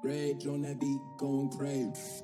Rage on that beat, going crazy.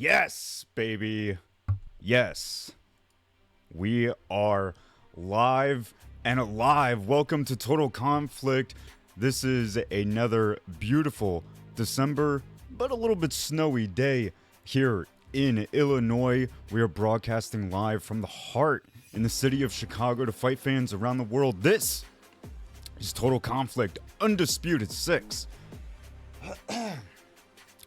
Yes, baby. Yes. We are live and alive. Welcome to Total Conflict. This is another beautiful December, but a little bit snowy day here in Illinois. We are broadcasting live from the heart in the city of Chicago to fight fans around the world. This is Total Conflict Undisputed 6.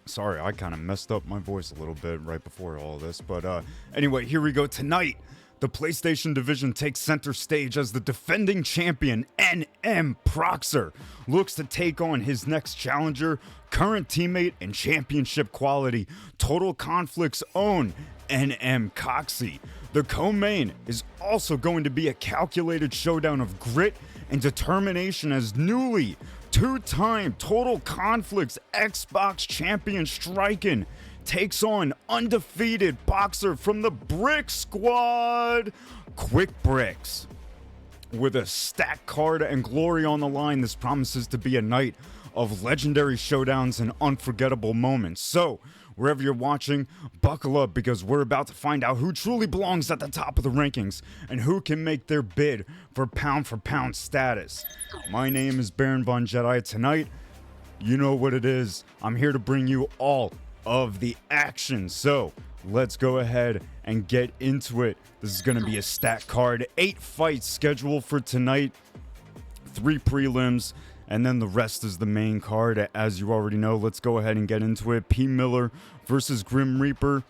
Sorry, I kind of messed up my voice a little bit right before all this, but anyway, here we go. Tonight, the PlayStation division takes center stage as the defending champion NM Proxer looks to take on his next challenger, current teammate and championship quality, Total Conflict's own NM Coxy. The co-main is also going to be a calculated showdown of grit and determination as newly two-time Total Conflict's Xbox champion Striken takes on undefeated boxer from the Brick Squad, Quick Bricks. With a stacked card and glory on the line, this promises to be a night of legendary showdowns and unforgettable moments. So, wherever you're watching, buckle up because we're about to find out who truly belongs at the top of the rankings and who can make their bid for pound status. My name is Baron Von Jedi. Tonight, you know what it is. I'm here to bring you all of the action. So, let's go ahead and get into it. This is going to be a stacked card. 8 fights scheduled for tonight. 3 prelims. And then the rest is the main card, as you already know. Let's go ahead and get into it. P. Miller versus Grim Reaper.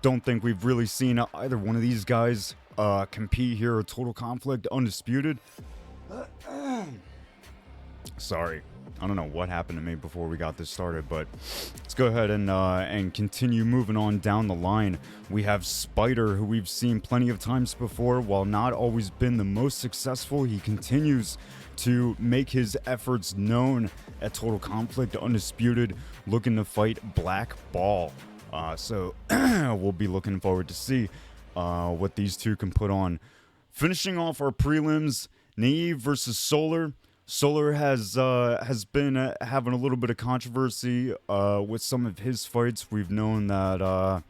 Don't think we've really seen either one of these guys compete here. A Total Conflict Undisputed. Sorry. I don't know what happened to me before we got this started, but let's go ahead and continue moving on down the line. We have Spider, who we've seen plenty of times before. While not always been the most successful, he continues to make his efforts known at Total Conflict Undisputed, looking to fight Black Ball. So we'll be looking forward to see what these two can put on. Finishing off our prelims, Naive versus Solar. Solar has been having a little bit of controversy with some of his fights. We've known that.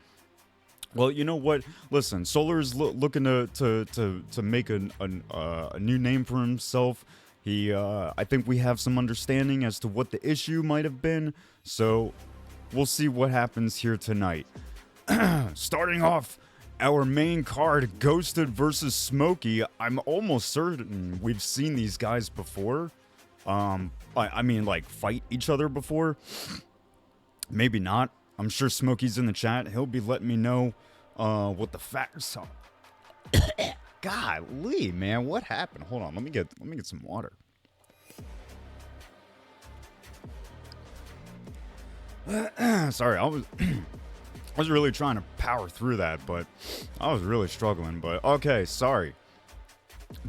Well, you know what? Listen, Solar is looking to make a new name for himself. I think we have some understanding as to what the issue might have been. So we'll see what happens here tonight. Starting off our main card, Ghosted versus Smokey. I'm almost certain we've seen these guys before. I mean, like, fight each other before. Maybe not. I'm sure Smokey's in the chat. He'll be letting me know what the facts are. Golly, man, what happened? Hold on, let me get some water. Sorry, I was really trying to power through that, but I was really struggling. But okay, sorry.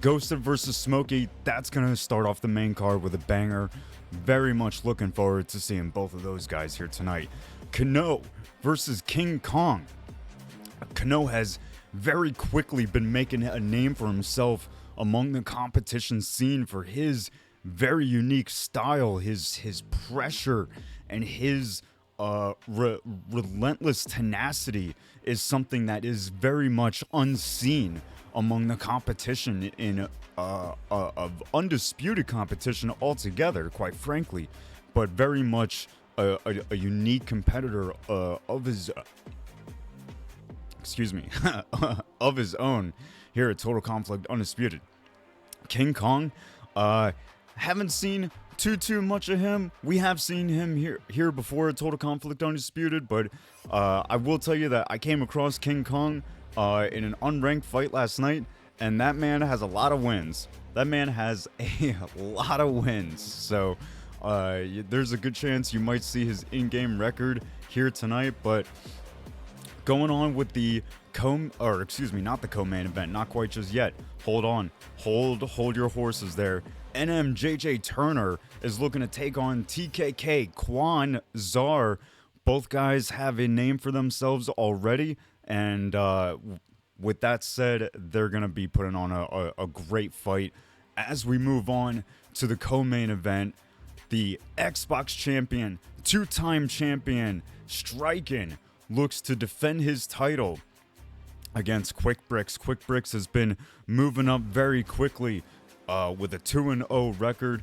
Ghosted versus Smokey. That's gonna start off the main card with a banger. Very much looking forward to seeing both of those guys here tonight. Kano versus King Kong. Kano has very quickly been making a name for himself among the competition scene for his very unique style, his pressure, and his relentless tenacity is something that is very much unseen among the competition in of undisputed competition altogether, quite frankly, but very much a unique competitor of his of his own here at Total Conflict Undisputed. King Kong, haven't seen too much of him. We have seen him here before at Total Conflict Undisputed, but I will tell you that I came across King Kong in an unranked fight last night, and that man has a lot of wins. That man has a lot of wins. So there's a good chance you might see his in-game record here tonight. But going on with the not the co-main event, not quite just yet. Hold on, hold your horses there. NMJJ Turner is looking to take on TKK Quan Czar. Both guys have a name for themselves already, and with that said, they're going to be putting on a great fight. As we move on to the co-main event, the Xbox champion, two-time champion, Striken, looks to defend his title against Quick Bricks. Quick Bricks has been moving up very quickly with a 2-0 record.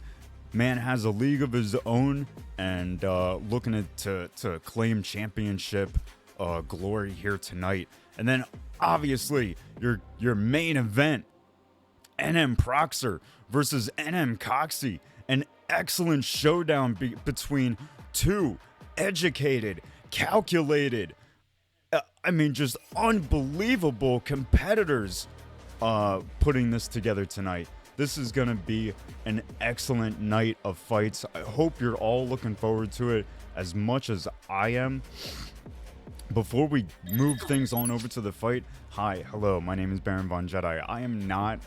Man has a league of his own and looking to claim championship glory here tonight. And then obviously your main event, NM Proxer versus NM Coxy. An excellent showdown between two educated, calculated, just unbelievable competitors putting this together tonight. This is going to be an excellent night of fights. I hope you're all looking forward to it as much as I am. Before we move things on over to the fight, hello, my name is Baron Von Jedi. I'm not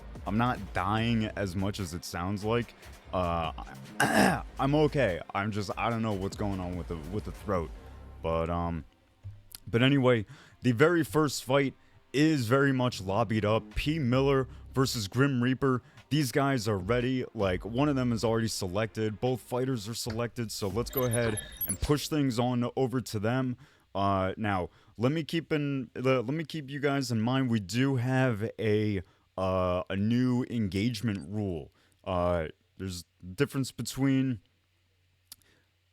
dying as much as it sounds like. I'm okay. I don't know what's going on with the throat. But anyway, the very first fight is very much lobbied up. P. Miller versus Grim Reaper. These guys are ready. Like, one of them is already selected. Both fighters are selected. So let's go ahead and push things on over to them. Now, let me keep you guys in mind. We do have a new engagement rule. There's a difference between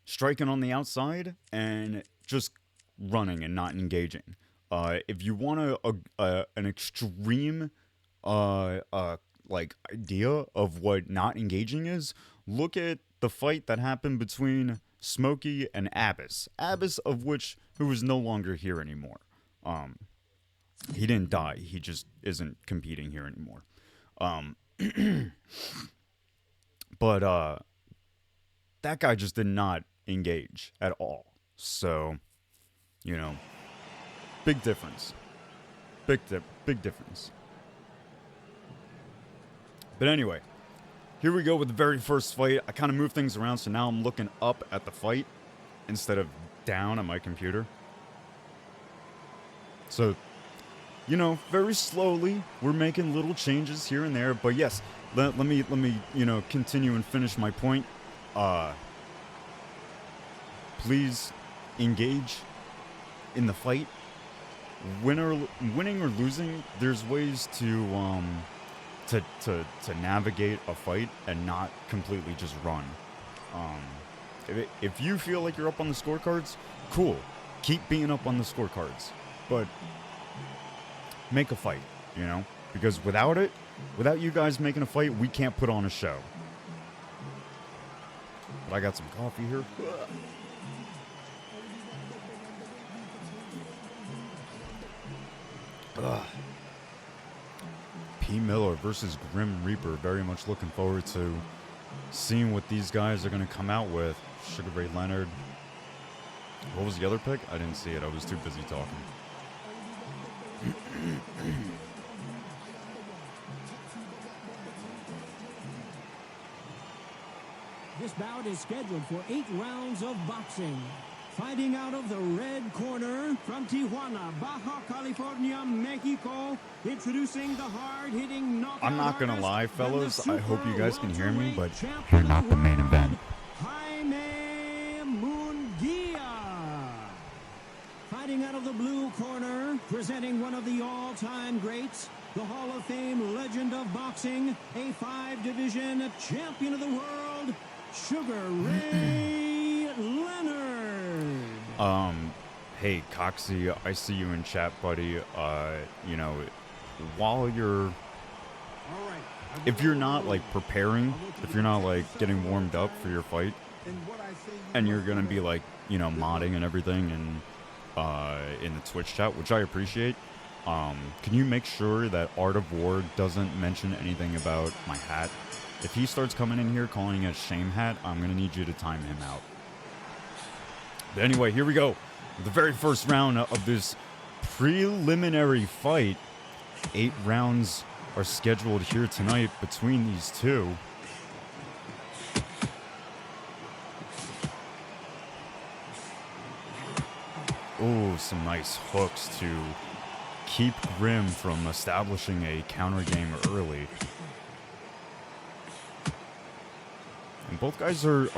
striking on the outside and just running and not engaging. If you want an extreme idea of what not engaging is, look at the fight that happened between Smokey and Abyss. Abyss, who is no longer here anymore. He didn't die. He just isn't competing here anymore. But that guy just did not engage at all. So, big difference. Big difference. But anyway, here we go with the very first fight. I kind of moved things around, so now I'm looking up at the fight instead of down at my computer. So, very slowly, we're making little changes here and there. But yes, let me continue and finish my point. Please engage in the fight. Winning or losing, there's ways to navigate a fight and not completely just run. If you feel like you're up on the scorecards, cool. Keep being up on the scorecards. But make a fight, because without you guys making a fight, we can't put on a show. But I got some coffee here. P. Miller versus Grim Reaper. Very much looking forward to seeing what these guys are going to come out with. Sugar Ray Leonard. What was the other pick? I didn't see it. I was too busy talking. This bout is scheduled for 8 rounds of boxing. Fighting out of the red corner from Tijuana, Baja California, Mexico, introducing the hard-hitting knockout. I'm not gonna lie, fellas. I hope you guys can hear me, but you're not the main event. Jaime Munguia. Fighting out of the blue corner, presenting one of the all-time greats, the Hall of Fame legend of boxing, a 5-division champion of the world, Sugar Ray Leonard. Hey, Coxy, I see you in chat, buddy. While you're... If you're not, preparing, if you're not, getting warmed up for your fight, and you're gonna be, modding and everything and, in the Twitch chat, which I appreciate, can you make sure that Art of War doesn't mention anything about my hat? If he starts coming in here calling it a shame hat, I'm gonna need you to time him out. But anyway, here we go. The very first round of this preliminary fight. 8 rounds are scheduled here tonight between these two. Oh, some nice hooks to keep Grim from establishing a counter game early. And both guys are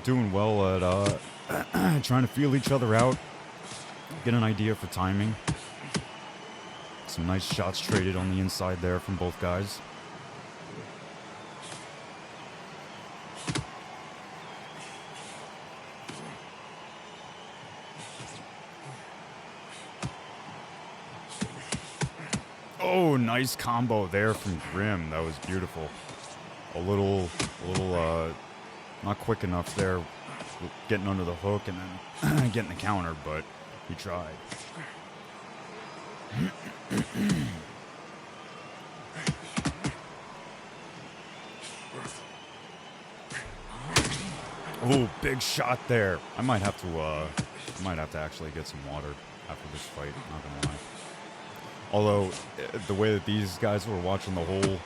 doing well at trying to feel each other out. get an idea for timing. Some nice shots traded on the inside there from both guys. Oh, nice combo there from Grim. That was beautiful. A little, not quick enough there, getting under the hook and then getting the counter, but he tried. Oh, big shot there. I might have to actually get some water after this fight. Not gonna lie. Although the way that these guys were watching the whole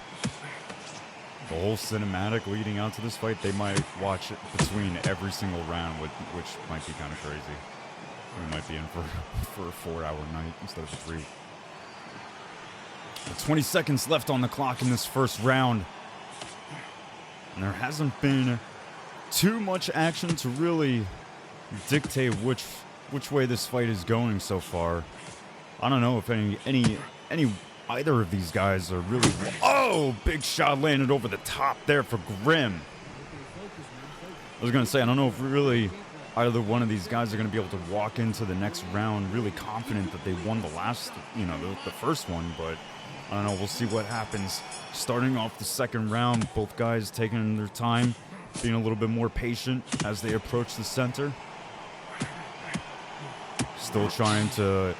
cinematic leading out to this fight, they might watch it between every single round, which might be kind of crazy. We might be in for a 4-hour night instead of a 3. 20 seconds left on the clock in this first round. And there hasn't been too much action to really dictate which way this fight is going so far. I don't know if either of these guys are really... Oh, big shot landed over the top there for Grim. I was going to say, I don't know if really either one of these guys are going to be able to walk into the next round really confident that they won the last, the first one, but I don't know. We'll see what happens. Starting off the second round, both guys taking their time, being a little bit more patient as they approach the center. Still trying to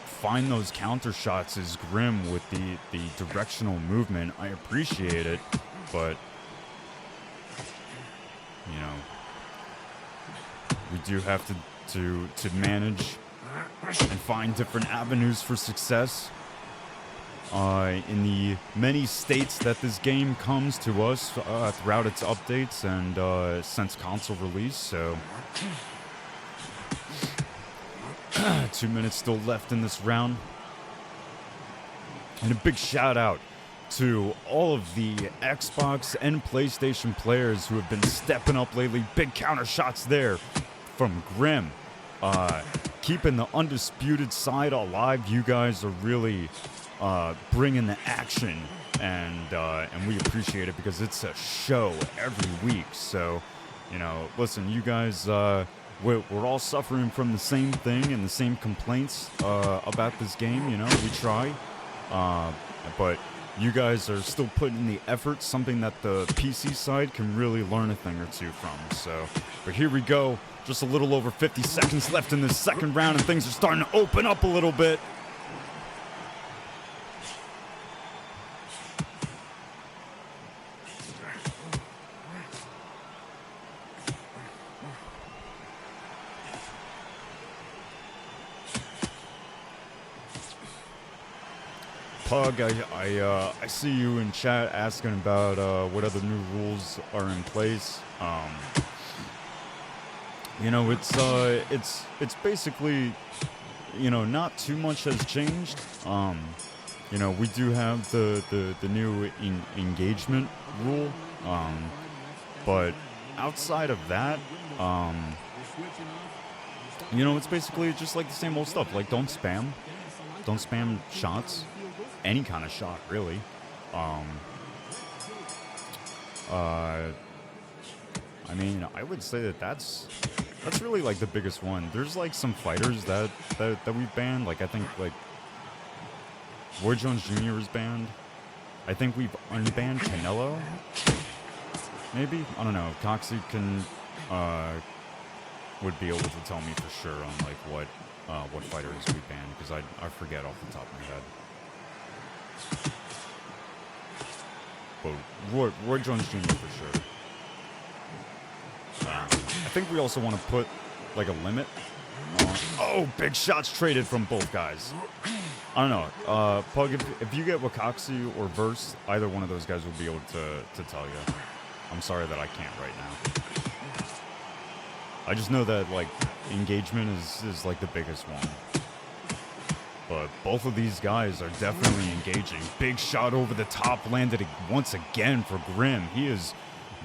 find those counter shots is Grim with the directional movement. I appreciate it, but we do have to manage and find different avenues for success in the many states that this game comes to us throughout its updates and since console release. So 2 minutes still left in this round. And a big shout out to all of the Xbox and PlayStation players who have been stepping up lately. Big counter shots there from Grim. Keeping the Undisputed side alive. You guys are really bringing the action, and we appreciate it because it's a show every week. So, listen, you guys... We're all suffering from the same thing and the same complaints about this game. We try, but you guys are still putting in the effort, something that the PC side can really learn a thing or two from. So, but here we go. Just a little over 50 seconds left in this second round, and things are starting to open up a little bit. Pug, I see you in chat asking about what other new rules are in place. It's basically, not too much has changed. We do have the new engagement rule, but outside of that, it's basically just like the same old stuff. Like, don't spam shots. Any kind of shot, really. I would say that's really like the biggest one. There's like some fighters that we've banned. Like, I think like Roy Jones Jr. is banned. I think we've unbanned Canelo. Maybe, I don't know. Coxy would be able to tell me for sure on like what fighters we banned, because I forget off the top of my head. But Roy Jones Jr. for sure. I think we also want to put like a limit on... Oh, big shots traded from both guys. I don't know. Pug, if you get Coxy or Verse, either one of those guys will be able to tell you. I'm sorry that I can't right now. I just know that like engagement is like the biggest one. But both of these guys are definitely engaging. Big shot over the top, landed once again for Grim. He is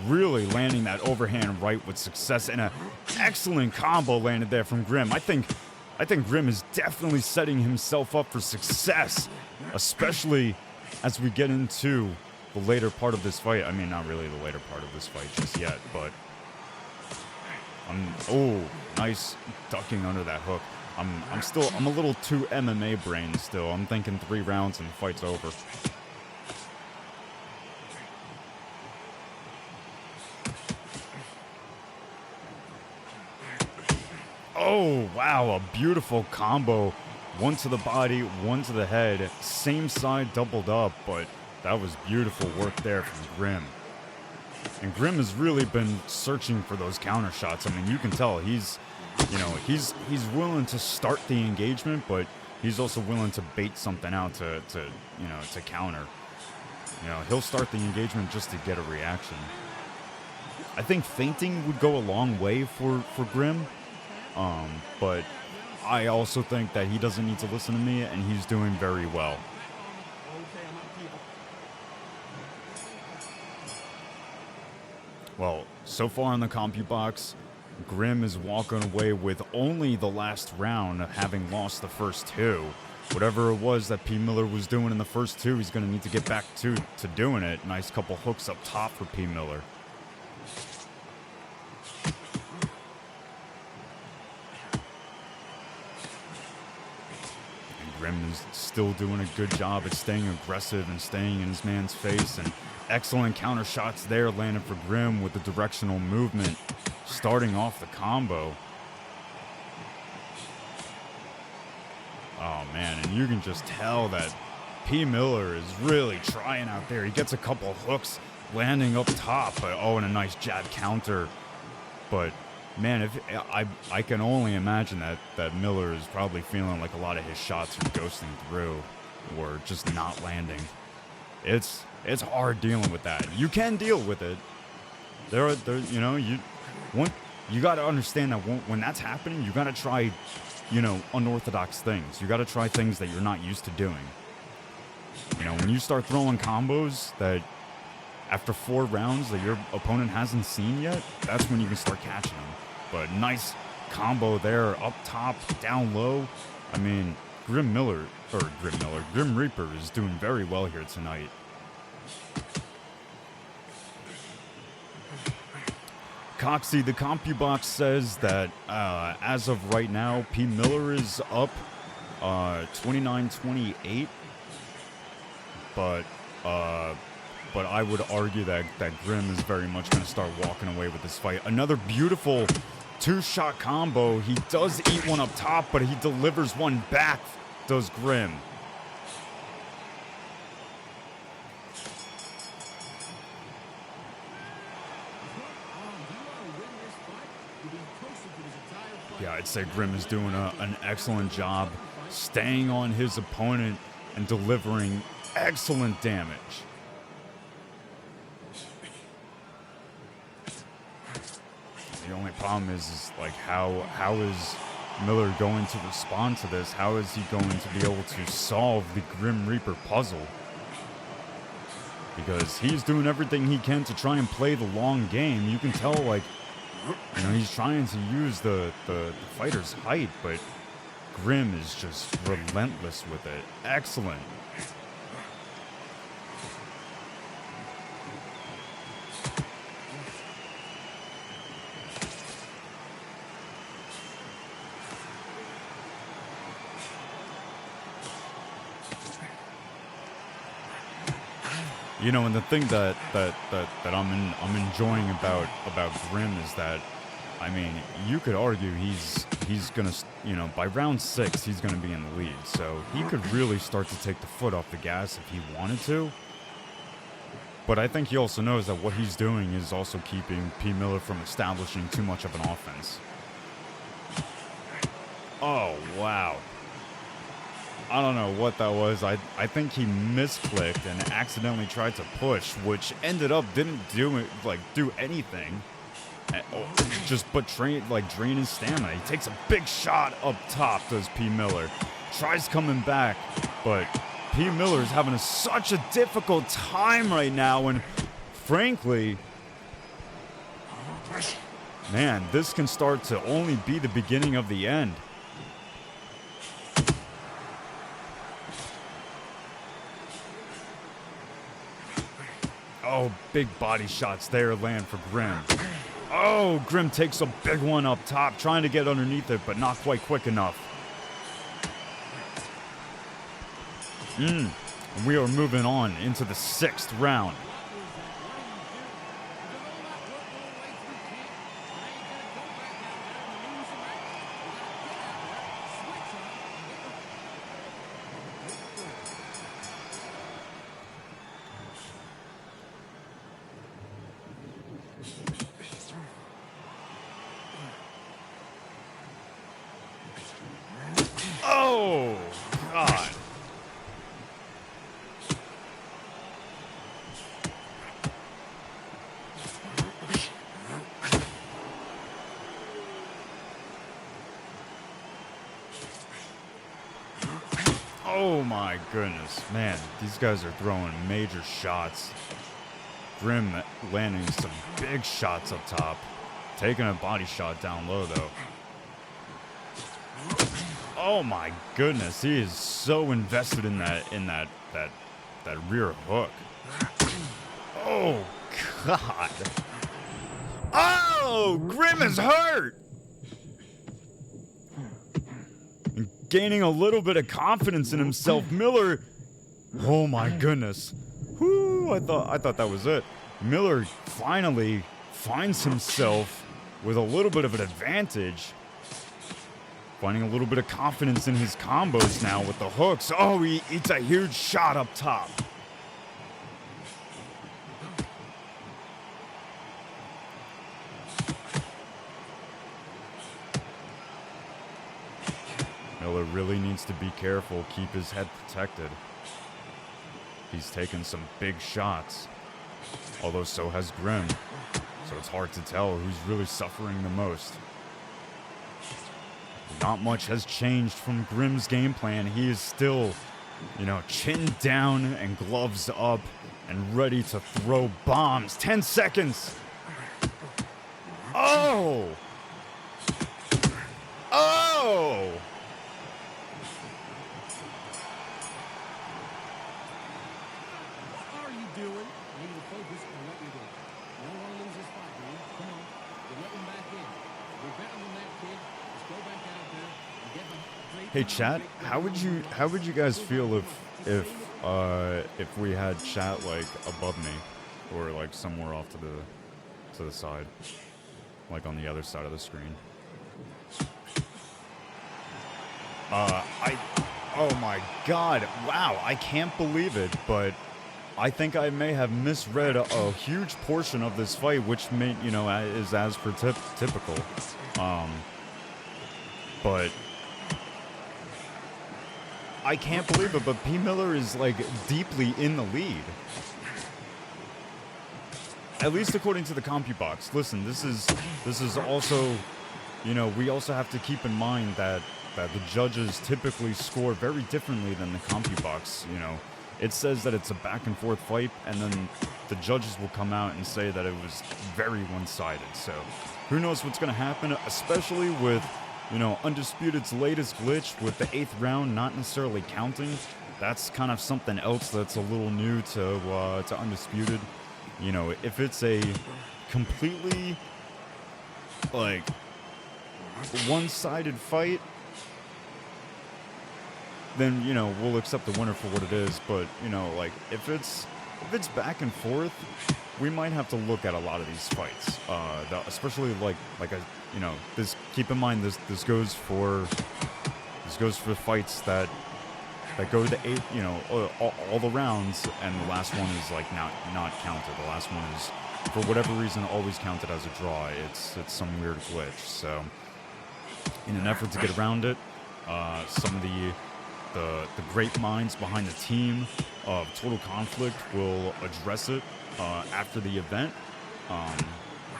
really landing that overhand right with success, and an excellent combo landed there from Grim. I think I think Grim is definitely setting himself up for success, especially as we get into the later part of this fight. I mean, not really the later part of this fight just yet, but oh, nice ducking under that hook. I'm a little too MMA brain still. I'm thinking 3 rounds and the fight's over. Oh, wow, a beautiful combo. One to the body, one to the head. Same side doubled up, but that was beautiful work there from Grim. And Grim has really been searching for those counter shots. I mean, you can tell he's willing to start the engagement, but he's also willing to bait something out to counter. You know, he'll start the engagement just to get a reaction. I think feinting would go a long way for Grim. But I also think that he doesn't need to listen to me, and he's doing very well. Well, so far in the CompuBox, Grim is walking away with only the last round, having lost the first 2. Whatever it was that P. Miller was doing in the first 2, he's going to need to get back to doing it. Nice couple hooks up top for P. Miller. Grim is still doing a good job at staying aggressive and staying in his man's face, and excellent counter shots there landed for Grim with the directional movement starting off the combo. Oh man, and you can just tell that P. Miller is really trying out there. He gets a couple hooks landing up top, but oh, and a nice jab counter. But man, if I can only imagine that Miller is probably feeling like a lot of his shots are ghosting through or just not landing. It's hard dealing with that. You can deal with it. You got to understand that when that's happening, you got to try, unorthodox things. You got to try things that you're not used to doing. When you start throwing combos that after 4 rounds that your opponent hasn't seen yet, that's when you can start catching them. But nice combo there, up top, down low. I mean, Grim Reaper is doing very well here tonight. Coxy, the CompuBox says that as of right now, P. Miller is up 29-28. But I would argue that Grim is very much going to start walking away with this fight. Another beautiful 2-shot combo. He does eat one up top, but he delivers one back, does Grim. Yeah, I'd say Grim is doing an excellent job staying on his opponent and delivering excellent damage. The only problem is like how is Miller going to respond to this? How is he going to be able to solve the Grim Reaper puzzle? Because he's doing everything he can to try and play the long game. You can tell, like, he's trying to use the fighter's height, but Grim is just relentless with it. Excellent. And the thing that I'm enjoying about Grim is that, I mean, you could argue he's gonna, by round 6 he's gonna be in the lead, so he could really start to take the foot off the gas if he wanted to. But I think he also knows that what he's doing is also keeping P. Miller from establishing too much of an offense. Oh wow. I don't know what that was. I think he misclicked and accidentally tried to push, which ended up didn't do anything. But drain his stamina. He takes a big shot up top, does P. Miller. Tries coming back, but P. Miller's having such a difficult time right now, and frankly, man, this can start to only be the beginning of the end. Oh, big body shots there land for Grim. Oh, Grim takes a big one up top, trying to get underneath it, but not quite quick enough. And we are moving on into the 6th round. Oh, God. Oh my goodness, man, these guys are throwing major shots. Grim landing some big shots up top, taking a body shot down low though. Oh my goodness, he is so invested in that rear hook. Oh God. Oh, Grim is hurt. Gaining a little bit of confidence in himself. Miller, oh my goodness. Whoo, I thought that was it. Miller finally finds himself with a little bit of an advantage. Finding a little bit of confidence in his combos now with the hooks. Oh, he eats a huge shot up top. Miller really needs to be careful, keep his head protected. He's taken some big shots, although so has Grim. So it's hard to tell who's really suffering the most. Not much has changed from Grim's game plan. He is still, chin down and gloves up and ready to throw bombs. 10 seconds. Oh! Oh! What are you doing? I need to focus on what you're doing. You don't want to lose this fight, do you? Come on. You're letting back in. You're better than that, kid. Just go back out there and get the... Hey chat, how would you guys feel if we had chat like above me or like somewhere off to the side, like on the other side of the screen? Oh my God, wow, I can't believe it, but I think I may have misread a huge portion of this fight, which may, is as per typical. But I can't believe it, but P. Miller is like deeply in the lead. At least according to the CompuBox. Listen, this is also, we also have to keep in mind that the judges typically score very differently than the CompuBox. It says that it's a back and forth fight, and then the judges will come out and say that it was very one-sided. So who knows what's going to happen, especially with, Undisputed's latest glitch with the 8th round not necessarily counting. That's kind of something else that's a little new to Undisputed. If it's a completely, like, one-sided fight, then, we'll accept the winner for what it is. But, like, if it's back and forth, we might have to look at a lot of these fights. Especially this, keep in mind, this goes for fights that go to the 8, all the rounds, and the last one is like not counted. The last one is, for whatever reason, always counted as a draw. It's some weird glitch. So, in an effort to get around it, some of the great minds behind the team of Total Conflict will address it after the event.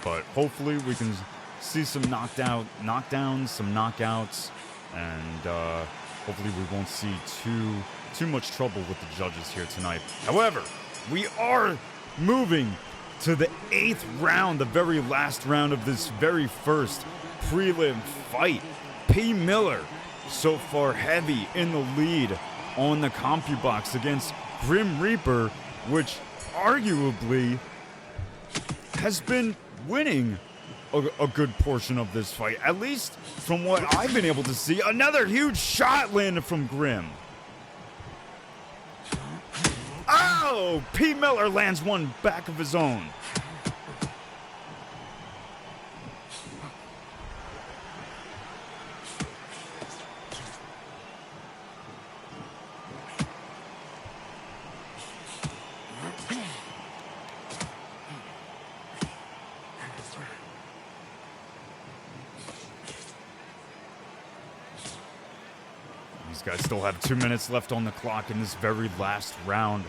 But hopefully we can see some knockdowns, some knockouts, and hopefully we won't see too much trouble with the judges here tonight. However, we are moving to the 8th round, the very last round of this very first prelim fight. P. Miller, so far heavy in the lead on the CompuBox against Grim Reaper, which arguably has been winning a good portion of this fight, at least from what I've been able to see. Another huge shot landed from Grimm. Oh, P. Miller lands one back of his own. These guys still have 2 minutes left on the clock in this very last round.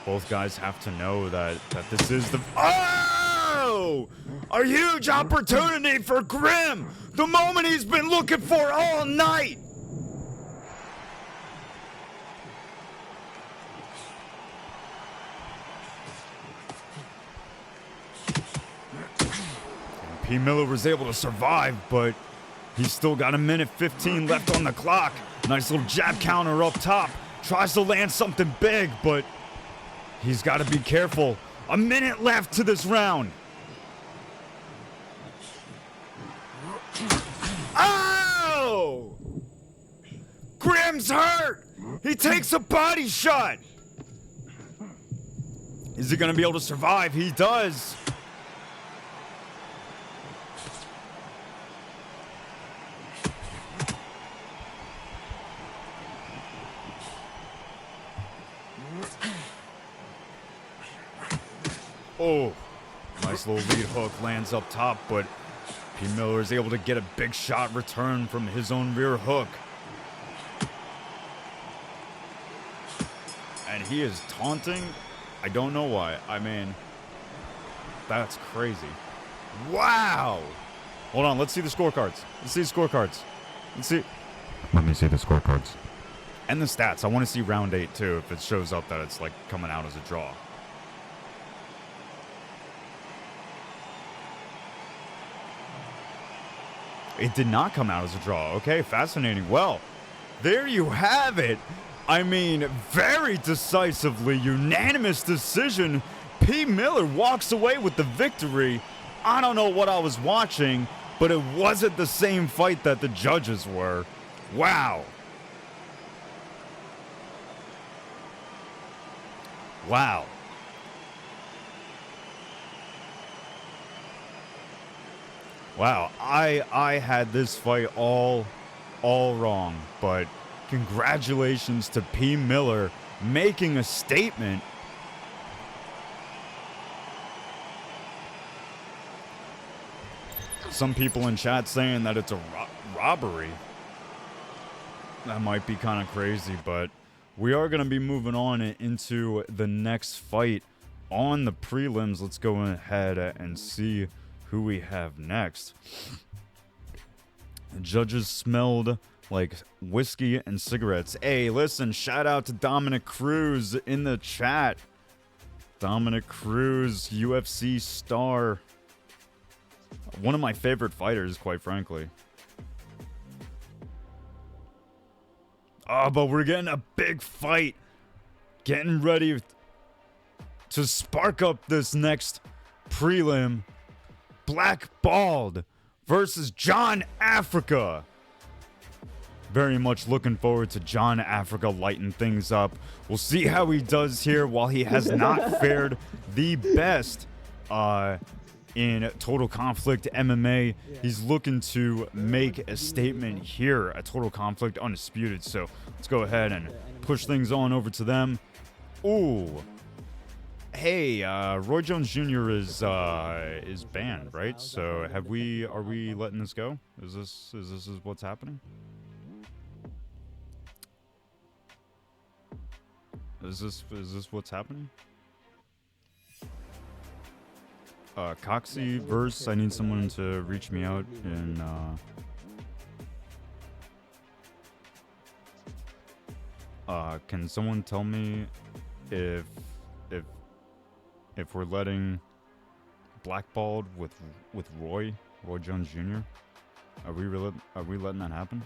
Both guys have to know that this is the... Oh! A huge opportunity for Grimm! The moment he's been looking for all night! And P. Miller was able to survive, but he's still got 1:15 left on the clock. Nice little jab counter up top. Tries to land something big, but he's got to be careful. A minute left to this round. Oh! Grimm's hurt. He takes a body shot. Is he going to be able to survive? He does. Oh, nice little lead hook lands up top, but P. Miller is able to get a big shot return from his own rear hook. And he is taunting. I don't know why. I mean, that's crazy. Wow. Hold on, let's see the scorecards. Let's see the scorecards. Let's see. Let me see the scorecards. And the stats. I want to see round 8 too, if it shows up that it's like coming out as a draw. It did not come out as a draw. Okay, fascinating. Well, there you have it. I mean, very decisively, unanimous decision. P. Miller walks away with the victory. I don't know what I was watching, but it wasn't the same fight that the judges were. Wow. Wow. Wow, I had this fight all wrong, but congratulations to P. Miller making a statement. Some people in chat saying that it's a robbery. That might be kind of crazy, but we are going to be moving on into the next fight on the prelims. Let's go ahead and see who we have next. The judges smelled like whiskey and cigarettes. Hey, listen, shout out to Dominic Cruz in the chat. Dominic Cruz, UFC star. One of my favorite fighters, quite frankly. Oh, but we're getting a big fight. Getting ready to spark up this next prelim. Blackballed versus John Africa. Very much looking forward to John Africa lighting things up. We'll see how he does here. While he has not fared the best in Total Conflict MMA, he's looking to make a statement here at Total Conflict Undisputed. So let's go ahead and push things on over to them. Ooh. Hey, Roy Jones Jr. is banned, right? So are we letting this go? Is this what's happening? Is this what's happening? Coxy verse. I need someone to reach me out in can someone tell me if we're letting Blackballed with Roy Jones Jr.? Are we letting that happen?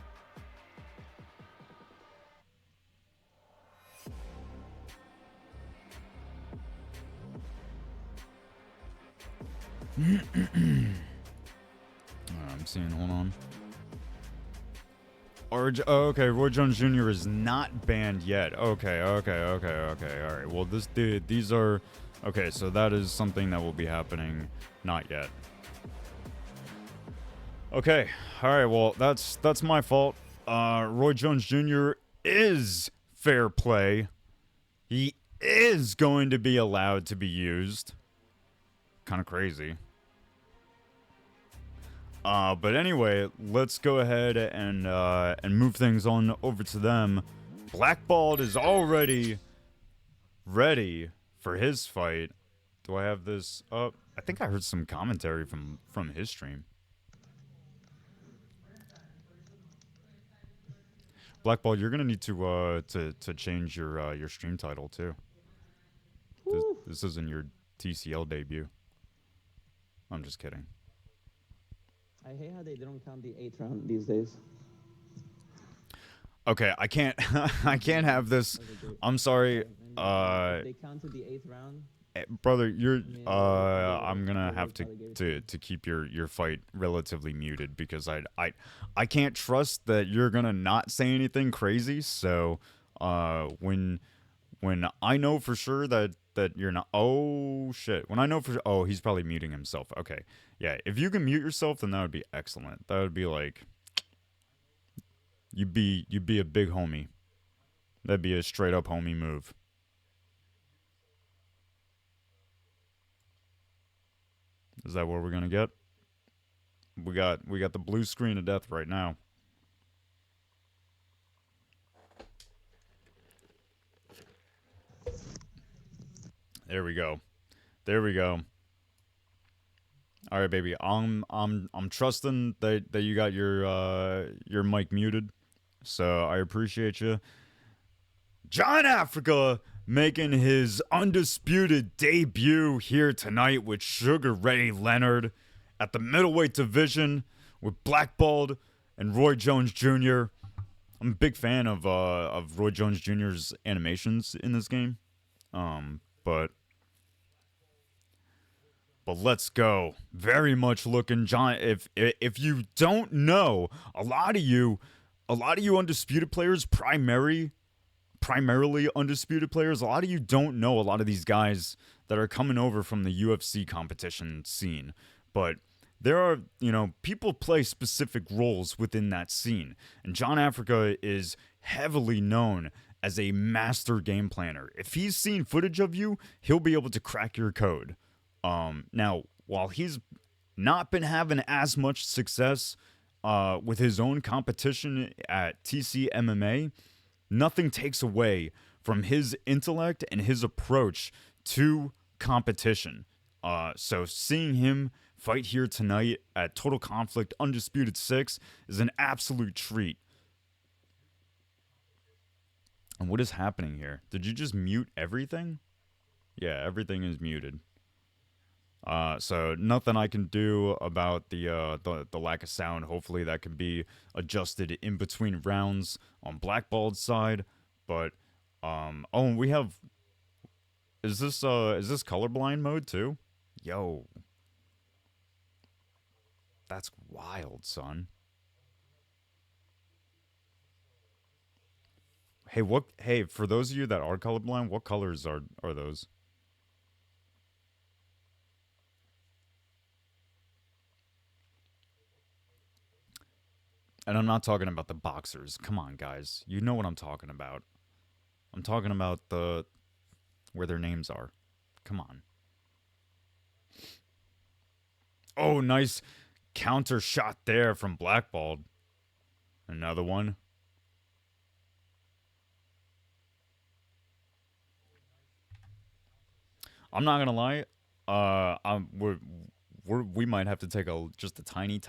I'm seeing, hold on. Oh, okay, Roy Jones Jr. is not banned yet. Okay. All right. Well, these are... Okay, so that is something that will be happening. Not yet. Okay. All right, well, that's my fault. Roy Jones Jr. is fair play. He is going to be allowed to be used. Kind of crazy. But anyway, let's go ahead and move things on over to them. Blackballed is already ready for his fight. Do I have this up? I think I heard some commentary from his stream. Blackball, you're gonna need to change your stream title too. This isn't your TCL debut. I'm just kidding. I hate how they don't count the 8th round these days. Okay, I can't I can't have this. I'm sorry. They counted the 8th round. Brother, you're I'm gonna have to keep your fight relatively muted because I can't trust that you're gonna not say anything crazy. So when I know for sure that you're not, oh shit, when I know for, oh, he's probably muting himself. Okay, yeah, if you can mute yourself, then that would be excellent. That would be like, you'd be a big homie. That'd be a straight up homie move. Is that what we're gonna get? We got the blue screen of death right now. There we go. There we go. All right, baby. I'm trusting that you got your mic muted. So I appreciate you. John Africa making his undisputed debut here tonight with Sugar Ray Leonard at the middleweight division with Blackballed and Roy Jones Jr. I'm a big fan of Roy Jones Jr.'s animations in this game. But let's go. Very much looking, John. If you don't know, a lot of you undisputed players, primarily undisputed players, a lot of you don't know a lot of these guys that are coming over from the UFC competition scene. But there are, people play specific roles within that scene. And John Africa is heavily known as a master game planner. If he's seen footage of you, he'll be able to crack your code. Now, while he's not been having as much success with his own competition at TC MMA, nothing takes away from his intellect and his approach to competition. So seeing him fight here tonight at Total Conflict Undisputed 6 is an absolute treat. And what is happening here? Did you just mute everything? Yeah, everything is muted. So nothing I can do about the lack of sound. Hopefully that can be adjusted in between rounds on Blackballed's side. But oh, we have, is this colorblind mode too? Yo, that's wild, son. Hey, for those of you that are colorblind, what colors are those? And I'm not talking about the boxers. Come on, guys. You know what I'm talking about. I'm talking about where their names are. Come on. Oh, nice counter shot there from Blackballed. Another one. I'm not gonna lie. We might have to take just a tiny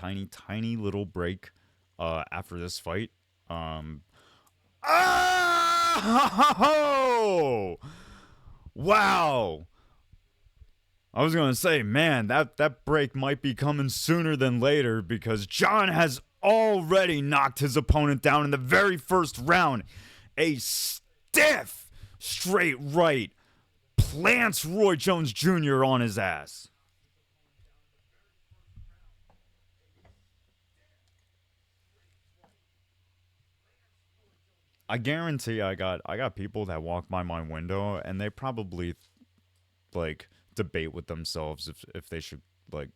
little break after this fight. Oh! Wow. I was going to say, man, that break might be coming sooner than later because John has already knocked his opponent down in the very first round. A stiff straight right plants Roy Jones Jr. on his ass. I guarantee I got people that walk by my window and they probably like debate with themselves if they should like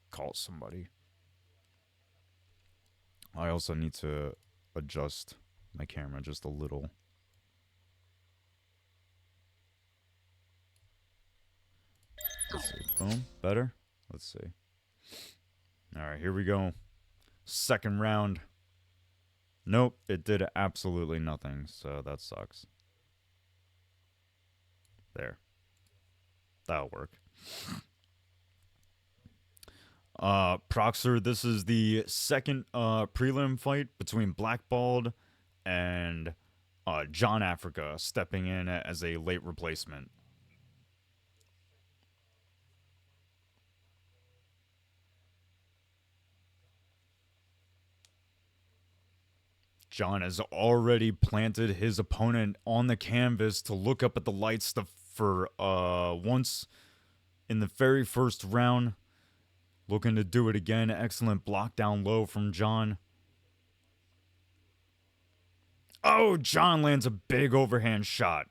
call somebody. I also need to adjust my camera just a little. Let's see. Boom. Better? Let's see. Alright, here we go. Second round. Nope, it did absolutely nothing, so that sucks. There. That'll work. Proxer, this is the second prelim fight between Blackballed and John Africa stepping in as a late replacement. John has already planted his opponent on the canvas to look up at the lights for once in the very first round. Looking to do it again. Excellent block down low from John. Oh, John lands a big overhand shot.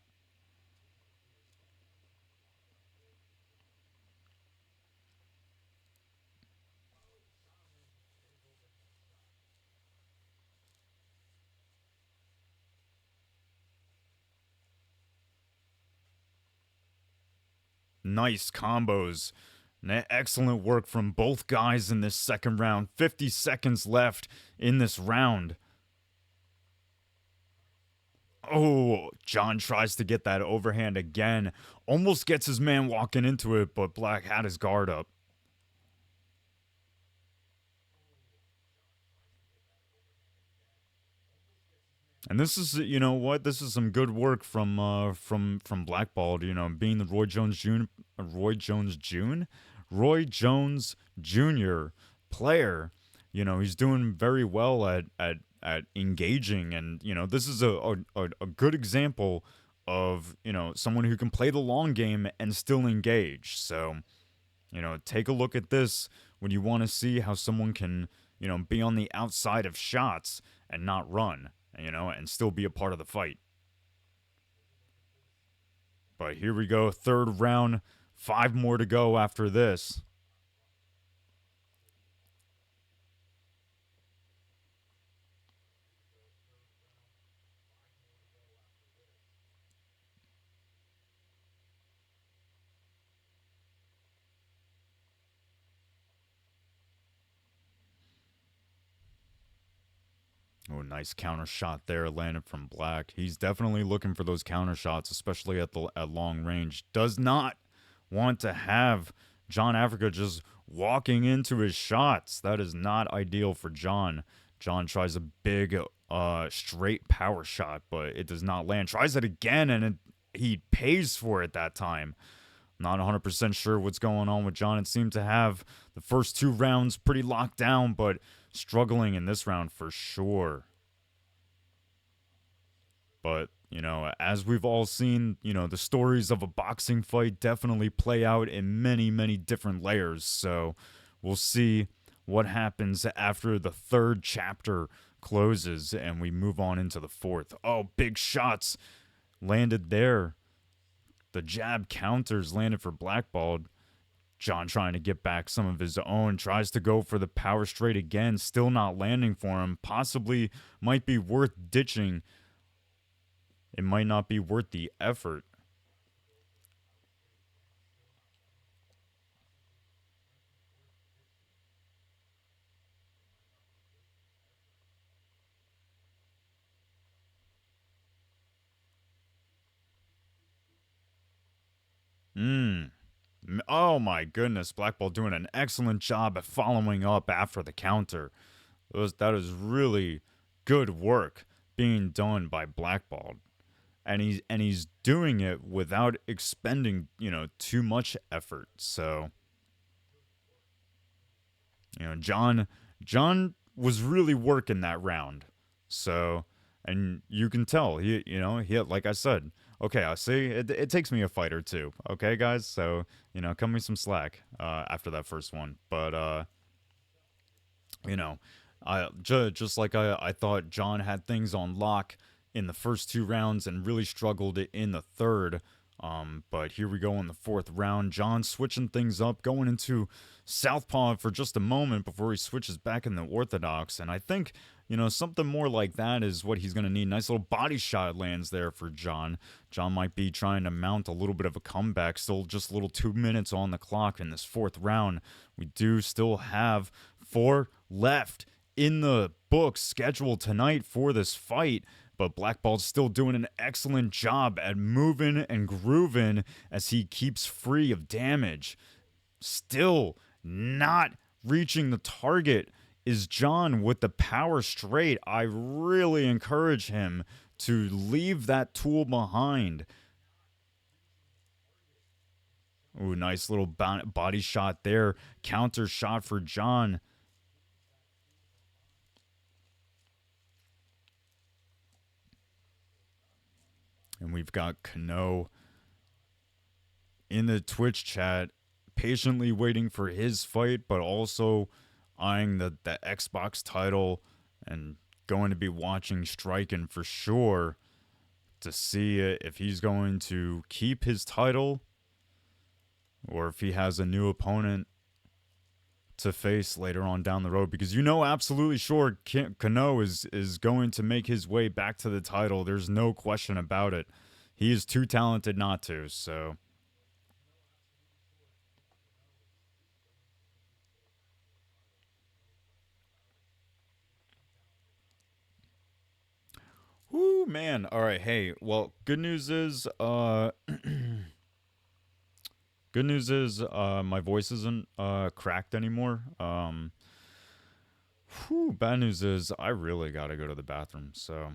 Nice combos. Excellent work from both guys in this second round. 50 seconds left in this round. Oh, John tries to get that overhand again. Almost gets his man walking into it, but Black had his guard up. And this is, you know what? This is some good work from Blackballed. You know, being the Roy Jones Jr. player. You know, he's doing very well at engaging, and you know, this is a good example of, you know, someone who can play the long game and still engage. So, you know, take a look at this when you want to see how someone can, you know, be on the outside of shots and not run, you know, and still be a part of the fight. But here we go, third round, 5 more to go after this. Oh, nice counter shot there landed from Black. He's definitely looking for those counter shots, especially at long range. Does not want to have John Africa just walking into his shots. That is not ideal for John. John tries a big straight power shot, but it does not land. Tries it again, and he pays for it that time. Not 100% sure what's going on with John. It seemed to have the first 2 rounds pretty locked down, but struggling in this round for sure. But, you know, as we've all seen, you know, the stories of a boxing fight definitely play out in many, many different layers. So we'll see what happens after the 3rd chapter closes and we move on into the 4th. Oh, big shots landed there. The jab counters landed for Blackballed. John trying to get back some of his own. Tries to go for the power straight again. Still not landing for him. Possibly might be worth ditching. It might not be worth the effort. Oh my goodness, Blackball doing an excellent job at following up after the counter. That is really good work being done by Blackball. And he's doing it without expending, you know, too much effort. So, you know, John was really working that round. So, and you can tell he like I said, okay, I see it takes me a fight or two. Okay, guys, so you know, cut me some slack after that first one. But you know, just like I thought John had things on lock. in the first 2 rounds and really struggled in the third. But here we go in the 4th round. John switching things up, going into southpaw for just a moment before he switches back in the orthodox. And I think, something more like that is what he's going to need. Nice little body shot lands there for John. John might be trying to mount a little bit of a comeback. Still just a little 2 minutes on the clock in this 4th round. We do still have 4 left in the books scheduled tonight for this fight. But Blackball's still doing an excellent job at moving and grooving as he keeps free of damage. Still not reaching the target is John with the power straight. I really encourage him to leave that tool behind. Ooh, nice little body shot there. Counter shot for John. And we've got Kano in the Twitch chat, patiently waiting for his fight, but also eyeing the Xbox title and going to be watching Striking for sure to see if he's going to keep his title or if he has a new opponent to face later on down the road, because absolutely sure Kano is going to make his way back to the title. There's no question about it. He is too talented not to, so. Whoo, man. All right, hey, well, good news is my voice isn't cracked anymore. Bad news is I really got to go to the bathroom, so.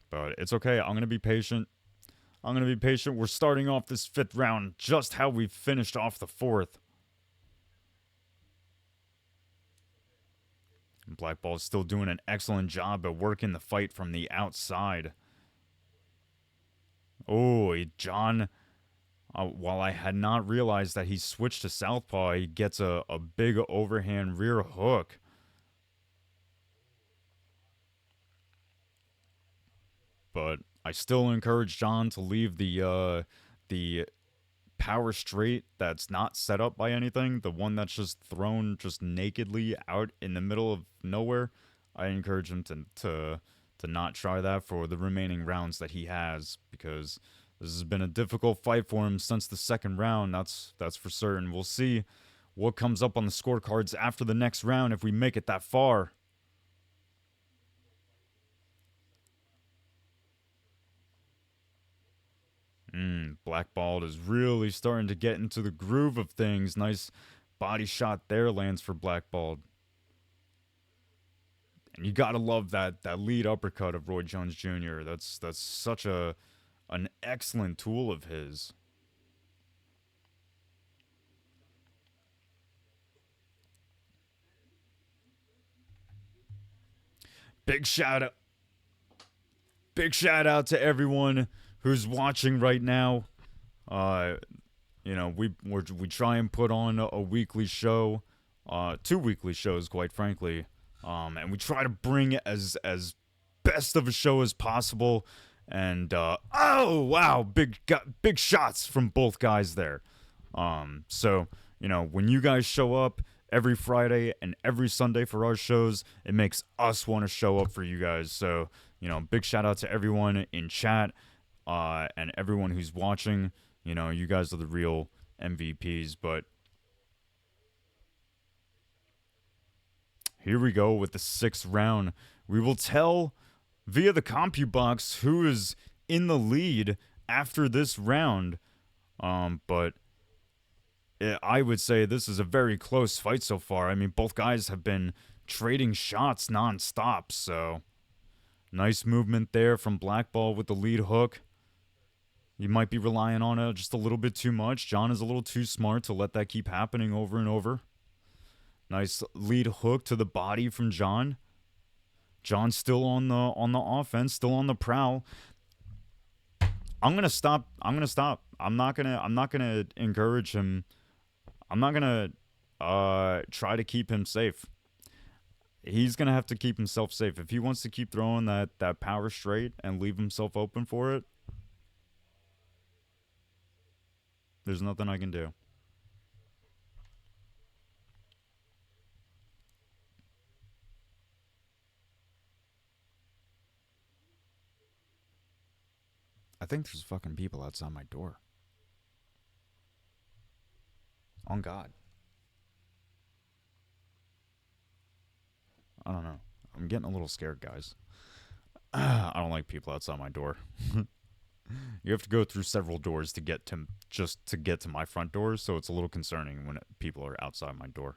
But it's okay. I'm going to be patient. We're starting off this 5th round just how we finished off the 4th. And Blackball is still doing an excellent job at working the fight from the outside. Oh, John... while I had not realized that he switched to southpaw, he gets a big overhand rear hook. But I still encourage John to leave the power straight that's not set up by anything, the one that's just thrown just nakedly out in the middle of nowhere. I encourage him to not try that for the remaining rounds that he has, because this has been a difficult fight for him since the 2nd round. That's for certain. We'll see what comes up on the scorecards after the next round if we make it that far. Blackballed is really starting to get into the groove of things. Nice body shot there lands for Blackballed. And you gotta love that lead uppercut of Roy Jones Jr. That's such an excellent tool of his. Big shout out to everyone who's watching right now. We try and put on a weekly show, 2 weekly shows, quite frankly, and we try to bring as best of a show as possible. And oh wow, big shots from both guys there. So when you guys show up every Friday and every Sunday for our shows, it makes us want to show up for you guys. So big shout out to everyone in chat. And everyone who's watching. You guys are the real MVPs. But here we go with the 6th round. We will tell via the CompuBox who is in the lead after this round. But I would say this is a very close fight so far. I mean, both guys have been trading shots nonstop. So nice movement there from Blackball with the lead hook. You might be relying on it just a little bit too much. John is a little too smart to let that keep happening over and over. Nice lead hook to the body from John. John's still on the offense, still on the prowl. I'm gonna stop. I'm not gonna encourage him. I'm not gonna try to keep him safe. he's going to have to keep himself safe. If he wants to keep throwing that power straight and leave himself open for it, there's nothing I can do. I think there's fucking people outside my door. On God. I don't know. I'm getting a little scared, guys. I don't like people outside my door. You have to go through several doors to get to my front door, so it's a little concerning when people are outside my door.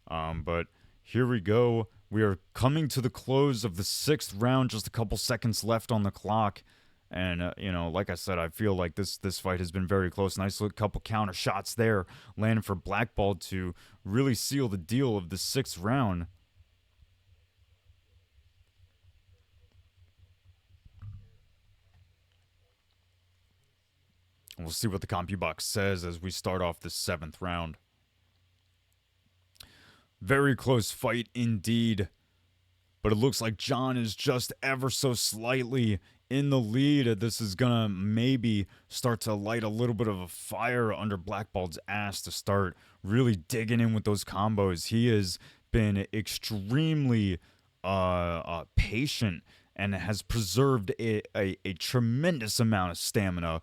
But here we go. We are coming to the close of the 6th round. Just a couple seconds left on the clock. And, like I said, I feel like this fight has been very close. Nice little couple counter shots there, landing for Blackball to really seal the deal of the 6th round. We'll see what the CompuBox says as we start off the 7th round. Very close fight indeed. But it looks like John is just ever so slightly in the lead. This is going to maybe start to light a little bit of a fire under Blackball's ass to start really digging in with those combos. He has been extremely patient and has preserved a tremendous amount of stamina.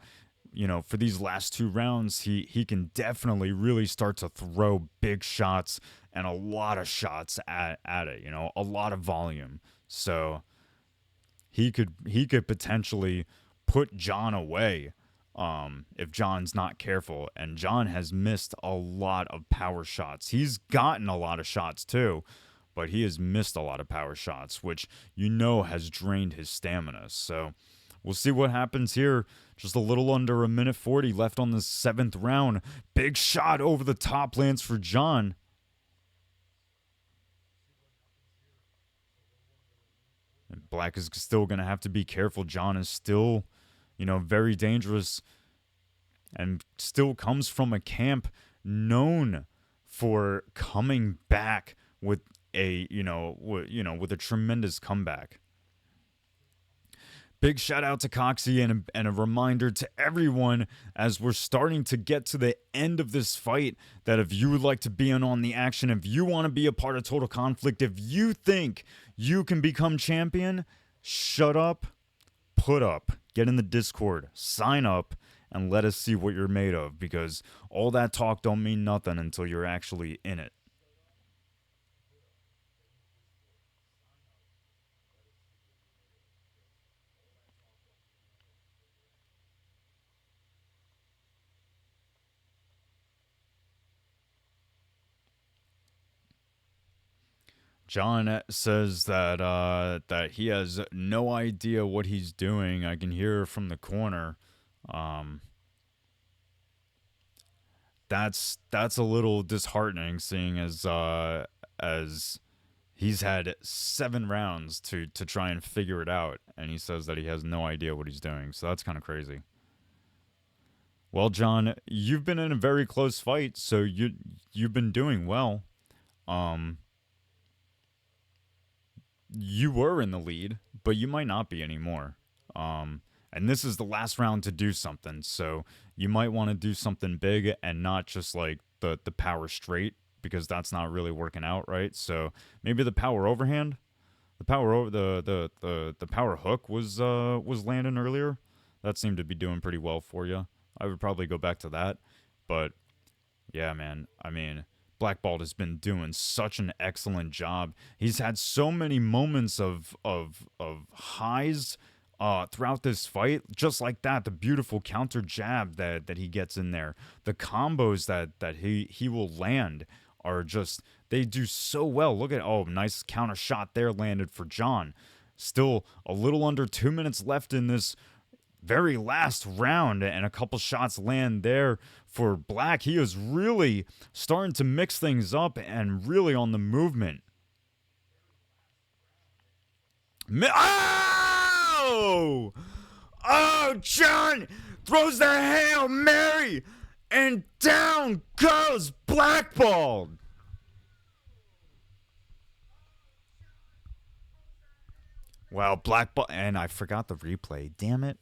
For these last 2 rounds, he can definitely really start to throw big shots and a lot of shots at it, a lot of volume. So he could potentially put John away if John's not careful. And John has missed a lot of power shots. He's gotten a lot of shots too, but he has missed a lot of power shots, which has drained his stamina. So we'll see what happens here. Just a little under a minute 40 left on the 7th round. Big shot over the top lands for John. And Black is still going to have to be careful. John is still, very dangerous and still comes from a camp known for coming back with a, with a tremendous comeback. Big shout out to Coxy and a reminder to everyone as we're starting to get to the end of this fight that if you would like to be in on the action, if you want to be a part of Total Conflict, if you think you can become champion, shut up, put up, get in the Discord, sign up, and let us see what you're made of, because all that talk don't mean nothing until you're actually in it. John says that he has no idea what he's doing. I can hear from the corner. That's a little disheartening, seeing as he's had 7 rounds to try and figure it out, and he says that he has no idea what he's doing. So that's kind of crazy. Well, John, you've been in a very close fight, so you've been doing well. You were in the lead, but you might not be anymore. And this is the last round to do something, so you might want to do something big and not just like the power straight, because that's not really working out, right? So maybe the power overhand, the power hook was landing earlier. That seemed to be doing pretty well for you. I would probably go back to that, but yeah, man. I mean, Blackball has been doing such an excellent job. He's had so many moments of highs throughout this fight, just like that. The beautiful counter jab that he gets in there, the combos that he will land are just, they do so well. Look at, nice counter shot there landed for John. Still a little under 2 minutes left in this very last round, and a couple shots land there for Black. He is really starting to mix things up and really on the movement. Oh, John throws the Hail Mary, And down goes Blackballed. Wow, Blackball. And I forgot the replay. Damn it.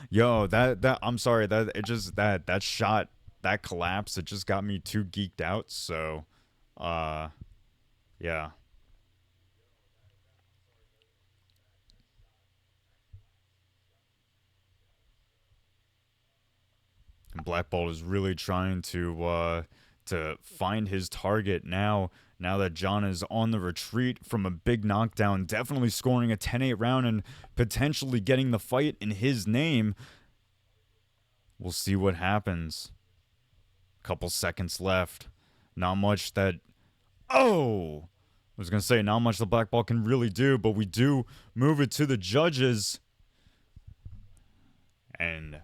Yo, that I'm sorry, that it just that shot, that collapse, it just got me too geeked out, so yeah. And Blackball is really trying to find his target now that John is on the retreat from a big knockdown, definitely scoring a 10-8 round and potentially getting the fight in his name. We'll see what happens. Couple seconds left. Not much that... Oh! I was going to say, not much the Blackball can really do, but we do move it to the judges. And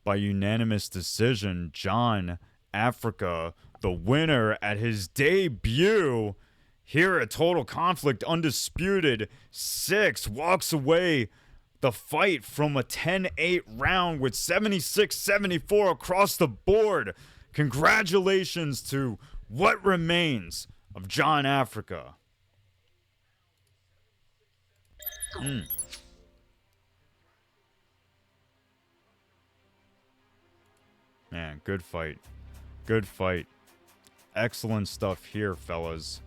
by unanimous decision, John Africa, the winner at his debut here at Total Conflict Undisputed 6, walks away the fight from a 10-8 round with 76-74 across the board. Congratulations to what remains of John Africa. Man, good fight. Good fight. Excellent stuff here, fellas.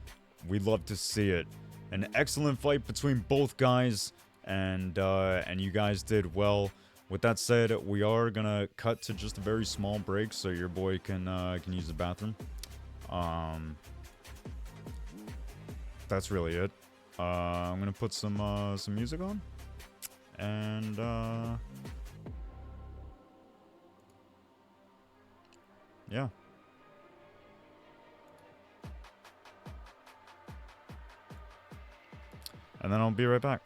We love to see it. An excellent fight between both guys, and you guys did well. With that said, we are gonna cut to just a very small break so your boy can use the bathroom. That's really it. I'm gonna put some music on, and yeah. And then I'll be right back.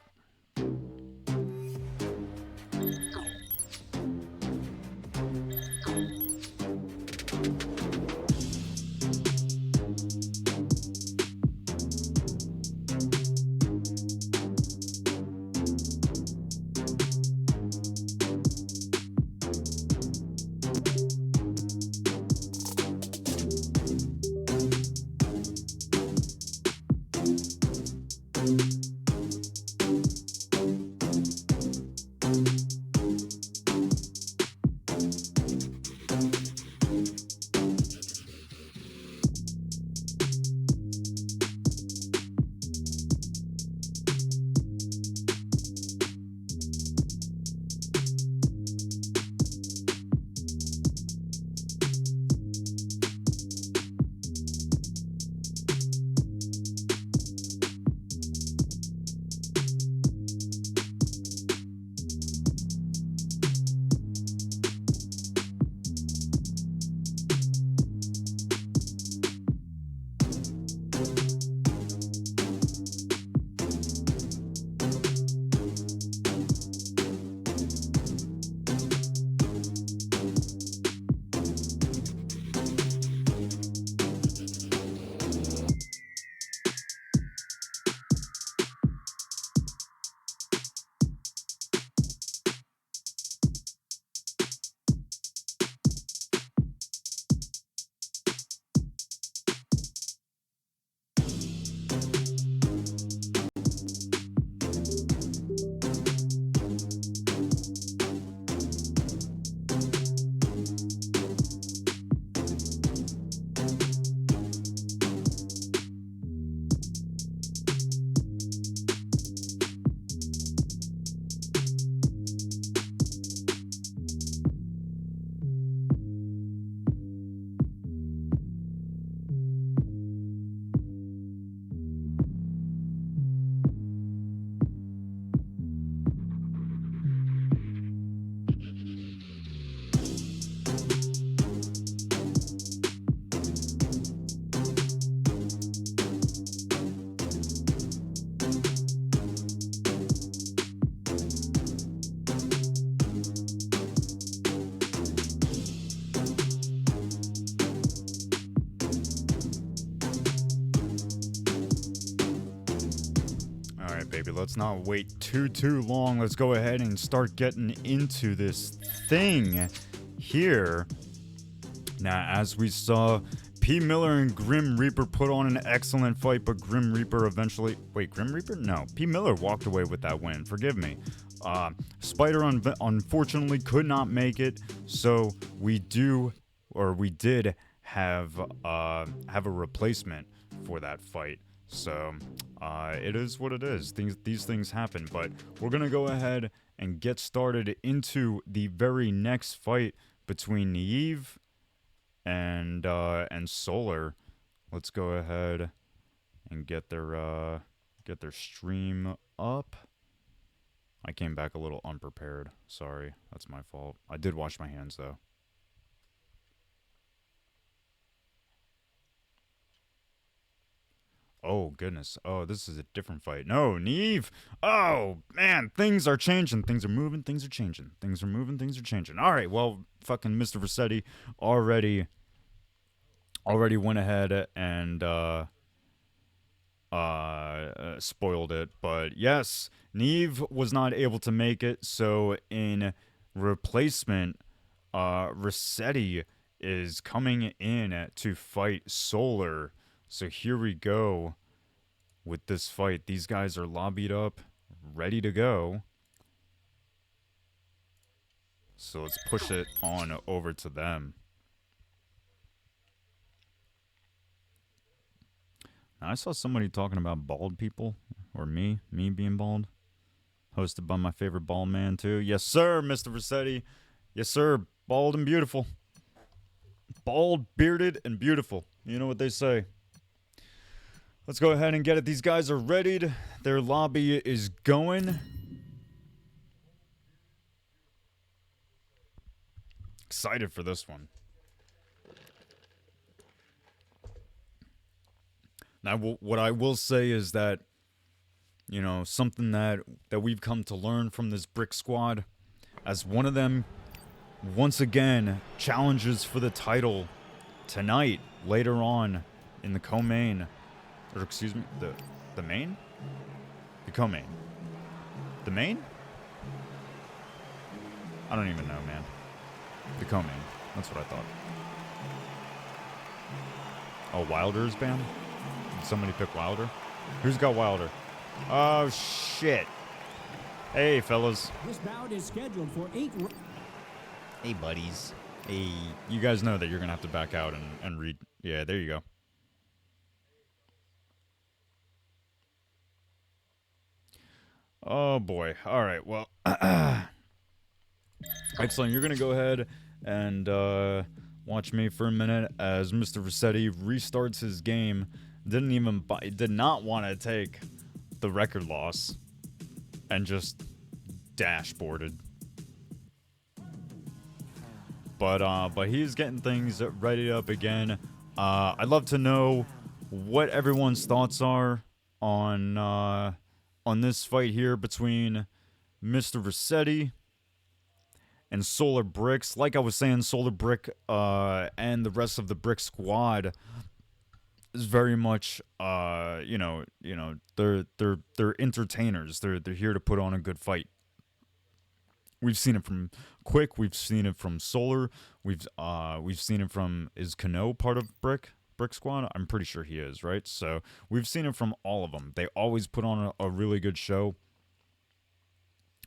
Let's not wait too long. Let's go ahead and start getting into this thing here. Now, as we saw, P. Miller and Grim Reaper put on an excellent fight, but Grim Reaper eventually... Wait, Grim Reaper? No, P. Miller walked away with that win. Forgive me. Spider unfortunately could not make it, so we did have a replacement for that fight. So it is what it is. These things happen, but we're gonna go ahead and get started into the very next fight between Naive and Solar. Let's go ahead and get their stream up. I came back a little unprepared. Sorry, that's my fault. I did wash my hands though. Oh goodness. Oh, this is a different fight. No, Neve. Oh man, things are changing. Things are moving. Things are changing. Things are moving. Things are changing. All right. Well, fucking Mr. Versetti already went ahead and spoiled it. But yes, Neve was not able to make it. So in replacement, Versetti is coming in to fight Solar. So here we go with this fight. These guys are lobbied up, ready to go. So let's push it on over to them. Now, I saw somebody talking about bald people, or me being bald. Hosted by my favorite bald man too. Yes sir, Mr. Versetti. Yes sir, bald and beautiful. Bald, bearded, and beautiful. You know what they say. Let's go ahead and get it. These guys are readied. Their lobby is going. Excited for this one. Now, what I will say is that, you know, something that we've come to learn from this Brick Squad, as one of them, once again, challenges for the title tonight, later on in the co-main. Or excuse me, the main? The co-main. The main? I don't even know, man. The co-main. That's what I thought. Oh, Wilder's banned? Did somebody pick Wilder? Who's got Wilder? Oh, shit. Hey, fellas. This bout is scheduled for 8. Hey, buddies. Hey, you guys know that you're going to have to back out and read. Yeah, there you go. Oh boy. All right. Well, excellent. You're going to go ahead and watch me for a minute as Mr. Versetti restarts his game. Did not want to take the record loss and just dashboarded. But he's getting things ready up again. I'd love to know what everyone's thoughts are on this fight here between Mr. Versetti and Solar Bricks. Like I was saying, Solar Brick and the rest of the Brick Squad is very much they're entertainers. They're here to put on a good fight. We've seen it from Quick, we've seen it from Solar, we've seen it from, is Kano part of Brick Squad? I'm pretty sure he is, right? So we've seen it from all of them. They always put on a really good show.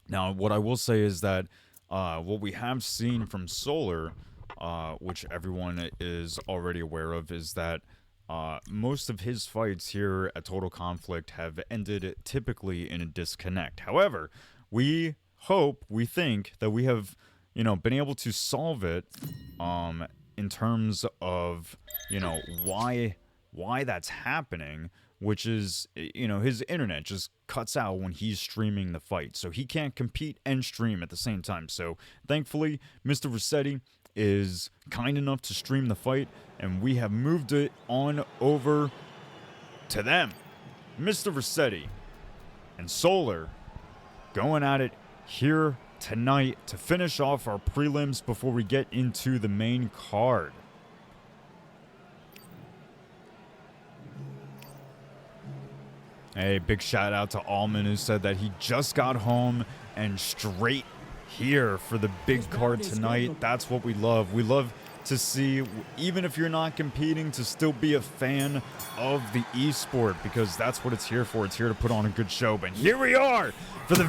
Now, what I will say is that what we have seen from Solar, which everyone is already aware of, is that most of his fights here at Total Conflict have ended typically in a disconnect. However, we think that we have, been able to solve it in terms of, why that's happening, which is, his internet just cuts out when he's streaming the fight. So he can't compete and stream at the same time. So thankfully, Mr. Versetti is kind enough to stream the fight, and we have moved it on over to them. Mr. Versetti and Solar going at it here tonight to finish off our prelims before we get into the main card. Hey, big shout out to Allman, who said that he just got home and straight here for the big card tonight. That's what we love. We love to see, even if you're not competing, to still be a fan of the esport, because that's what it's here for. It's here to put on a good show. But here we are for the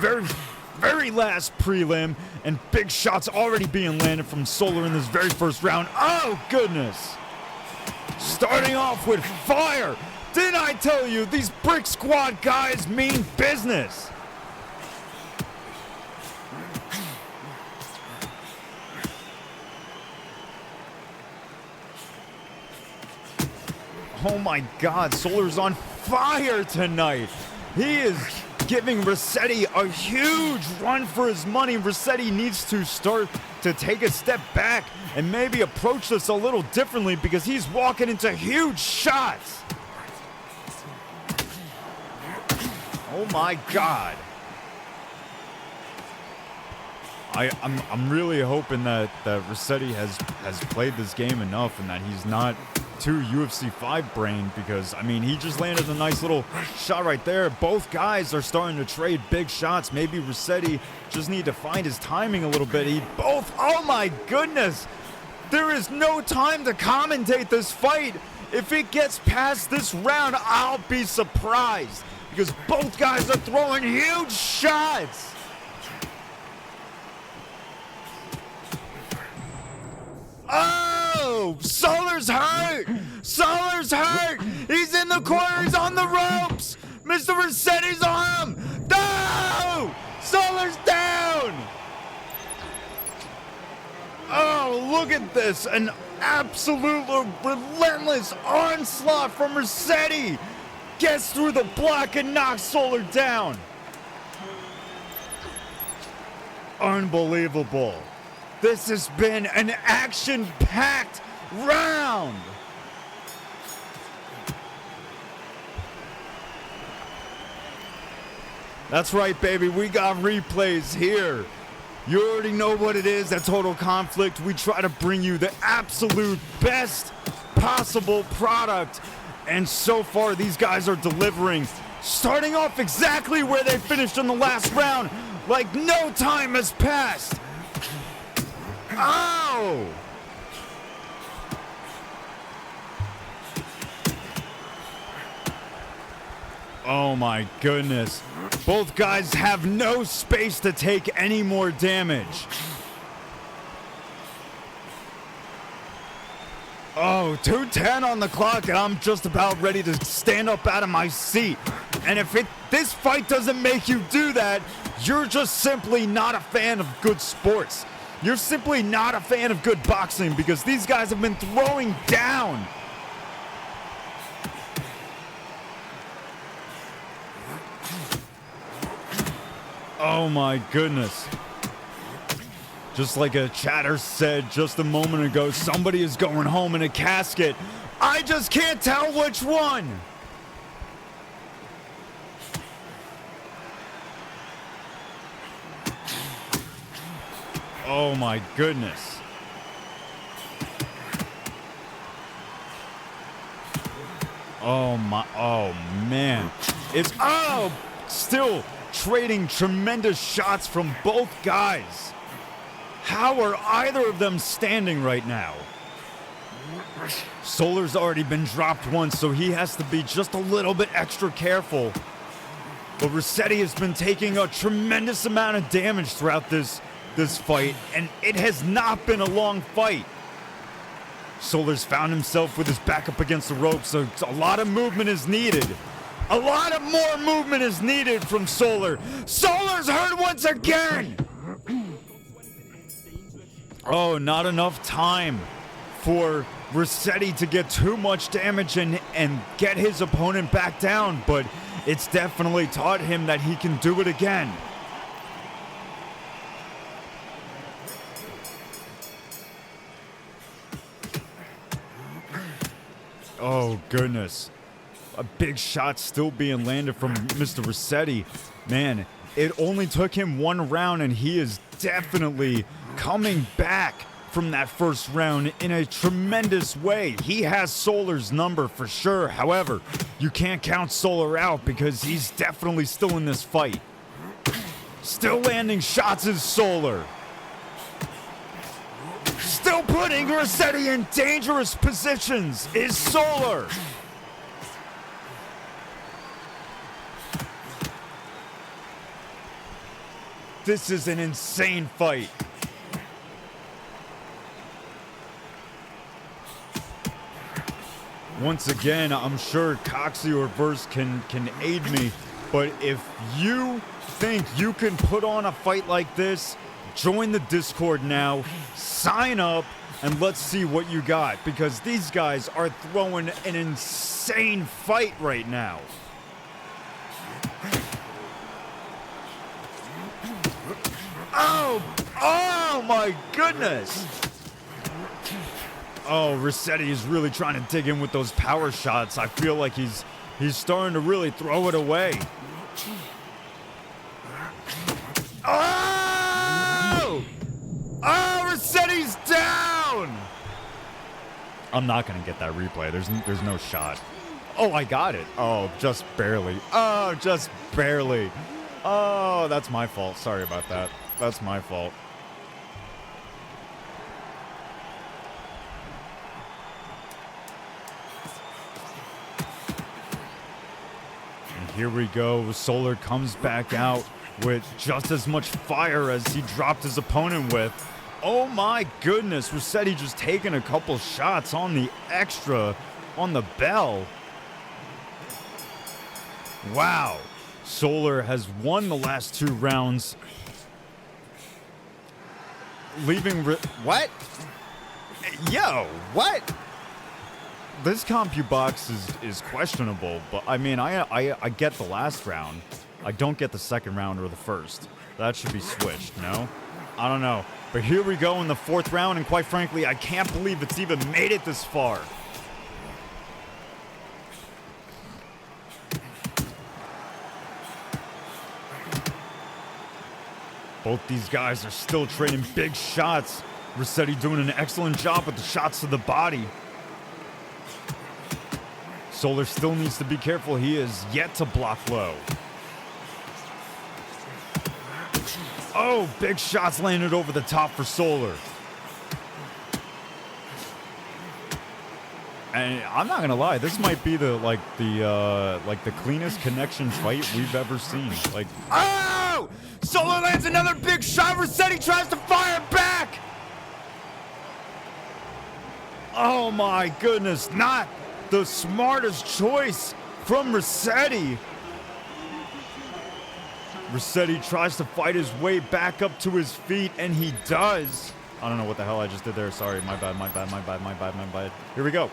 very last prelim, and big shots already being landed from Solar in this very first round. Oh, goodness. Starting off with fire. Didn't I tell you, these Brick Squad guys mean business? Oh my God, Solar's on fire tonight. He is giving Rossetti a huge run for his money. Rossetti needs to start to take a step back and maybe approach this a little differently, because he's walking into huge shots. Oh my God. I'm really hoping that Rossetti has played this game enough and that he's not too UFC 5 brain, because I mean, he just landed a nice little shot right there. Both guys are starting to trade big shots. Maybe Rossetti just need to find his timing a little bit. Oh my goodness, there is no time to commentate this fight. If it gets past this round, I'll be surprised, because both guys are throwing huge shots. Oh, Solar's hurt. Solar's hurt. He's in the corner. He's on the ropes. Mr. Rossetti's on him. No! Solar's down. Oh, look at this. An absolute relentless onslaught from Rossetti. Gets through the block and knocks Solar down. Unbelievable. This has been an action-packed round. That's right, baby. We got replays here. You already know what it is at Total Conflict. We try to bring you the absolute best possible product. And so far, these guys are delivering. Starting off exactly where they finished in the last round, like no time has passed. Ow! Oh my goodness. Both guys have no space to take any more damage. Oh, 2:10 on the clock, and I'm just about ready to stand up out of my seat. And if this fight doesn't make you do that, you're just simply not a fan of good sports. You're simply not a fan of good boxing, because these guys have been throwing down. Oh my goodness. Just like a chatter said just a moment ago, somebody is going home in a casket. I just can't tell which one. Oh my goodness. Oh man. It's, still trading tremendous shots from both guys. How are either of them standing right now? Solar's already been dropped once, so he has to be just a little bit extra careful. But Rossetti has been taking a tremendous amount of damage throughout this fight, and it has not been a long fight. Solar's found himself with his back up against the ropes, so a lot of movement is needed. A lot of more movement is needed from Solar. Solar's hurt once again! Oh, not enough time for Rossetti to get too much damage and get his opponent back down, but it's definitely taught him that he can do it again. Oh, goodness. A big shot still being landed from Mr. Rossetti. Man, it only took him one round, and he is definitely coming back from that first round in a tremendous way. He has Solar's number for sure. However, you can't count Solar out, because he's definitely still in this fight. Still landing shots is Solar. Still putting Rossetti in dangerous positions is Solar. This is an insane fight. Once again, I'm sure Coxy or Verse can aid me, but if you think you can put on a fight like this, join the Discord now, sign up, and let's see what you got, because these guys are throwing an insane fight right now. Oh my goodness! Oh, Rossetti is really trying to dig in with those power shots. I feel like he's starting to really throw it away. Oh! Oh, Rossetti's down! I'm not gonna get that replay. There's no shot. Oh, I got it. Oh, just barely. Oh, just barely. Oh, that's my fault. Sorry about that. That's my fault. And here we go. Solar comes back out with just as much fire as he dropped his opponent with. Oh my goodness. Rossetti just taking a couple shots on the extra, on the bell. Wow. Solar has won the last 2 rounds. Leaving what? Yo, what? This CompuBox is questionable, but I mean, I get the last round. I don't get the second round or the first. That should be switched, no? I don't know. But here we go in the 4th round, and quite frankly, I can't believe it's even made it this far. Both these guys are still trading big shots. Rossetti doing an excellent job with the shots to the body. Solar still needs to be careful. He is yet to block low. Oh, big shots landed over the top for Solar. And I'm not gonna lie, this might be the cleanest connection fight we've ever seen. Like, oh! Solar lands another big shot. Rossetti tries to fire back. Oh my goodness, not the smartest choice from Rossetti. Rossetti tries to fight his way back up to his feet, and he does. I don't know what the hell I just did there. Sorry, my bad. Here we go.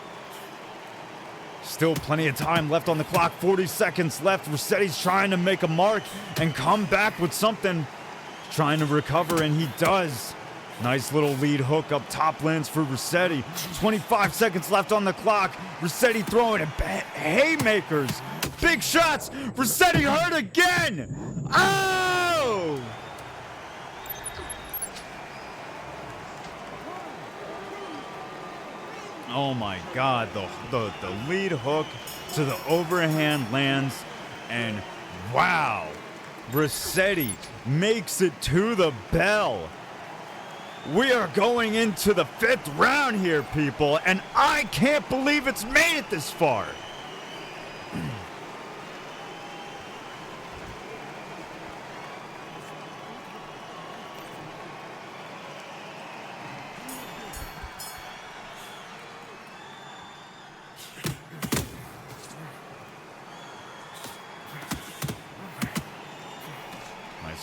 Still plenty of time left on the clock. 40 seconds left. Rossetti's trying to make a mark and come back with something. Trying to recover, and he does. Nice little lead hook up top lands for Rossetti. 25 seconds left on the clock. Rossetti throwing it haymakers. Big shots. Rossetti hurt again. Oh! Oh my God, the lead hook to the overhand lands, and wow, Rossetti makes it to the bell. We are going into the 5th round here, people, and I can't believe it's made it this far.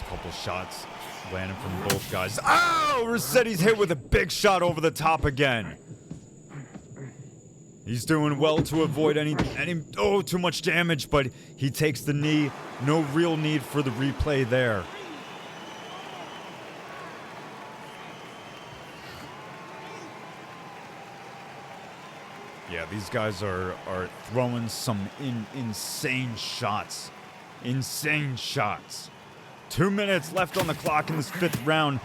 Couple shots landing from both guys. Oh, Rossetti's hit with a big shot over the top again. He's doing well to avoid any too much damage, but he takes the knee. No real need for the replay there. Yeah, these guys are throwing some insane shots. Insane shots. 2 minutes left on the clock in this 5th round.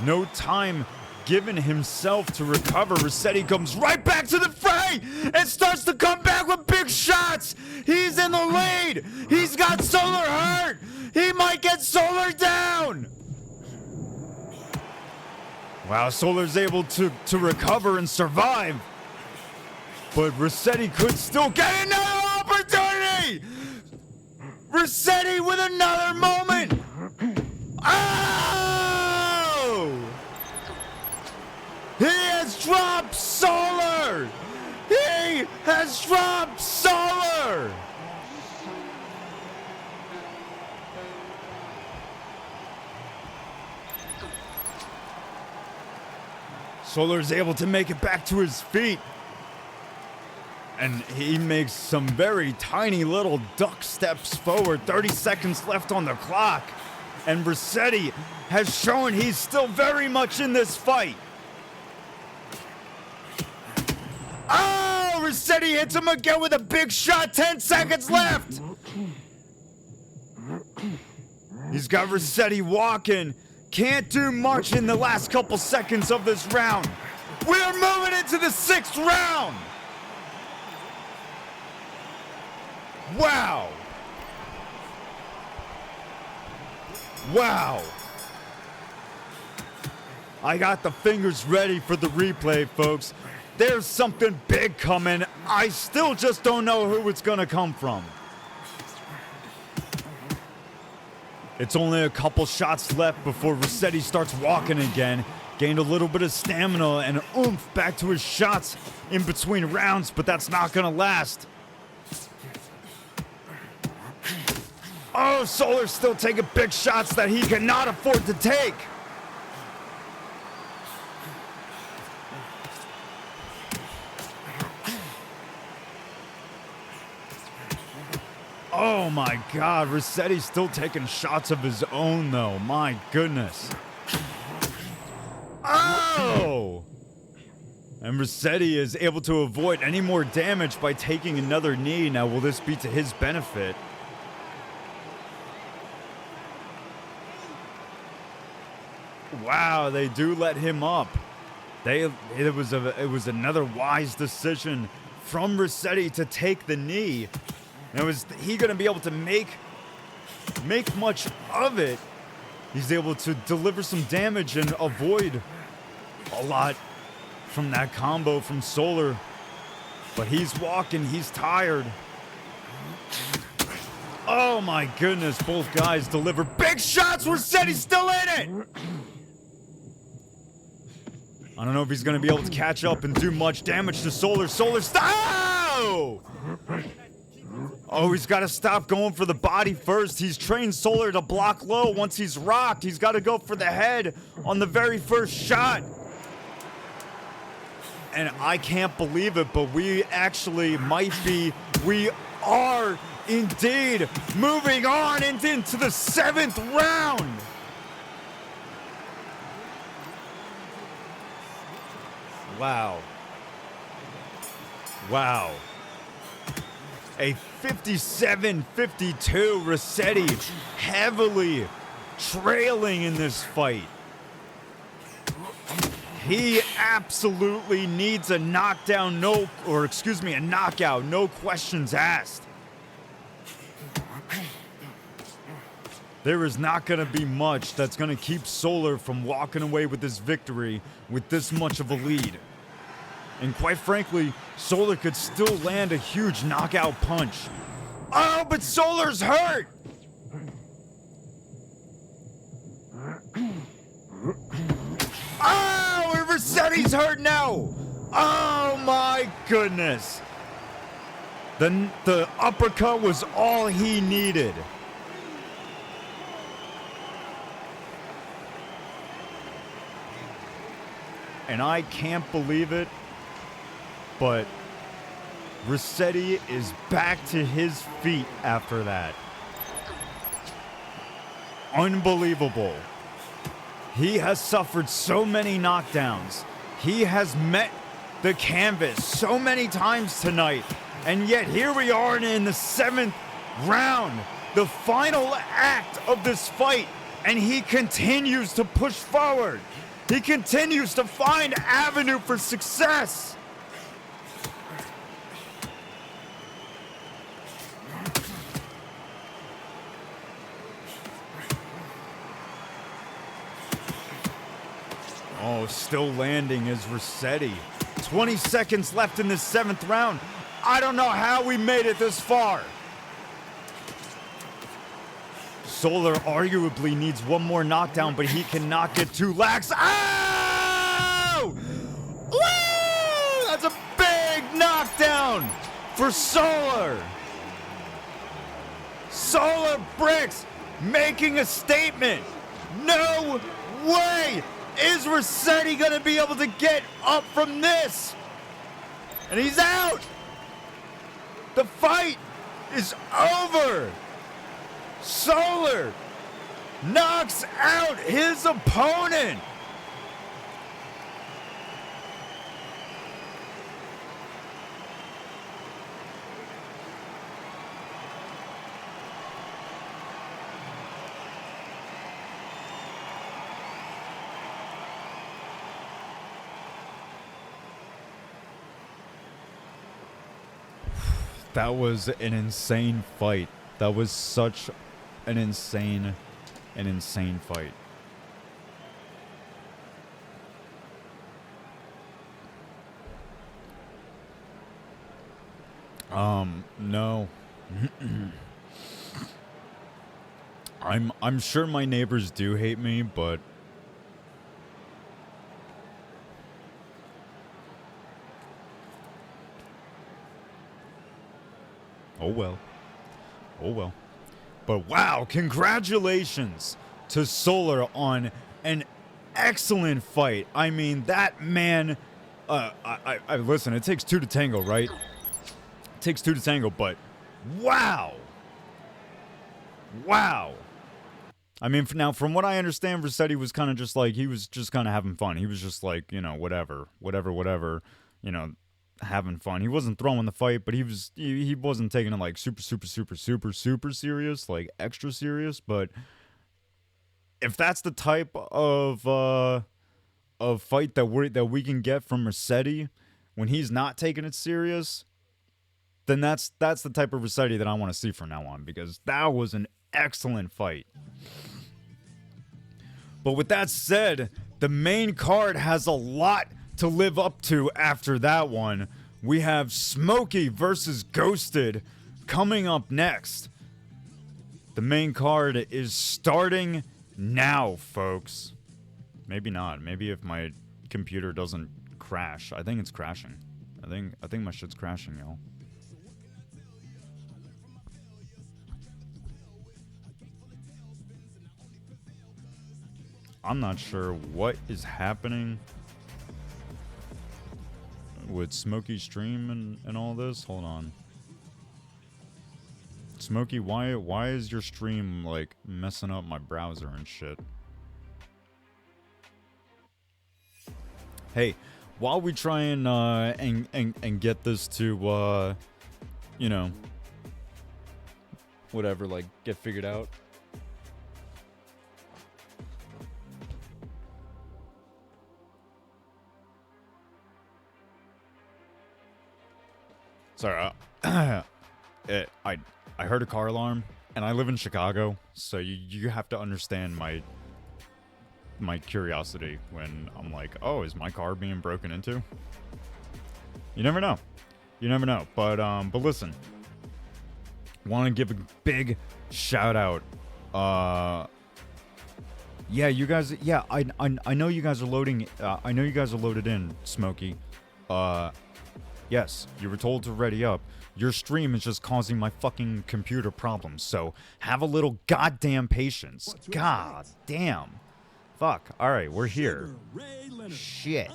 No time given himself to recover. Rossetti comes right back to the fray and starts to come back with big shots. He's in the lead. He's got Solar hurt. He might might get Solar down! Wow, Solar's able to recover and survive. But Rossetti could still get another opportunity! Rossetti with another moment! Oh! He has dropped Solar! He has dropped Solar! Solar is able to make it back to his feet. And he makes some very tiny little duck steps forward. 30 seconds left on the clock. And Rossetti has shown he's still very much in this fight. Oh, Rossetti hits him again with a big shot. 10 seconds left. He's got Rossetti walking. Can't do much in the last couple seconds of this round. We're moving into the 6th round. Wow. Wow. I got the fingers ready for the replay, folks. There's something big coming. I still just don't know who it's gonna come from. It's only a couple shots left before Rossetti starts walking again. Gained a little bit of stamina and oomph back to his shots in between rounds, but that's not gonna last. Oh, Solar's still taking big shots that he cannot afford to take. Oh my God, Rossetti's still taking shots of his own though, my goodness. Oh! And Rossetti is able to avoid any more damage by taking another knee. Now, will this be to his benefit? Wow, they do let him up. It was another wise decision from Rossetti to take the knee. Now, is he going to be able to make much of it? He's able to deliver some damage and avoid a lot from that combo from Solar. But he's walking, he's tired. Oh my goodness, both guys deliver big shots. Rossetti's still in it. I don't know if he's going to be able to catch up and do much damage to Solar. Oh! Oh, he's got to stop going for the body first. He's trained Solar to block low. Once he's rocked, he's got to go for the head on the very first shot. And I can't believe it, but we are indeed moving on into the 7th round. Wow. Wow. A 57-52, Rossetti heavily trailing in this fight. He absolutely needs a knockout, no questions asked. There is not going to be much that's going to keep Solar from walking away with this victory with this much of a lead. And quite frankly, Solar could still land a huge knockout punch. Oh, but Solar's hurt! Oh, and Rossetti's hurt now! Oh my goodness! The uppercut was all he needed. And I can't believe it, but Rossetti is back to his feet after that. Unbelievable. He has suffered so many knockdowns. He has met the canvas so many times tonight. And yet here we are in the 7th round, the final act of this fight. And he continues to push forward. He continues to find avenue for success. Oh, still landing is Rossetti. 20 seconds left in this 7th round. I don't know how we made it this far. Solar arguably needs one more knockdown, but he cannot get 2 lags. Oh! Woo! That's a big knockdown for Solar. Solar Bricks making a statement. No way is Rossetti going to be able to get up from this. And he's out. The fight is over. Solar knocks out his opponent. That was an insane fight. That was such an insane fight. No. I'm sure my neighbors do hate me, but oh well. Oh well. But wow, congratulations to Solar on an excellent fight. I mean, that man, I listen, it takes 2 to tango, right? It takes 2 to tango, but wow. Wow. I mean, now, from what I understand, Rossetti was kind of just like, he was just kind of having fun. He was just like, you know, whatever, you know, having fun. He wasn't throwing the fight, but he wasn't taking it like super serious, like extra serious. But if that's the type of fight that we can get from Rossetti when he's not taking it serious, then that's the type of Rossetti that I want to see from now on, because that was an excellent fight. But with that said, the main card has a lot to live up to after that one. We have Smokey versus Ghosted coming up next. The main card is starting now, folks. Maybe not. Maybe if my computer doesn't crash. I think it's crashing. I think my shit's crashing, y'all. I'm not sure what is happening with Smokey's stream and all this. Hold on. Smokey, why is your stream like messing up my browser and shit? Hey, while we try and get this to you know, whatever, like get figured out. Sorry, I heard a car alarm, and I live in Chicago, so you have to understand my curiosity when I'm like, oh, is my car being broken into? You never know. You never know. But listen, want to give a big shout out. Yeah, you guys. Yeah, I know you guys are loading. I know you guys are loaded in, Smokey. Yes, you were told to ready up. Your stream is just causing my fucking computer problems, so have a little goddamn patience. God damn. Fuck. Alright, we're here. Shit.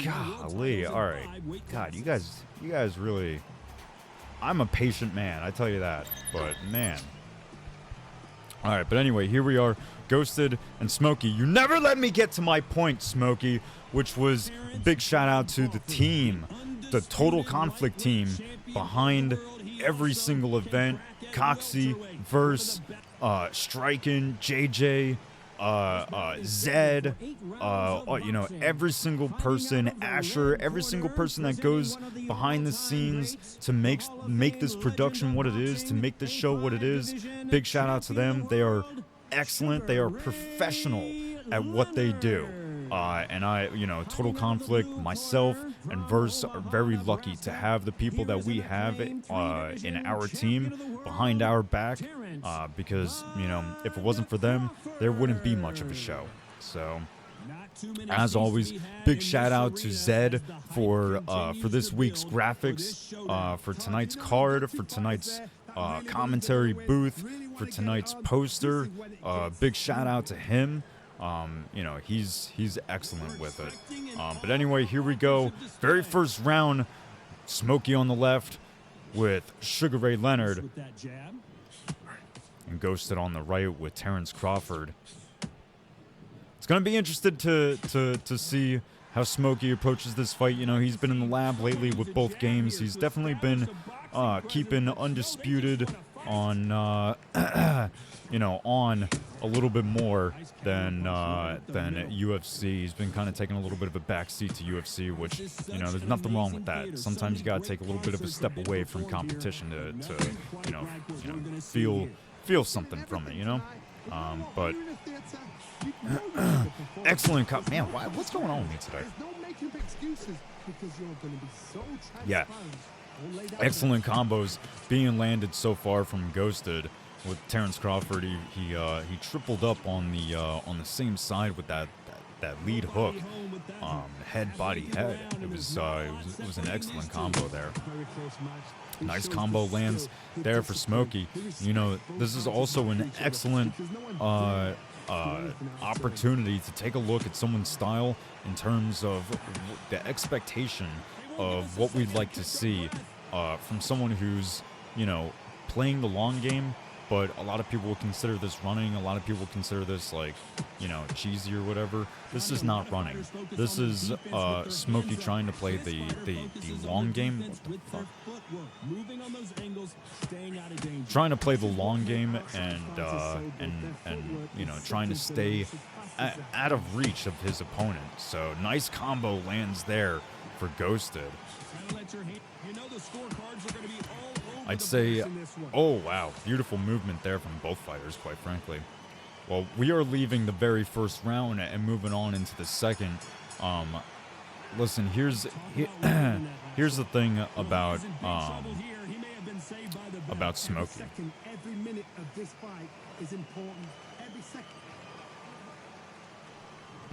Golly, alright. God, you guys really... I'm a patient man, I tell you that. But, man. Alright, but anyway, here we are. Ghosted and Smokey. You never let me get to my point, Smokey, which was big shout out to the team, the Total Conflict team behind every single event. Coxy, Verse, Strikin, JJ, Zed, you know, every single person, Asher, every single person that goes behind the scenes to make this production what it is, to make this show what it is. Big shout out to them. They are excellent. They are professional at what they do. And I, Total Conflict, myself, and Verse are very lucky to have the people that we have in our team behind our back, because, if it wasn't for them, there wouldn't be much of a show. So, as always, big shout out to Zed for this week's graphics, for tonight's card, for tonight's commentary booth, for tonight's poster. Big shout out to him. He's excellent with it. But anyway, here we go. Very first round, Smokey on the left with Sugar Ray Leonard, and Ghosted on the right with Terrence Crawford. It's gonna be interested to see how Smokey approaches this fight. He's been in the lab lately with both games. He's definitely been keeping Undisputed on on a little bit more than UFC. He's been kind of taking a little bit of a backseat to UFC, which, there's nothing wrong with that. Sometimes you gotta take a little bit of a step away from competition to feel something from it, but excellent man, what's going on with me today? Yeah, excellent combos being landed so far from Ghosted. With Terrence Crawford, he tripled up on the same side with that lead hook, head body head. It was an excellent combo there. Nice combo lands there for Smokey. This is also an excellent opportunity to take a look at someone's style in terms of the expectation of what we'd like to see from someone who's playing the long game. But a lot of people will consider this running. A lot of people consider this cheesy or whatever. This is not running. This is Smokey trying to play the long game. What the fuck? Trying to play the long game and trying to stay out of reach of his opponent. So nice combo lands there for Ghosted. I'd say, oh wow, beautiful movement there from both fighters, quite frankly. Well, we are leaving the very first round and moving on into the second. Listen, here's the thing about Smokey.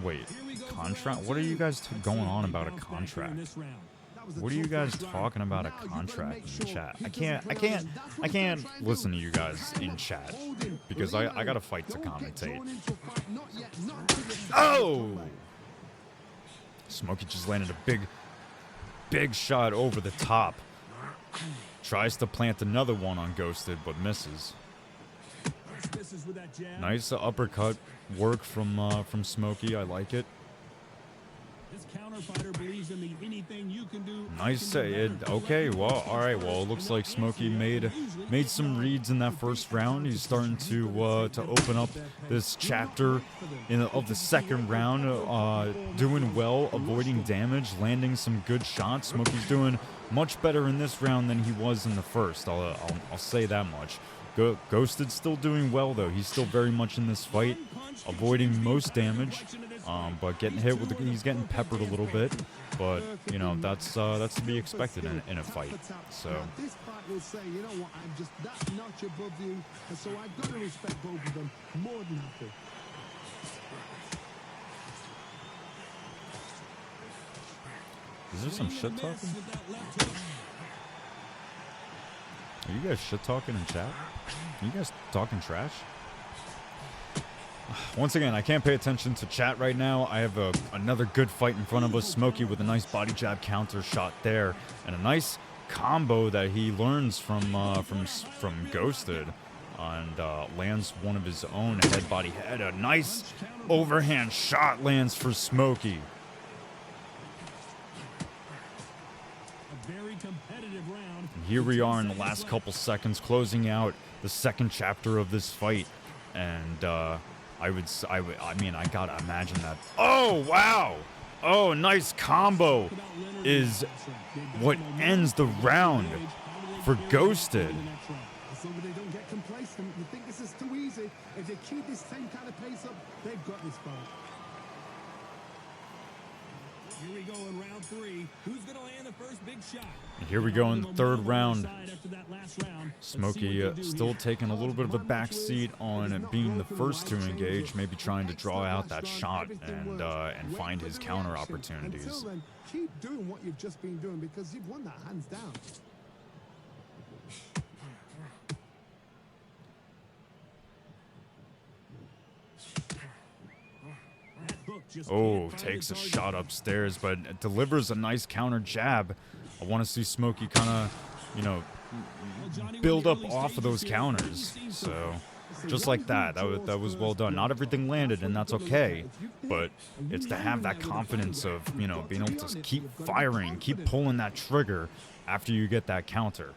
Wait, contract? What are you guys going on about a contract? What are you guys talking about a contract in chat? I can't listen to you guys in chat because I got a fight to commentate. Oh! Smokey just landed a big shot over the top. Tries to plant another one on Ghosted, but misses. Nice uppercut work from Smokey. I like it. Nice. Okay, well, all right. Well, it looks like Smokey made some reads in that first round. He's starting to open up this chapter of the second round. Doing well, avoiding damage, landing some good shots. Smokey's doing much better in this round than he was in the first. I'll say that much. Ghosted still doing well though. He's still very much in this fight, avoiding most damage, but getting hit with he's getting peppered a little bit. But that's to be expected in a fight. So. Is there some shit talking? Are you guys shit talking in chat? Are you guys talking trash? Once again, I can't pay attention to chat right now. I have another good fight in front of us. Smokey with a nice body jab counter shot there, and a nice combo that he learns from Ghosted, and lands one of his own head body head. A nice overhand shot lands for Smokey. Here we are in the last couple seconds, closing out the second chapter of this fight, and I mean, I gotta imagine that. Oh wow! Oh, nice combo is what ends the round for Ghosted. keep this same kind of pace up, they've got this fight. Here we go in round 3. Who's going to land the first big shot? And here we go in the third round. After that last round. Smokey still taking a little bit of a back seat on being the first to engage, maybe trying to draw out that shot and find his counter opportunities. Until then, keep doing what you've just been doing because you've won that hands down. Oh, takes a shot upstairs, but delivers a nice counter jab. I want to see Smokey kind of, you know, build up off of those counters. So, just like that. That was well done. Not everything landed, and that's okay. But it's to have that confidence of, you know, being able to keep firing, keep pulling that trigger after you get that counter.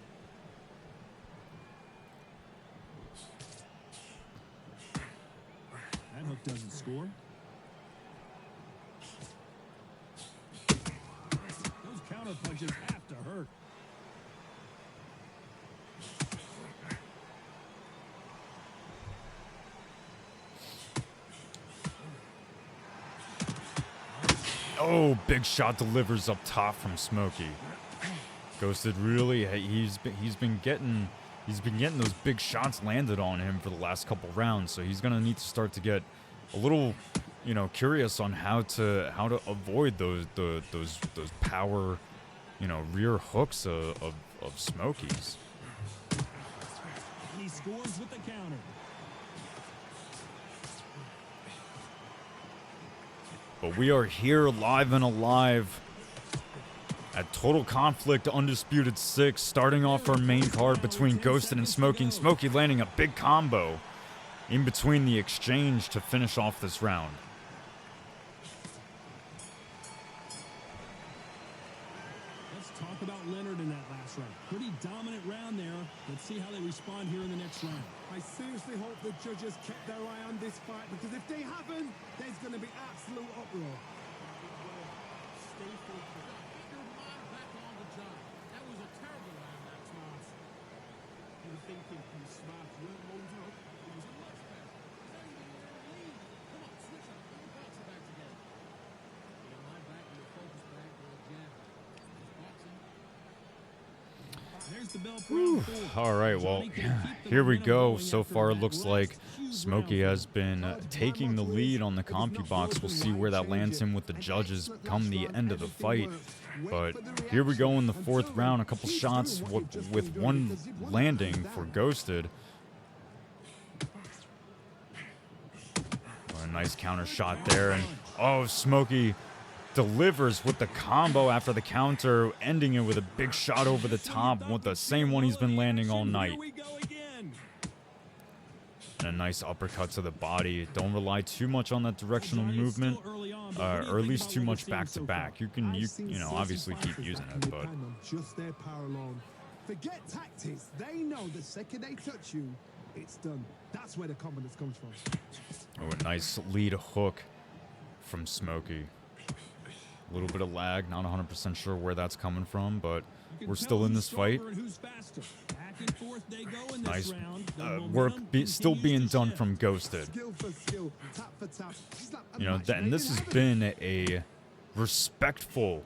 That hook doesn't score. Those counter punches have to hurt. Oh, big shot delivers up top from Smokey. Ghosted really, he's been getting those big shots landed on him for the last couple rounds, so he's gonna need to start to get a little, you know, curious on how to avoid those power, you know, rear hooks of Smokey's. He scores with the counter. But we are here live and alive at Total Conflict Undisputed 6, starting off our main card between Ghosted and Smokey landing a big combo in between the exchange to finish off this round. Let's talk about Leonard in that last round. Pretty dominant round there. Let's see how they respond here in the next round. I seriously hope the judges kept their eye on this fight because if they haven't, there's going to be absolute uproar. Stay focused. Get your mind back on the job. That was a terrible round, that Smart. You were thinking from Smart, you weren't loading up. It was much better. Now you're in the lead. Come on, switch up. Put your boxing back together. Get your mind back and your focus back on the jab. Boxing. There's the bell for round 4. All right, well, here we go. So far, it looks like Smokey has been taking the lead on the CompuBox. We'll see where that lands him with the judges come the end of the fight. But here we go in the fourth round. A couple shots with one landing for Ghosted. A nice counter shot there. And, oh, Smokey delivers with the combo after the counter, ending it with a big shot over the top with the same one he's been landing all night. And a nice uppercut to the body. Don't rely too much on that directional movement, or at least too much back to back. You can, you know, obviously keep using it, but just their power alone. Forget tactics. They know the second they touch you, it's done. That's where the confidence comes from. oh, a nice lead hook from Smokey. A little bit of lag, not 100% sure where that's coming from, but we're still in this fight. Nice work still being done from Ghosted. You know, and this has been a respectful,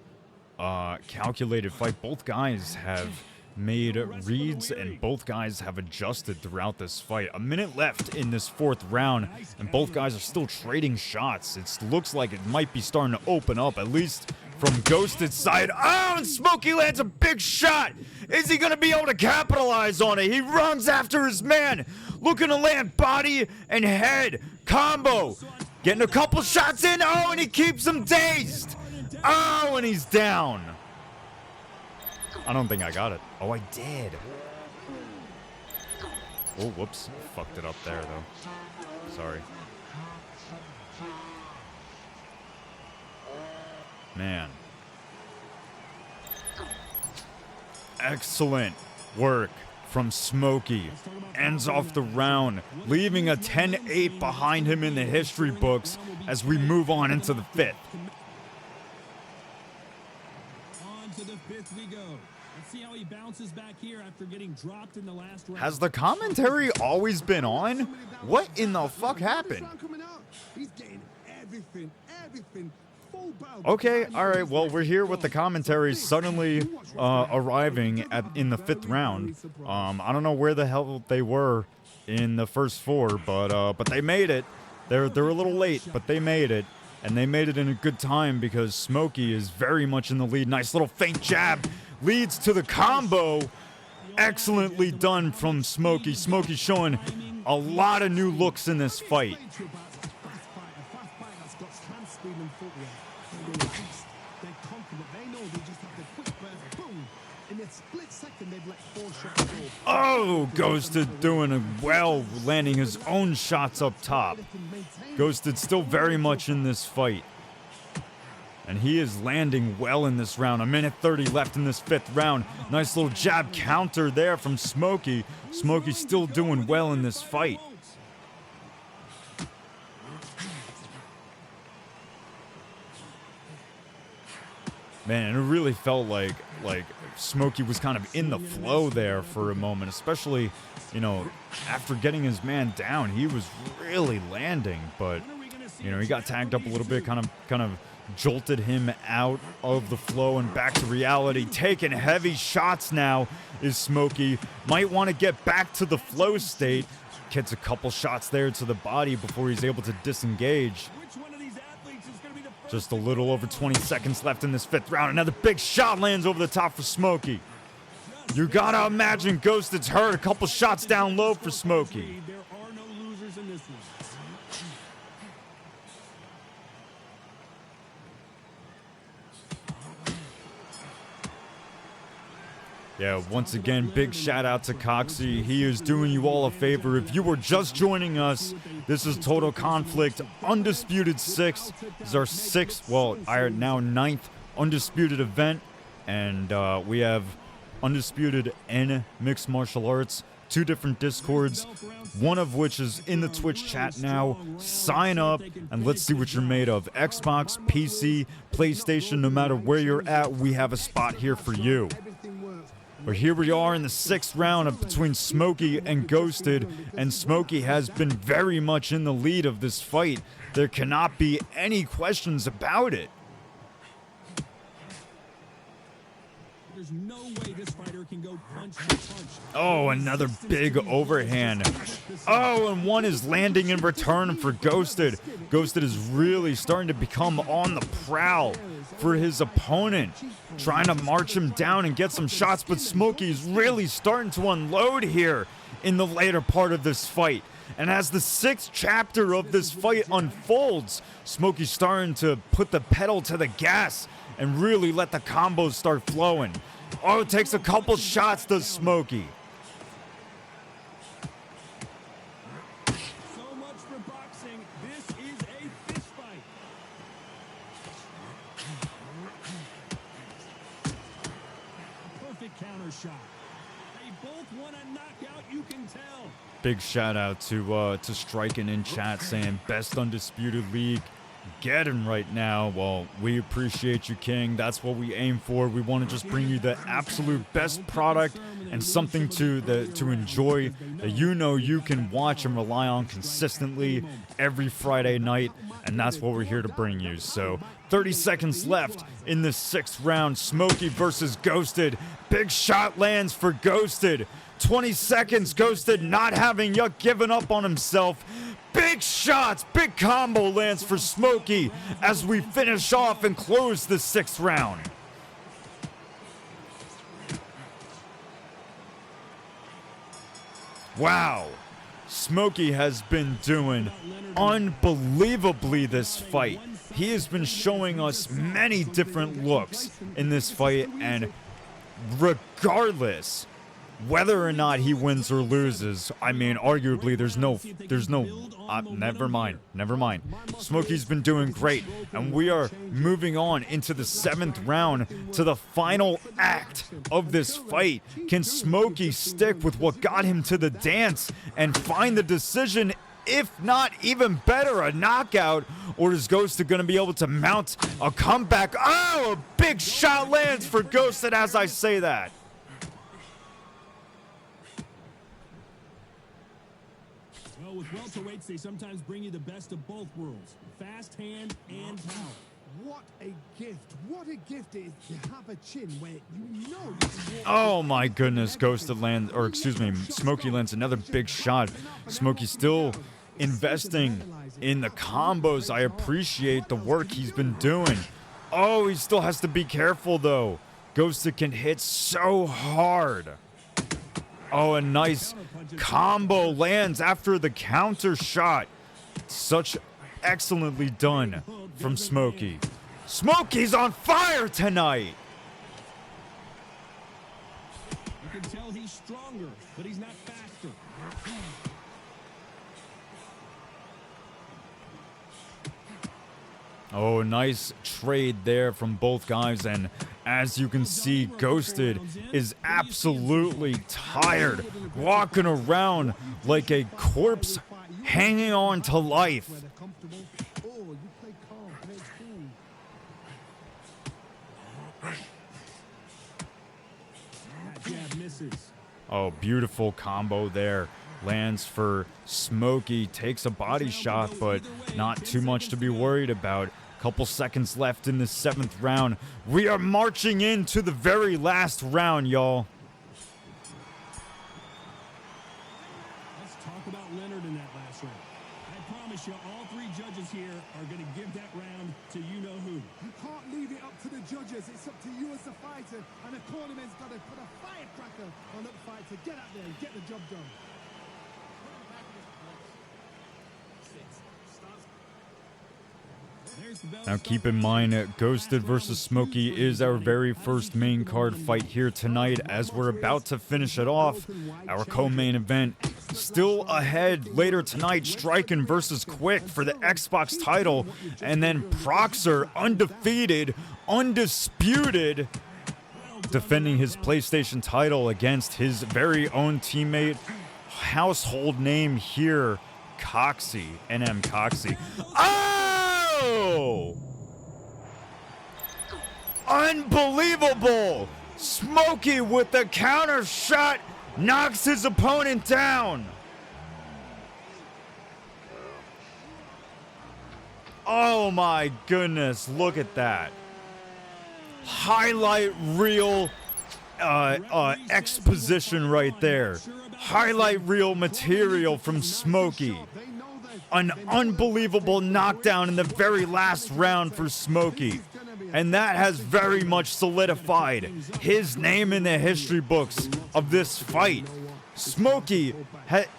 calculated fight. Both guys have made reads and both guys have adjusted throughout this fight. A minute left in this fourth round and both guys are still trading shots. It looks like it might be starting to open up, at least from Ghosted's side. Oh, and Smokey lands a big shot. Is he going to be able to capitalize on it? He runs after his man, looking to land body and head combo. Getting a couple shots in. Oh, and he keeps him dazed. Oh, and he's down. I don't think I got it. Oh, I did. Oh, whoops. Fucked it up there, though. Sorry. Man. Excellent work from Smokey. Ends off the round, leaving a 10-8 behind him in the history books as we move on into the fifth. On to the fifth we go. Let's see how he bounces back here after getting dropped in the last round. Has the commentary always been on? What in the fuck happened? He's getting everything. Full barrel. Okay, all right. Well, we're here with the commentary suddenly arriving in the 5th round. I don't know where the hell they were in the first 4, but they made it. They're a little late, but they made it, and they made it in a good time because Smokey is very much in the lead. Nice little feint jab leads to the combo. Excellently done from Smokey. Smokey showing a lot of new looks in this fight. Oh, Ghosted doing well, landing his own shots up top. Ghosted still very much in this fight. And he is landing well in this round. 1:30 left in this 5th round. Nice little jab counter there from Smokey. Smokey still doing well in this fight. Man, it really felt like Smokey was kind of in the flow there for a moment, especially, you know, after getting his man down, he was really landing, but, you know, he got tagged up a little bit, kind of jolted him out of the flow and back to reality. Taking heavy shots now is Smokey. Might want to get back to the flow state. Gets a couple shots there to the body before he's able to disengage. Just a little over 20 seconds left in this 5th round. Another big shot lands over the top for Smokey. You gotta imagine Ghosted's hurt. A couple shots down low for Smokey. There are no losers in this one. Yeah, once again, big shout out to Coxy. He is doing you all a favor. If you were just joining us, this is Total Conflict Undisputed 6. This is our 6th, well, our now 9th Undisputed event. And we have Undisputed and Mixed Martial Arts. 2 different Discords, one of which is in the Twitch chat now. Sign up and let's see what you're made of. Xbox, PC, PlayStation, no matter where you're at, we have a spot here for you. But here we are in the 6th round between Smokey and Ghosted, and Smokey has been very much in the lead of this fight. There cannot be any questions about it. There's no way this fighter can go punch to punch. Oh, another big overhand. Oh, and one is landing in return for Ghosted. Ghosted is really starting to become on the prowl for his opponent, trying to march him down and get some shots, but Smokey is really starting to unload here in the later part of this fight. And as the 6th chapter of this fight unfolds, Smokey's starting to put the pedal to the gas and really let the combos start flowing. Oh, it takes a couple shots to Smokey. So much for boxing. This is a fist fight. A perfect counter shot. They both want a knockout, you can tell. Big shout out to Striking in chat saying best Undisputed League. Get him right now. Well, we appreciate you, King. That's what we aim for. We want to just bring you the absolute best product and something to enjoy that you know you can watch and rely on consistently every Friday night, and that's what we're here to bring you. So 30 seconds left in the 6th round. Smokey versus Ghosted. Big shot lands for Ghosted. 20 seconds. Ghosted not having yet given up on himself. Big shots, big combo lands for Smokey as we finish off and close the 6th round. Wow, Smokey has been doing unbelievably this fight. He has been showing us many different looks in this fight, and regardless whether or not he wins or loses, I mean, arguably, never mind. Smokey's been doing great, and we are moving on into the 7th round to the final act of this fight. Can Smokey stick with what got him to the dance and find the decision, if not even better, a knockout, or is Ghosted going to be able to mount a comeback? Oh, a big shot lands for Ghosted as I say that. Well, with welterweights, they sometimes bring you the best of both worlds. Fast hand and power. What a gift. What a gift it is to have a chin where you know you can walk. Oh my goodness, Ghosted lands, or excuse me, Smokey lands another big shot. Smokey still investing in the combos. I appreciate the work he's been doing. Oh, he still has to be careful though. Ghosted can hit so hard. Oh, a nice combo lands after the counter shot. Such excellently done from Smokey. Smokey's on fire tonight. You can tell he's stronger, but he's not faster. Oh, nice trade there from both guys, and as you can see, Ghosted is absolutely tired, walking around like a corpse hanging on to life. Where they're comfortable. Oh, you play calm, play cool. That jab misses. Oh, beautiful combo there. Lands for Smokey, takes a body shot, but not too much to be worried about. Couple seconds left in the 7th round. We are marching into the very last round, y'all. Let's talk about Leonard in that last round. I promise you, all three judges here are going to give that round to you-know-who. You can't leave it up to the judges. It's up to you as the fighter. And the cornerman's got to put a firecracker on that fighter. Get out there and get the job done. Now keep in mind, Ghosted versus Smokey is our very first main card fight here tonight. As we're about to finish it off, our co-main event still ahead later tonight. Striken versus Quick for the Xbox title, and then Proxer, undefeated, undisputed, defending his PlayStation title against his very own teammate, household name here, Coxy, NM Coxy. Oh! Unbelievable! Smokey with the counter shot knocks his opponent down. Oh my goodness, look at that. Highlight reel exposition right there. Highlight reel material from Smokey. An unbelievable knockdown in the very last round for Smokey. And that has very much solidified his name in the history books of this fight. Smokey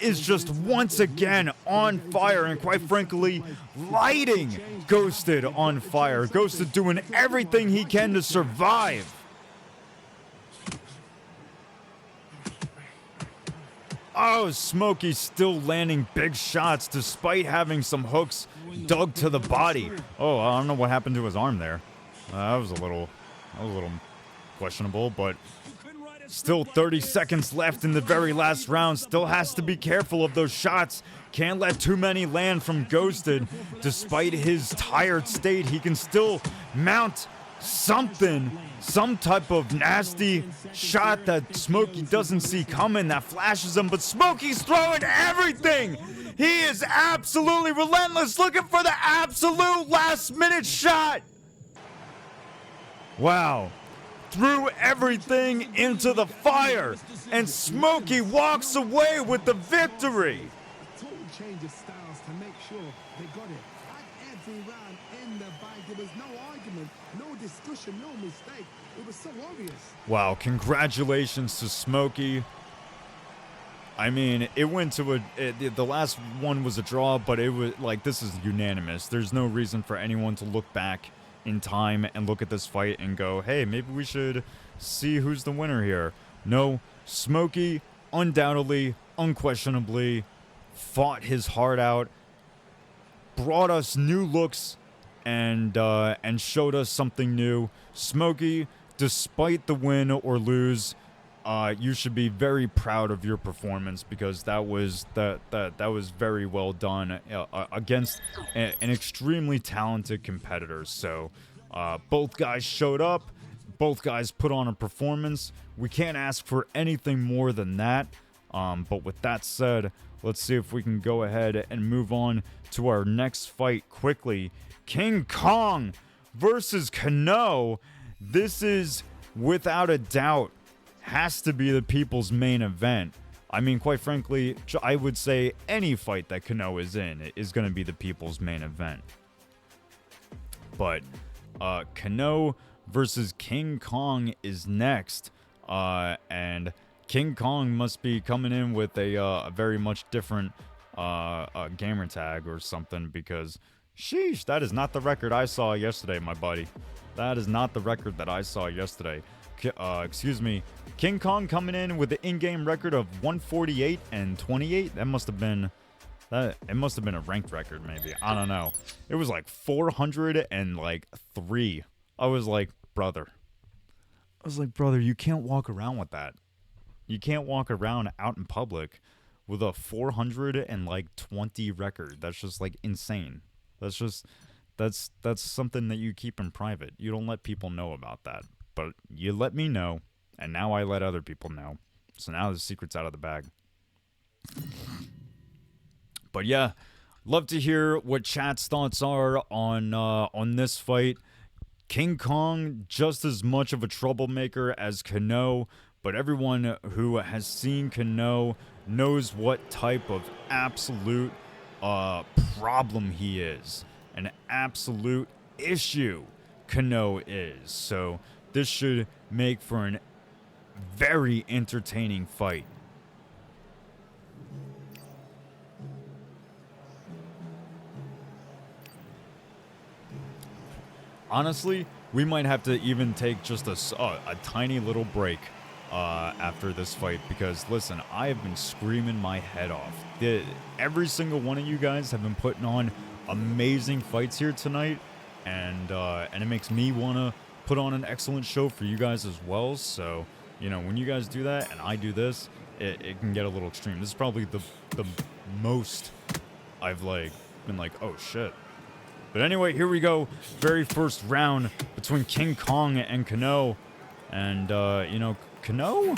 is just once again on fire, and quite frankly, lighting Ghosted on fire. Ghosted doing everything he can to survive. Oh, Smokey still landing big shots despite having some hooks dug to the body. Oh, I don't know what happened to his arm there. That was a little questionable, but still 30 seconds left in the very last round. Still has to be careful of those shots. Can't let too many land from Ghosted. Despite his tired state, he can still mount something, some type of nasty shot that Smokey doesn't see coming that flashes him, but Smokey's throwing everything. He is absolutely relentless, looking for the absolute last minute shot. Wow. Threw everything into the fire, and Smokey walks away with the victory. Total change of styles to make sure they got it. At every round in the bag, there was no argument, no discussion, no mistake. It was so obvious. Wow, congratulations to Smokey. I mean, it went to the last one was a draw, but it was like, this is unanimous. There's no reason for anyone to look back in time and look at this fight and go, hey, maybe we should see who's the winner here. No, Smokey undoubtedly, unquestionably fought his heart out, brought us new looks, and showed us something new. Smokey, despite the win or lose, you should be very proud of your performance, because that was very well done against an extremely talented competitor. So both guys showed up, both guys put on a performance. We can't ask for anything more than that. But with that said, let's see if we can go ahead and move on to our next fight quickly. King Kong versus Kano. This is, without a doubt, has to be the people's main event. I mean, quite frankly, I would say any fight that Kano is in is going to be the people's main event. But Kano versus King Kong is next. And King Kong must be coming in with a very much different gamer tag or something, because sheesh, that is not the record I saw yesterday, my buddy. That is not the record that I saw yesterday. Excuse me. King Kong coming in with the in-game record of 148 and 28. That must have been it must have been a ranked record, maybe. I don't know. It was like 403. I was like, brother, you can't walk around with that. You can't walk around out in public with a 420 record. That's just like insane. That's something that you keep in private. You don't let people know about that. But you let me know, and now I let other people know. So now the secret's out of the bag. But yeah, love to hear what chat's thoughts are on this fight. King Kong, just as much of a troublemaker as Kano, but everyone who has seen Kano knows what type of absolute problem he is. An absolute issue Kano is. So this should make for an very entertaining fight. Honestly, we might have to even take just a tiny little break after this fight, because listen, I have been screaming my head off. Every single one of you guys have been putting on amazing fights here tonight, and it makes me want to put on an excellent show for you guys as well. So, you know, when you guys do that and I do this, it can get a little extreme. This is probably the most I've been like, oh shit. But anyway, here we go. Very first round between King Kong and Kano. And, you know, Kano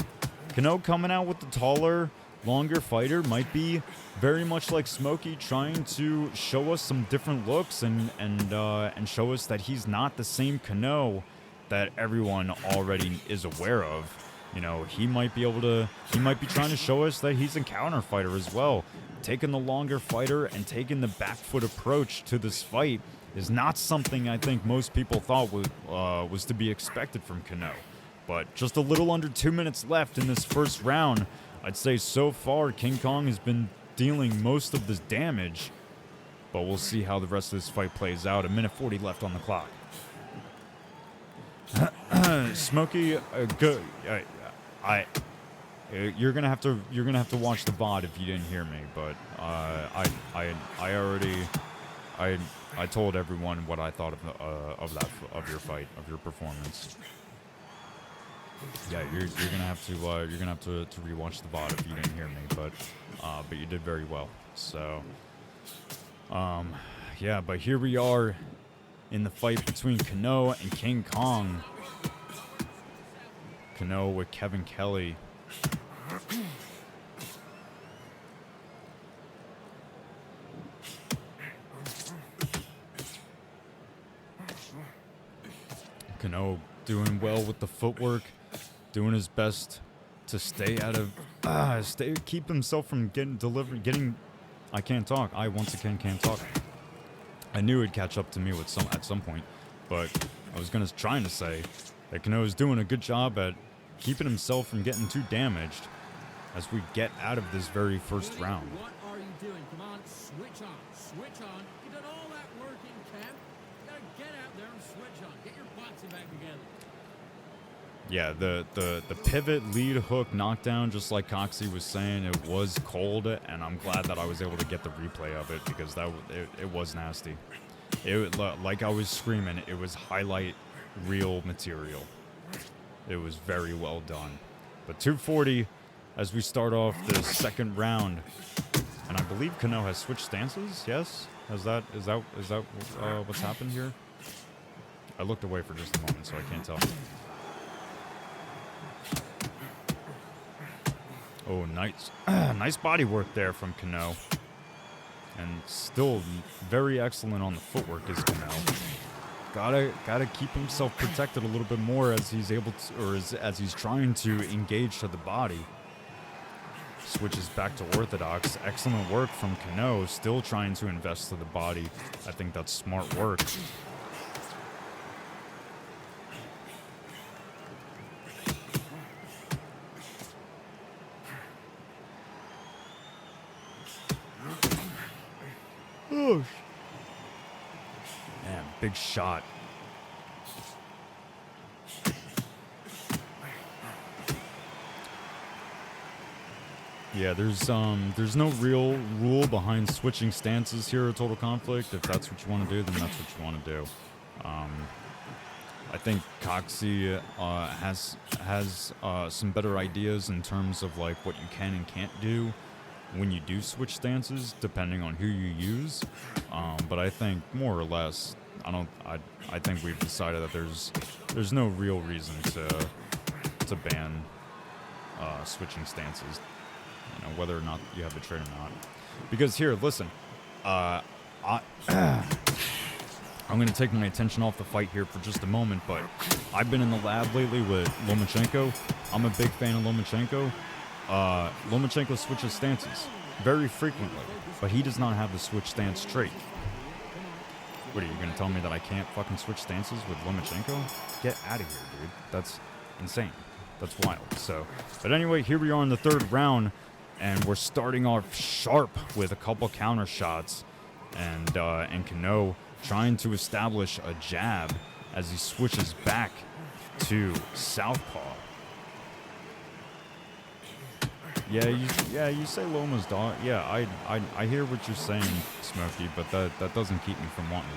coming out with the taller, longer fighter might be very much like Smokey, trying to show us some different looks and show us that he's not the same Kano that everyone already is aware of. You know, he might be trying to show us that he's a counter fighter as well. Taking the longer fighter and taking the back foot approach to this fight is not something I think most people thought was to be expected from Kano. But just a little under 2 minutes left in this first round. I'd say so far King Kong has been dealing most of this damage, but we'll see how the rest of this fight plays out. 1:40 left on the clock. Smokey, good. You're gonna have to watch the VOD if you didn't hear me, but I told everyone what I thought of your fight, of your performance. Yeah, you're gonna have to rewatch the VOD if you didn't hear me, but you did very well. So yeah, but here we are in the fight between Kano and King Kong. Kano with Kevin Kelly. Kano doing well with the footwork, doing his best to stay out of, keep himself from getting. I can't talk. I once again can't talk. I knew it'd catch up to me at some point, but I was trying to say that Kano is doing a good job at keeping himself from getting too damaged as we get out of this very first round. What are you doing? Come on, switch on. Switch on. You did all that work in camp. You gotta get out there and switch on. Get your boxing back together. Yeah, the pivot lead hook knockdown, just like Coxy was saying, it was cold, and I'm glad that I was able to get the replay of it, because it was nasty. Like I was screaming, it was highlight reel material. It was very well done. But 240 as we start off the second round, and I believe Kano has switched stances. Yes, is that what's happened here? I looked away for just a moment, so I can't tell. Oh, nice. Nice body work there from Kano. And still very excellent on the footwork is Kano. Gotta keep himself protected a little bit more as he's able to, or as he's trying to engage to the body. Switches back to orthodox. Excellent work from Kano. Still trying to invest to the body. I think that's smart work. Oh, man, big shot. Yeah, there's no real rule behind switching stances here at Total Conflict. If that's what you want to do, then that's what you want to do. I think Coxy has some better ideas in terms of like what you can and can't do when you do switch stances, depending on who you use. But I think more or less, I think we've decided that there's no real reason to ban switching stances. You know, whether or not you have the trait or not. Because here, listen, I'm going to take my attention off the fight here for just a moment, but I've been in the lab lately with Lomachenko. I'm a big fan of Lomachenko. Lomachenko switches stances very frequently, but he does not have the switch stance trait. What, are you going to tell me that I can't fucking switch stances with Lomachenko? Get out of here, dude. That's insane. That's wild. So, but anyway, here we are in the third round, and we're starting off sharp with a couple counter shots, and Kano trying to establish a jab as he switches back to southpaw. Yeah, you say Loma's dog. Yeah, I hear what you're saying, Smokey, but that doesn't keep me from wanting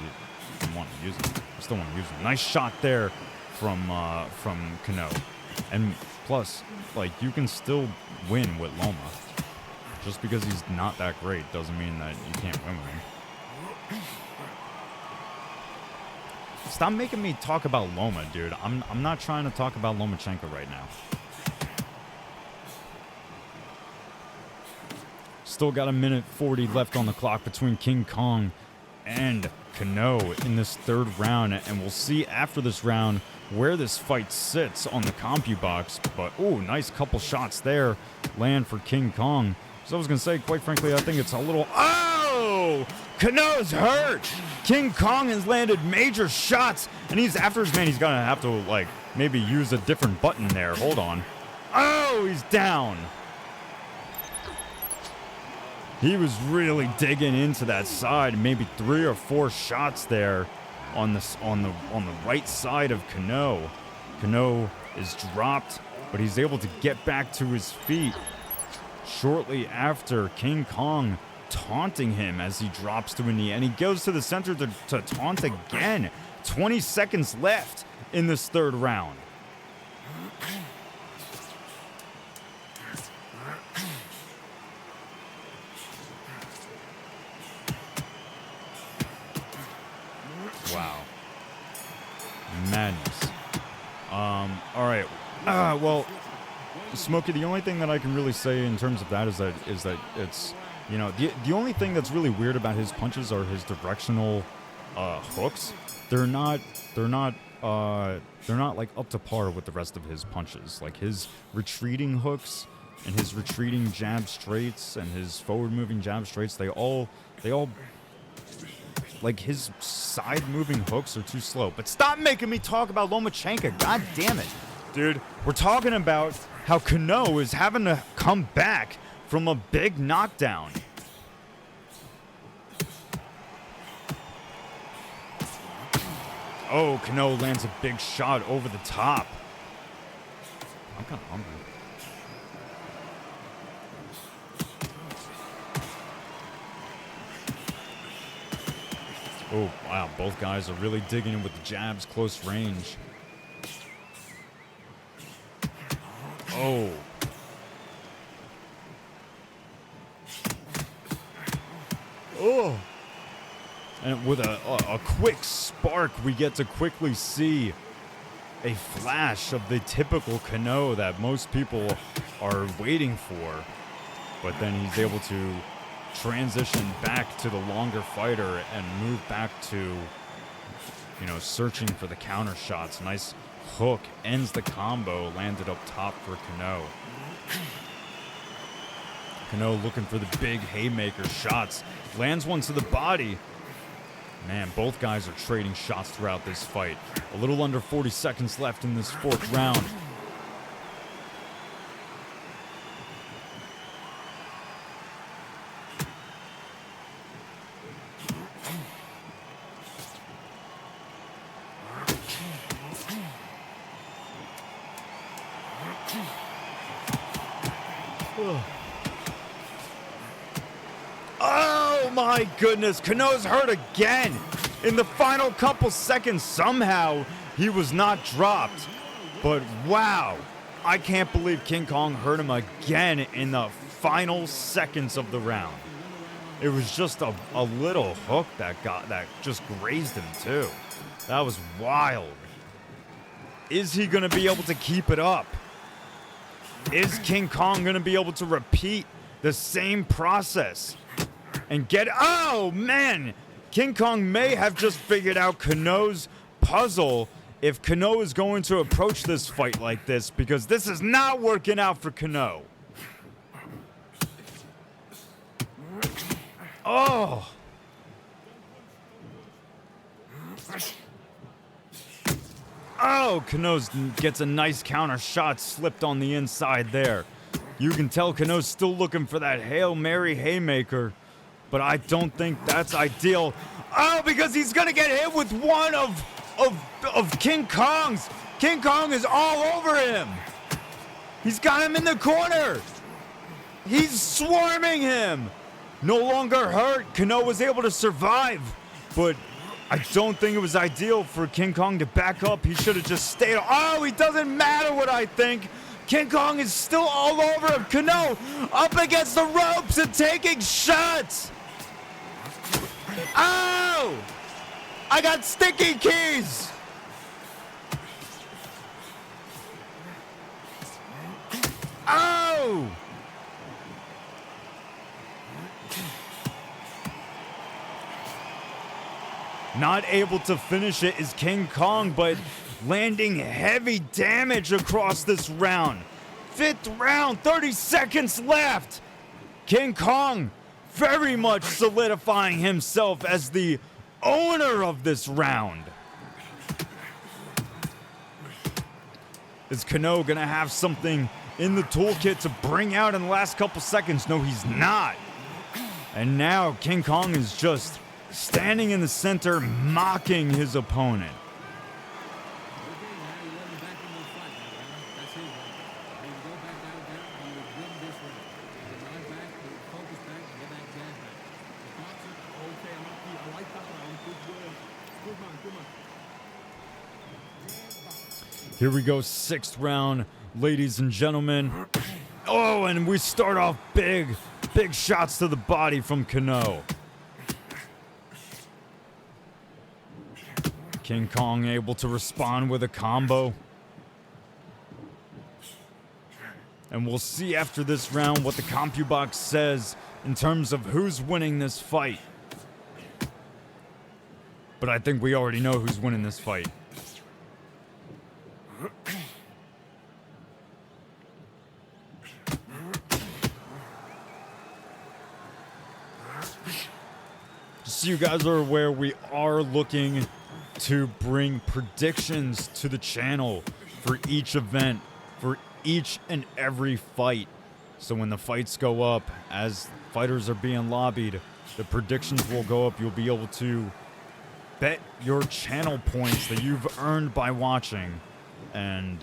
to use it. I still want to use it. Nice shot there from Kano. And plus, like, you can still win with Loma. Just because he's not that great doesn't mean that you can't win with him. Stop making me talk about Loma, dude. I'm not trying to talk about Lomachenko right now. Still got 1:40 left on the clock between King Kong and Kano in this third round, and we'll see after this round where this fight sits on the CompuBox. But oh, nice couple shots there land for King Kong. So I was gonna say, quite frankly, I think it's a little. Oh, Kano's hurt. King Kong has landed major shots, and he's after his man. He's gonna have to like maybe use a different button there. Hold on. Oh, he's down. He was really digging into that side. Maybe 3 or 4 shots there on the right side of Kano. Kano is dropped, but he's able to get back to his feet shortly after King Kong taunting him as he drops to a knee, and he goes to the center to taunt again. 20 seconds left in this third round. Wow. Madness. All right. Well, Smokey, the only thing that I can really say in terms of that is that it's, you know, the only thing that's really weird about his punches are his directional hooks. They're not like up to par with the rest of his punches. Like his retreating hooks and his retreating jab straights and his forward moving jab straights, they all like his side moving hooks are too slow. But stop making me talk about Lomachenko. God damn it. Dude, we're talking about how Kano is having to come back from a big knockdown. Oh, Kano lands a big shot over the top. I'm kind of hungry. Oh, wow. Both guys are really digging in with the jabs, close range. Oh. Oh. And with a quick spark, we get to quickly see a flash of the typical Kano that most people are waiting for. But then he's able to transition back to the longer fighter and move back to, you know, searching for the counter shots. Nice hook ends the combo, landed up top for Kano. Kano looking for the big haymaker shots. Lands one to the body. Man, both guys are trading shots throughout this fight. A little under 40 seconds left in this fourth round. Oh my goodness, Kano's hurt again. In the final couple seconds, somehow he was not dropped. But wow, I can't believe King Kong hurt him again in the final seconds of the round. It was just a little hook that just grazed him too. That was wild. Is he gonna be able to keep it up? Is King Kong gonna be able to repeat the same process and get, oh man, King Kong may have just figured out Kano's puzzle if Kano is going to approach this fight like this, because this is not working out for Kano. Oh. Oh, Kano gets a nice counter shot slipped on the inside there. You can tell Kano's still looking for that Hail Mary haymaker, but I don't think that's ideal. Oh, because he's gonna get hit with one of King Kong's. King Kong is all over him. He's got him in the corner. He's swarming him. No longer hurt. Kano was able to survive, but I don't think it was ideal for King Kong to back up. He should have just stayed. Oh, it doesn't matter what I think. King Kong is still all over him. Kano up against the ropes and taking shots. Oh! I got sticky keys. Oh! Not able to finish it is King Kong, but landing heavy damage across this round. Fifth round, 30 seconds left. King Kong very much solidifying himself as the owner of this round. Is Kano gonna have something in the toolkit to bring out in the last couple seconds? No, he's not. And now King Kong is just standing in the center, mocking his opponent. Here we go, sixth round, ladies and gentlemen. Oh, and we start off big shots to the body from Kano. King Kong able to respond with a combo. And we'll see after this round what the CompuBox says in terms of who's winning this fight. But I think we already know who's winning this fight. Just so you guys are aware, we are looking to bring predictions to the channel for each event, for each and every fight. So when the fights go up, as fighters are being lobbied, the predictions will go up. You'll be able to bet your channel points that you've earned by watching, and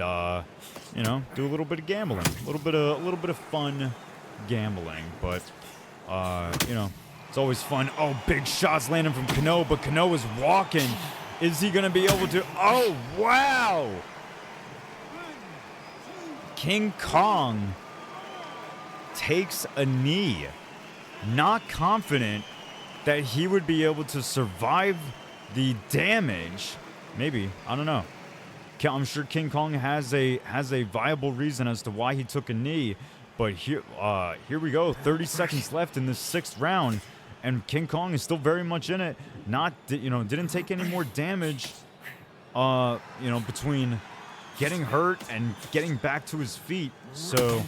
you know, do a little bit of gambling, a little bit of fun gambling. But you know, it's always fun. Oh, big shots landing from Kano, but Kano is walking. Is he gonna be able to? Oh, wow! King Kong takes a knee. Not confident that he would be able to survive the damage. Maybe, I don't know. I'm sure King Kong has a viable reason as to why he took a knee. But here we go. 30 seconds left in this 6th round, and King Kong is still very much in it. Didn't take any more damage. Between getting hurt and getting back to his feet. So,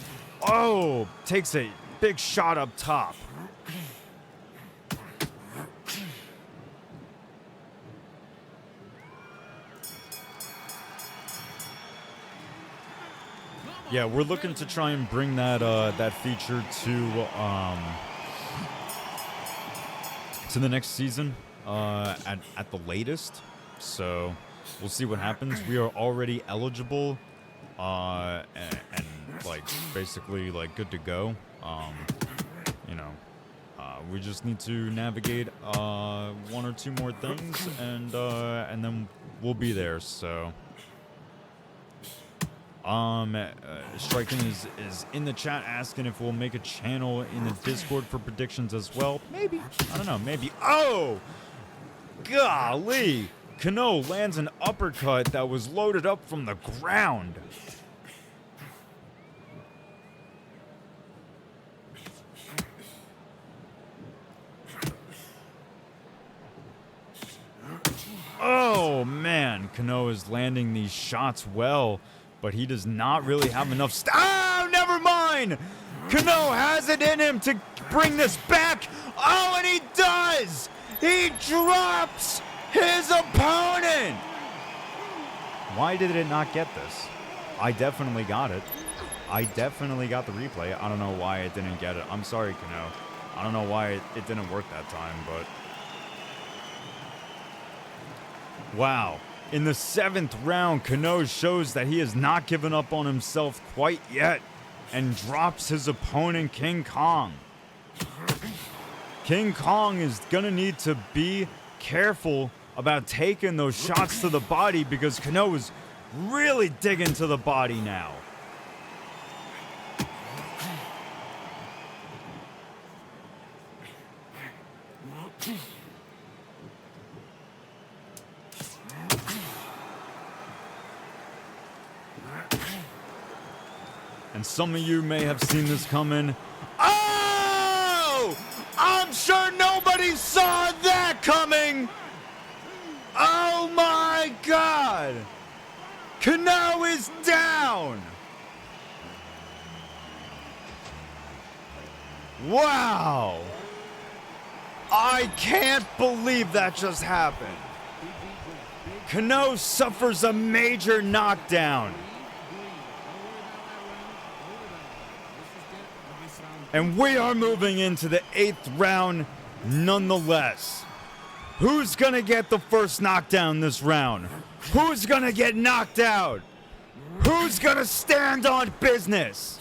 takes a big shot up top. Yeah, we're looking to try and bring that feature to the next season at the latest. So we'll see what happens. We are already eligible and like basically like good to go. We just need to navigate 1 or 2 more things, and then we'll be there. So. Striking is in the chat asking if we'll make a channel in the Discord for predictions as well. Maybe. I don't know. Maybe. Oh! Golly! Kano lands an uppercut that was loaded up from the ground. Oh, man. Kano is landing these shots well. But he does not really have enough oh, never mind! Kano has it in him to bring this back. Oh, and he does! He drops his opponent! Why did it not get this? I definitely got it. I definitely got the replay. I don't know why it didn't get it. I'm sorry, Kano. I don't know why it didn't work that time, but... Wow. In the 7th round, Kano shows that he has not given up on himself quite yet and drops his opponent, King Kong. King Kong is going to need to be careful about taking those shots to the body because Kano is really digging to the body now. And some of you may have seen this coming. Oh! I'm sure nobody saw that coming! Oh my God! Kano is down! Wow! I can't believe that just happened. Kano suffers a major knockdown. And we are moving into the 8th round nonetheless. Who's gonna get the first knockdown this round? Who's gonna get knocked out? Who's gonna stand on business?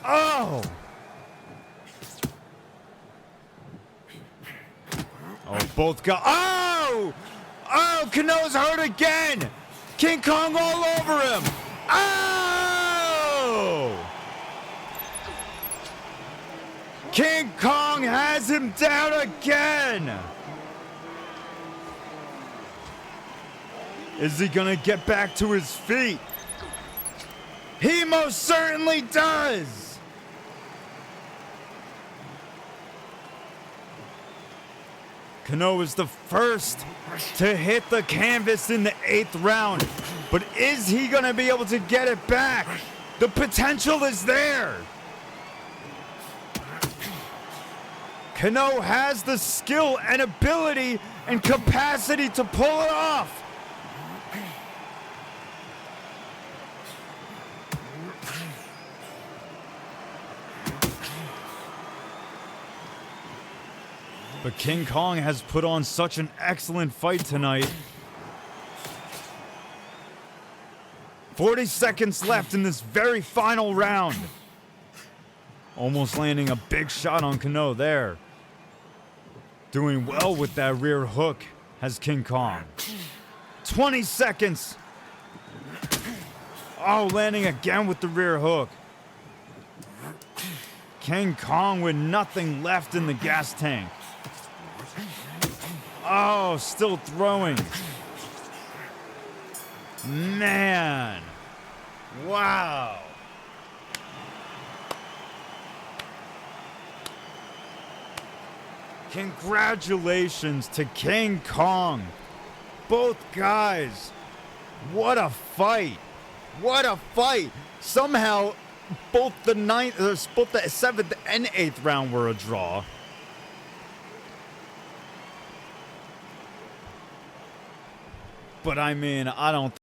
Oh! Oh, both got... Oh! Oh, Kano's hurt again! King Kong all over him! Oh! King Kong has him down again! Is he gonna get back to his feet? He most certainly does! Kano is the first to hit the canvas in the 8th round. But is he going to be able to get it back? The potential is there. Kano has the skill and ability and capacity to pull it off. But King Kong has put on such an excellent fight tonight. 40 seconds left in this very final round. Almost landing a big shot on Kano there. Doing well with that rear hook has King Kong. 20 seconds. Oh, landing again with the rear hook. King Kong with nothing left in the gas tank. Oh, still throwing. Man. Wow. Congratulations to King Kong. Both guys. What a fight. What a fight. Somehow, both the 7th and 8th round were a draw. But I mean, I don't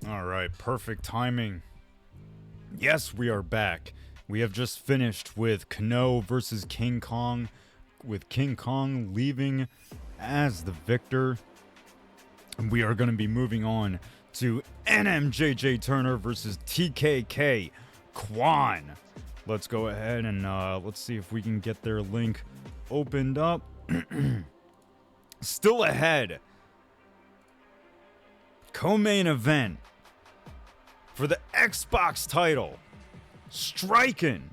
All right, perfect timing. Yes, we are back. We have just finished with Kano versus King Kong, with King Kong leaving as the victor. And we are going to be moving on to NMJJ Turner versus TKK Kwan. Let's go ahead and let's see if we can get their link opened up. Still ahead. Co-main event for the Xbox title, striking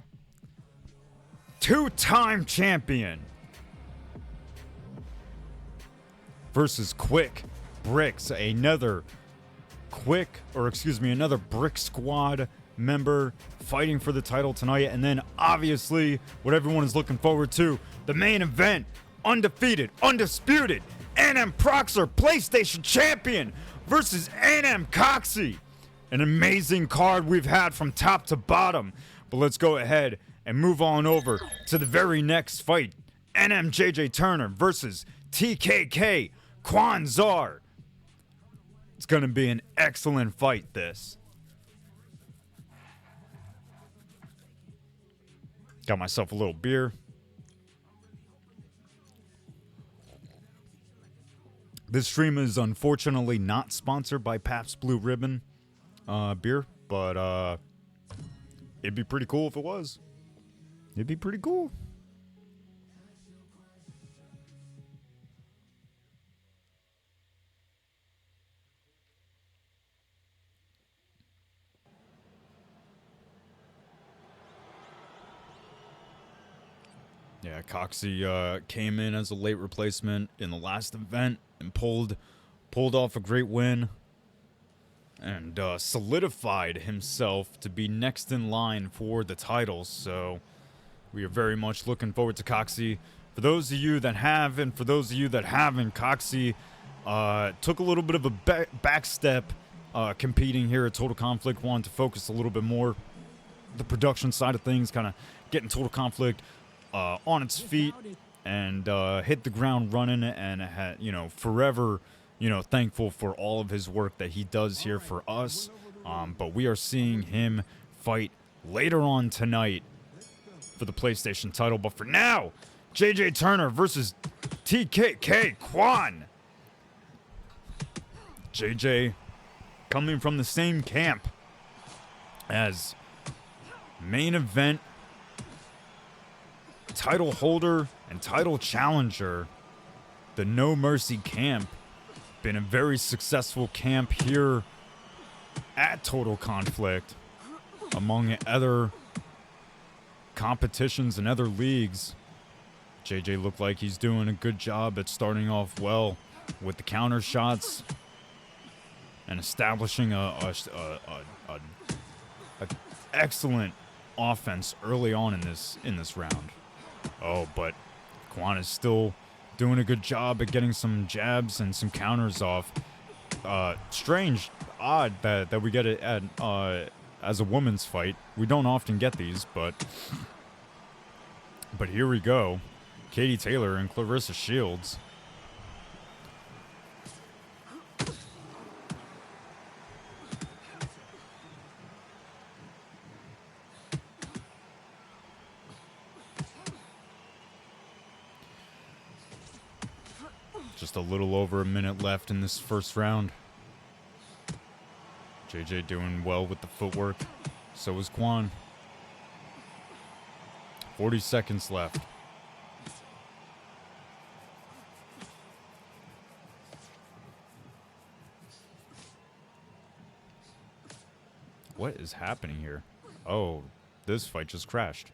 two-time champion versus Quick Bricks, another Brick Squad member fighting for the title tonight. And then obviously what everyone is looking forward to, the main event, undefeated, undisputed NM Proxer PlayStation champion versus NM Coxy. An amazing card we've had from top to bottom. But let's go ahead and move on over to the very next fight. NM JJ Turner versus TKK Kwanzaa. It's going to be an excellent fight, this. Got myself a little beer. This stream is unfortunately not sponsored by Pabst Blue Ribbon beer, but it'd be pretty cool if it was. It'd be pretty cool. Yeah, Coxy came in as a late replacement in the last event and pulled off a great win and solidified himself to be next in line for the title. So we are very much looking forward to Coxy. For those of you that have, and for those of you that haven't, Coxy took a little bit of a back step competing here at Total Conflict. Wanted to focus a little bit more the production side of things, kind of getting Total Conflict on its feet and hit the ground running, and forever, thankful for all of his work that he does here for us. But we are seeing him fight later on tonight for the PlayStation title. But for now, JJ Turner versus TKK Kwan. JJ coming from the same camp as main event title holder and title challenger, the No Mercy camp. Been a very successful camp here at Total Conflict, among other competitions and other leagues. JJ looked like he's doing a good job at starting off well with the counter shots and establishing a excellent offense early on in this round. Oh, but Kwan is still doing a good job at getting some jabs and some counters off. Strange, odd that we get it at as a women's fight. We don't often get these, but here we go. Katie Taylor and Clarissa Shields. Just a little over a minute left in this first round. JJ doing well with the footwork. So is Kwan. 40 seconds left. What is happening here? Oh, this fight just crashed.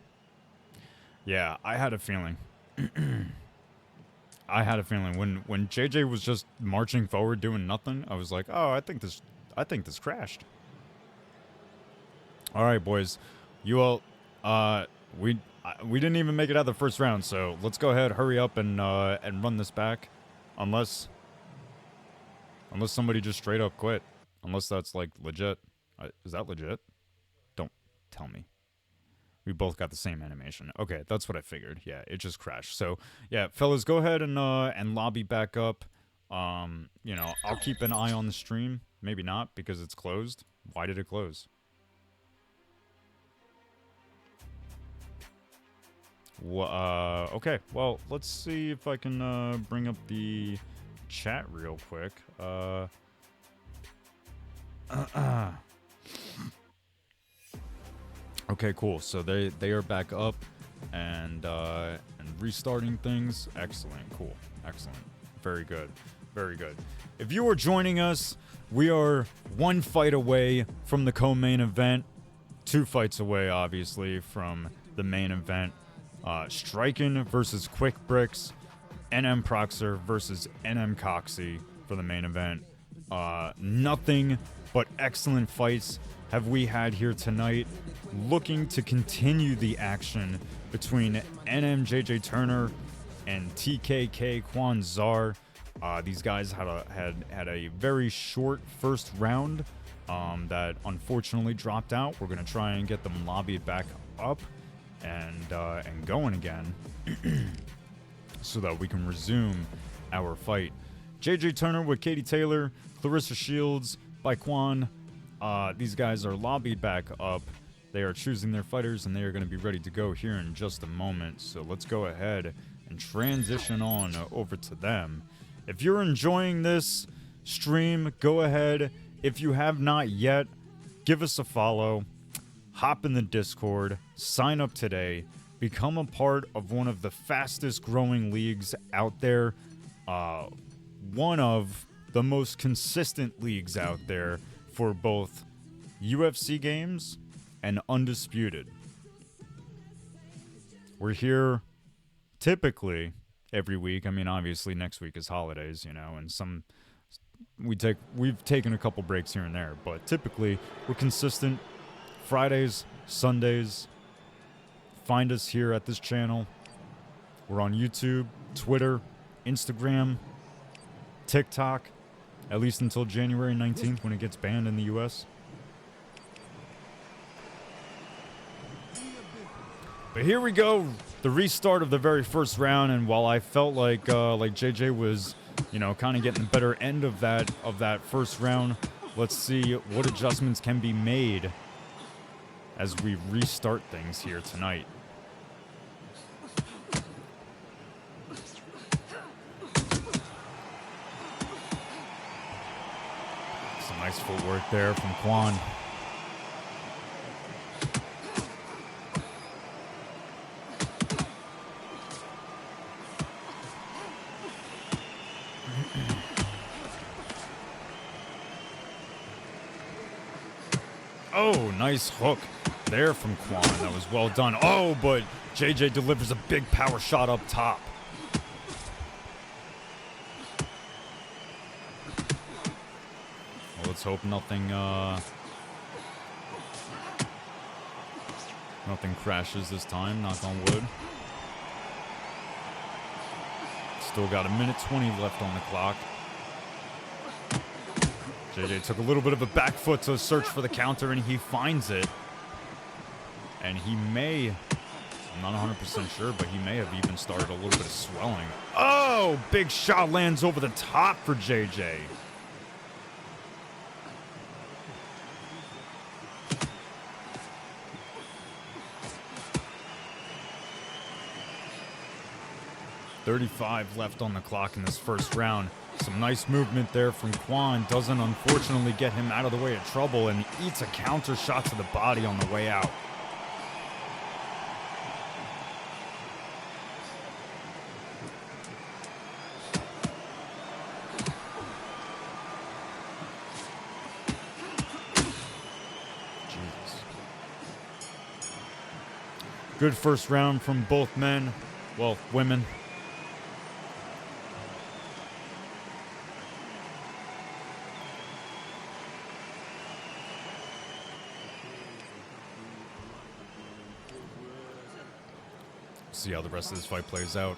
Yeah, I had a feeling. I had a feeling when JJ was just marching forward doing nothing, I was like, "Oh, I think this crashed." All right, boys. You all we didn't even make it out of the first round, so let's go ahead, hurry up and run this back, unless somebody just straight up quit. Unless that's like legit. Is that legit? Don't tell me. We both got the same animation. Okay, that's what I figured. Yeah, it just crashed. So, yeah, fellas, go ahead and lobby back up. I'll keep an eye on the stream. Maybe not, because it's closed. Why did it close? Okay, well, let's see if I can bring up the chat real quick. Okay, cool. So they are back up and restarting things. Excellent. Cool. Excellent. Very good. Very good. If you are joining us, we are one fight away from the co-main event. 2 fights away, obviously, from the main event. Striking versus Quick Bricks. NM Proxer versus NM Coxy for the main event. Nothing but excellent fights have we had here tonight. Looking to continue the action between NM JJ Turner and TKK Kwan Zar. These guys had a very short first round that unfortunately dropped out. We're gonna try and get them lobbied back up and going again, so that we can resume our fight. JJ Turner with Katie Taylor, Clarissa Shields by Kwan. These guys are lobbied back up. They are choosing their fighters, and they are going to be ready to go here in just a moment. So let's go ahead and transition on over to them. If you're enjoying this stream, go ahead. If you have not yet, give us a follow. Hop in the Discord. Sign up today. Become a part of one of the fastest growing leagues out there. One of the most consistent leagues out there for both UFC games and Undisputed. We're here typically every week. I mean, obviously next week is holidays, you know, and we've taken a couple breaks here and there, but typically we're consistent. Fridays, Sundays. Find us here at this channel. We're on YouTube, Twitter, Instagram, TikTok, at least until January 19th when it gets banned in the US. But here we go, the restart of the very first round, and while I felt like JJ was, you know, kind of getting the better end of that first round, let's see what adjustments can be made as we restart things here tonight. Some nice footwork there from Kwan. Oh, nice hook there from Kwan. That was well done. Oh, but JJ delivers a big power shot up top. Well, let's hope nothing crashes this time, knock on wood. Still got a minute 20 left on the clock. JJ took a little bit of a back foot to search for the counter, and he finds it. And he may, I'm not 100% sure, but he may have even started a little bit of swelling. Oh, big shot lands over the top for JJ. .35 left on the clock in this first round. Some nice movement there from Kwan. Doesn't unfortunately get him out of the way of trouble, and eats a counter shot to the body on the way out. Jesus. Good first round from both men. Well, women. See how the rest of this fight plays out.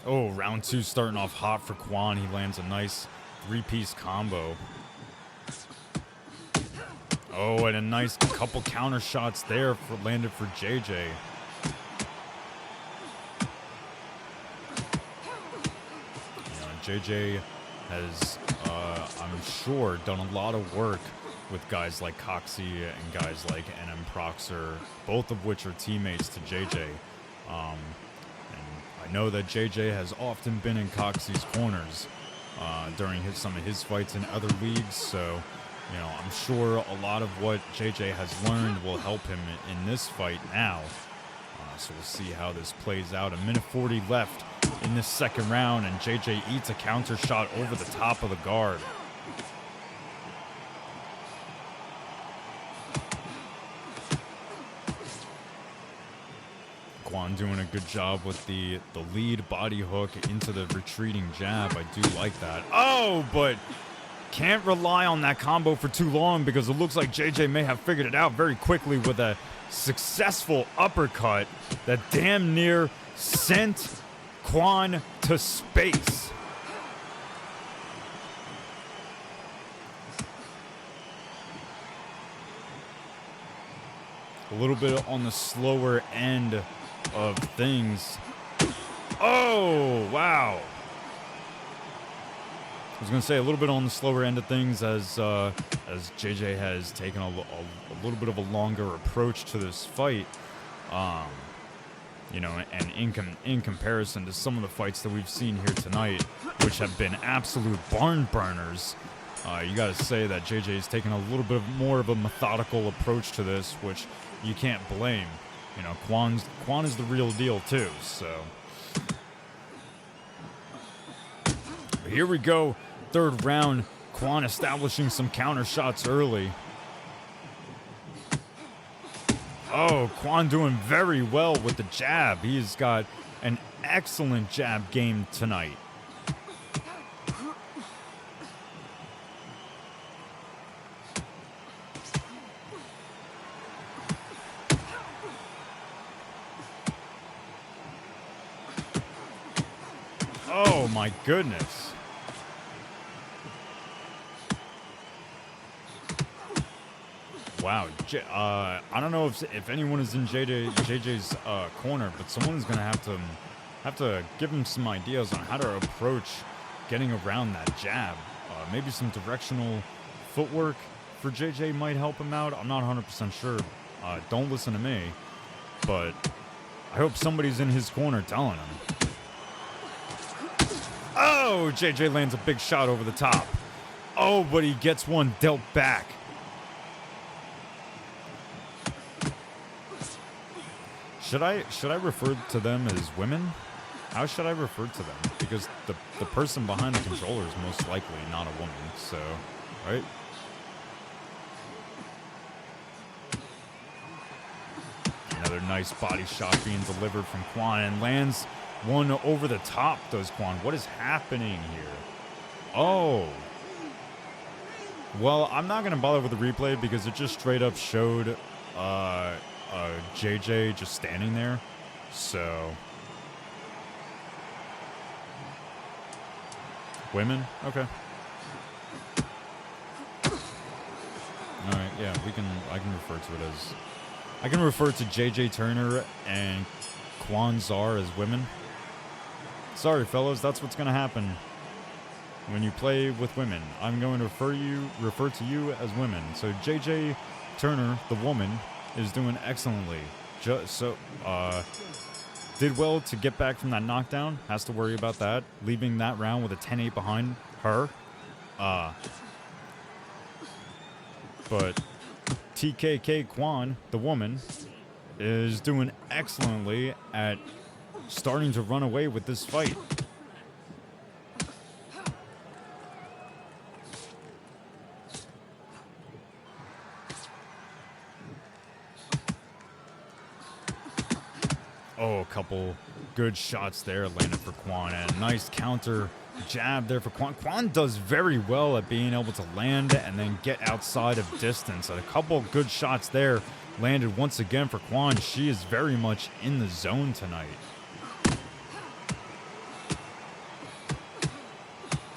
Oh, round 2 starting off hot for Kwan. He lands a nice 3-piece combo. Oh, and a nice couple counter shots there landed for JJ. JJ has, I'm sure, done a lot of work with guys like Coxy and guys like NM Proxer, both of which are teammates to JJ. And I know that JJ has often been in Coxy's corners during some of his fights in other leagues, so You know, I'm sure a lot of what JJ has learned will help him in this fight now. So we'll see how this plays out. 1:40 left in this second round, and JJ eats a counter shot over the top of the guard. Kwon doing a good job with the lead body hook into the retreating jab. I do like that. Oh, but can't rely on that combo for too long because it looks like JJ may have figured it out very quickly with a successful uppercut that damn near sent Kwon to space. A little bit on the slower end of things. Oh, wow. I was going to say a little bit on the slower end of things as JJ has taken a little bit of a longer approach to this fight. You know, and in comparison to some of the fights that we've seen here tonight, which have been absolute barn burners, you got to say that JJ is taking a little bit more of a methodical approach to this, which you can't blame. You know, Kwon is the real deal too. So here we go, third round. Kwon establishing some counter shots early. Oh, Kwon doing very well with the jab. He's got an excellent jab game tonight. Oh my goodness. Wow. I don't know if anyone is in JJ's corner, but someone's gonna have to give him some ideas on how to approach getting around that jab. Maybe some directional footwork for JJ might help him out. I'm not 100% sure. Don't listen to me, but I hope somebody's in his corner telling him. Oh, JJ lands a big shot over the top. Oh, but he gets one dealt back. Should I refer to them as women? How should I refer to them? Because the person behind the controller is most likely not a woman, so, right? Another nice body shot being delivered from Kwon, and lands one over the top, does Kwon. What is happening here? Oh. Well, I'm not going to bother with the replay because it just straight up showed JJ just standing there. So. Women? Okay. Alright, yeah, I can refer to it as. I can refer to JJ Turner and Kwon Zar as women. Sorry, fellas, that's what's going to happen when you play with women. I'm going to refer to you as women. So JJ Turner, the woman, is doing excellently. Did well to get back from that knockdown. Has to worry about that. Leaving that round with a 10-8 behind her. But TKK Kwon, the woman, is doing excellently at starting to run away with this fight. Oh, a couple good shots there landed for Kwon, and a nice counter jab there for Kwon. Kwon does very well at being able to land and then get outside of distance. And a couple good shots there landed once again for Kwon. She is very much in the zone tonight.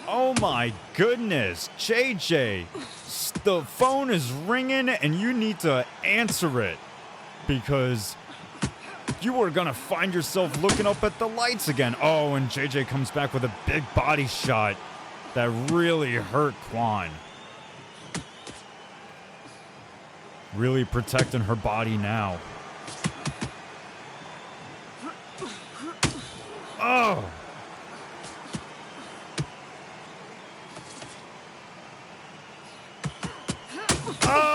Oh my goodness, JJ, the phone is ringing and you need to answer it because you are going to find yourself looking up at the lights again. Oh, and JJ comes back with a big body shot that really hurt Kwon. Really protecting her body now. Oh!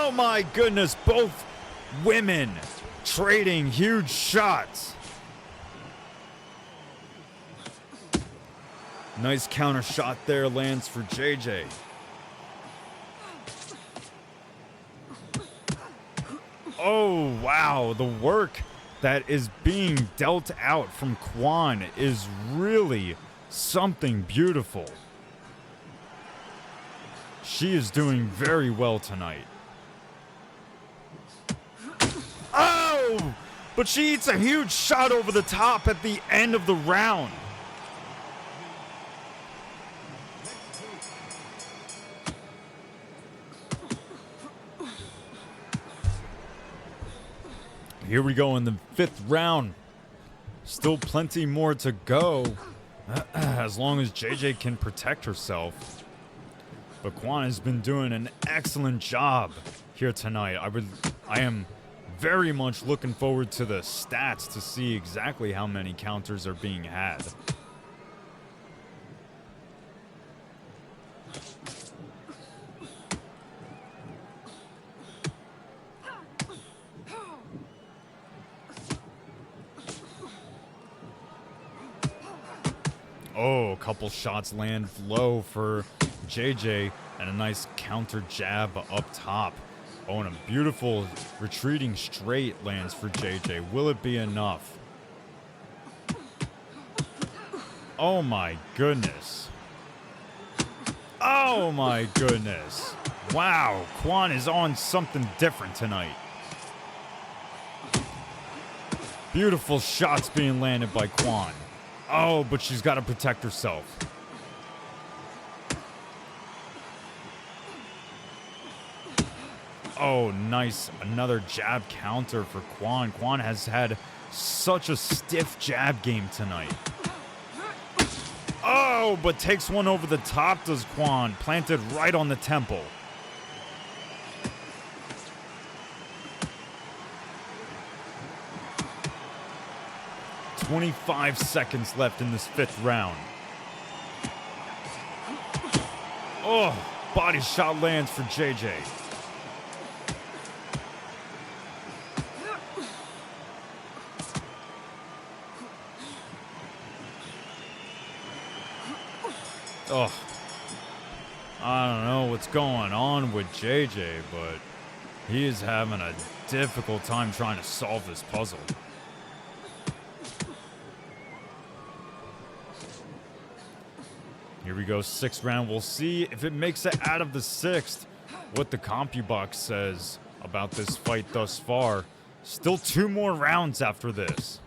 Oh my goodness, both women trading huge shots. Nice counter shot there lands for JJ. Oh, wow. The work that is being dealt out from Kwon is really something beautiful. She is doing very well tonight. Oh! But she eats a huge shot over the top at the end of the round. Here we go in the 5th round. Still plenty more to go. As long as JJ can protect herself. But Kwon has been doing an excellent job here tonight. I am very much looking forward to the stats to see exactly how many counters are being had. Oh, a couple shots land low for JJ and a nice counter jab up top. Oh, and a beautiful retreating straight lands for JJ. Will it be enough? Oh my goodness. Oh my goodness. Wow, Kwon is on something different tonight. Beautiful shots being landed by Kwon. Oh, but she's got to protect herself. Oh, nice. Another jab counter for Kwon. Kwon has had such a stiff jab game tonight. Oh, but takes one over the top, does Kwon. Planted right on the temple. "25 seconds left in this 5th round. Oh, body shot lands for JJ. Oh, I don't know what's going on with JJ, but he is having a difficult time trying to solve this puzzle. Here we go, 6th round. We'll see if it makes it out of the 6th. What the CompuBox says about this fight thus far. Still 2 more rounds after this.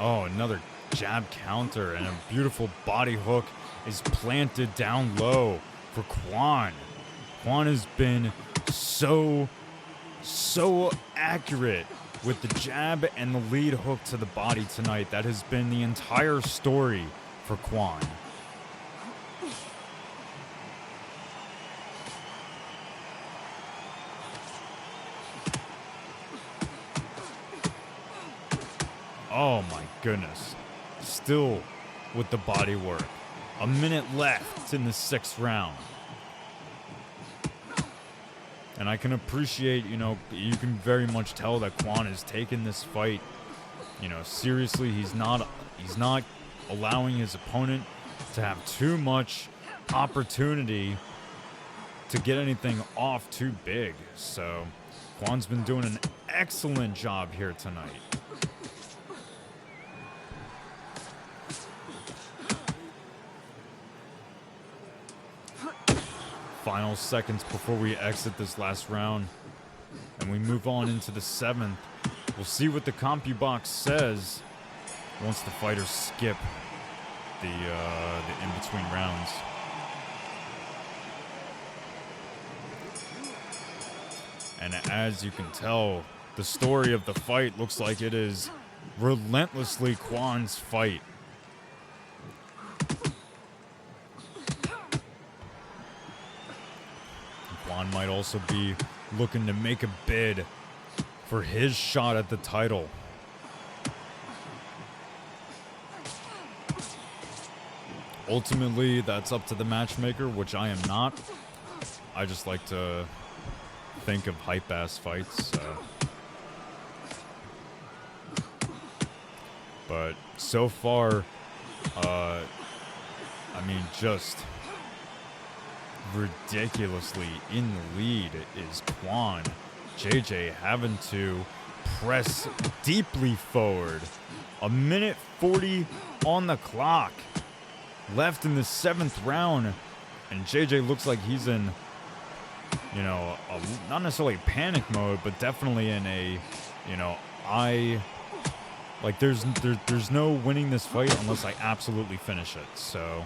Oh, another jab counter and a beautiful body hook is planted down low for Kwon. Kwon has been so accurate with the jab and the lead hook to the body tonight. That has been the entire story for Kwon. Oh my goodness. Still with the body work. A minute left in the 6th round. And I can appreciate, you can very much tell that Kwon is taking this fight, seriously. He's not allowing his opponent to have too much opportunity to get anything off too big. So Kwon's been doing an excellent job here tonight. Final seconds before we exit this last round and we move on into the 7th. We'll see what the CompuBox says once the fighters skip the in-between rounds. And as you can tell, the story of the fight looks like it is relentlessly Kwan's fight. Kwan might also be looking to make a bid for his shot at the title. Ultimately, that's up to the matchmaker, which I am not. I just like to think of hype-ass fights. But so far, I mean, just ridiculously in the lead is Kwan. JJ having to press deeply forward. 1:40 on the clock left in the 7th round, and JJ looks like he's in, you know, not necessarily panic mode, but definitely in a, you know, like there's no winning this fight unless I absolutely finish it. So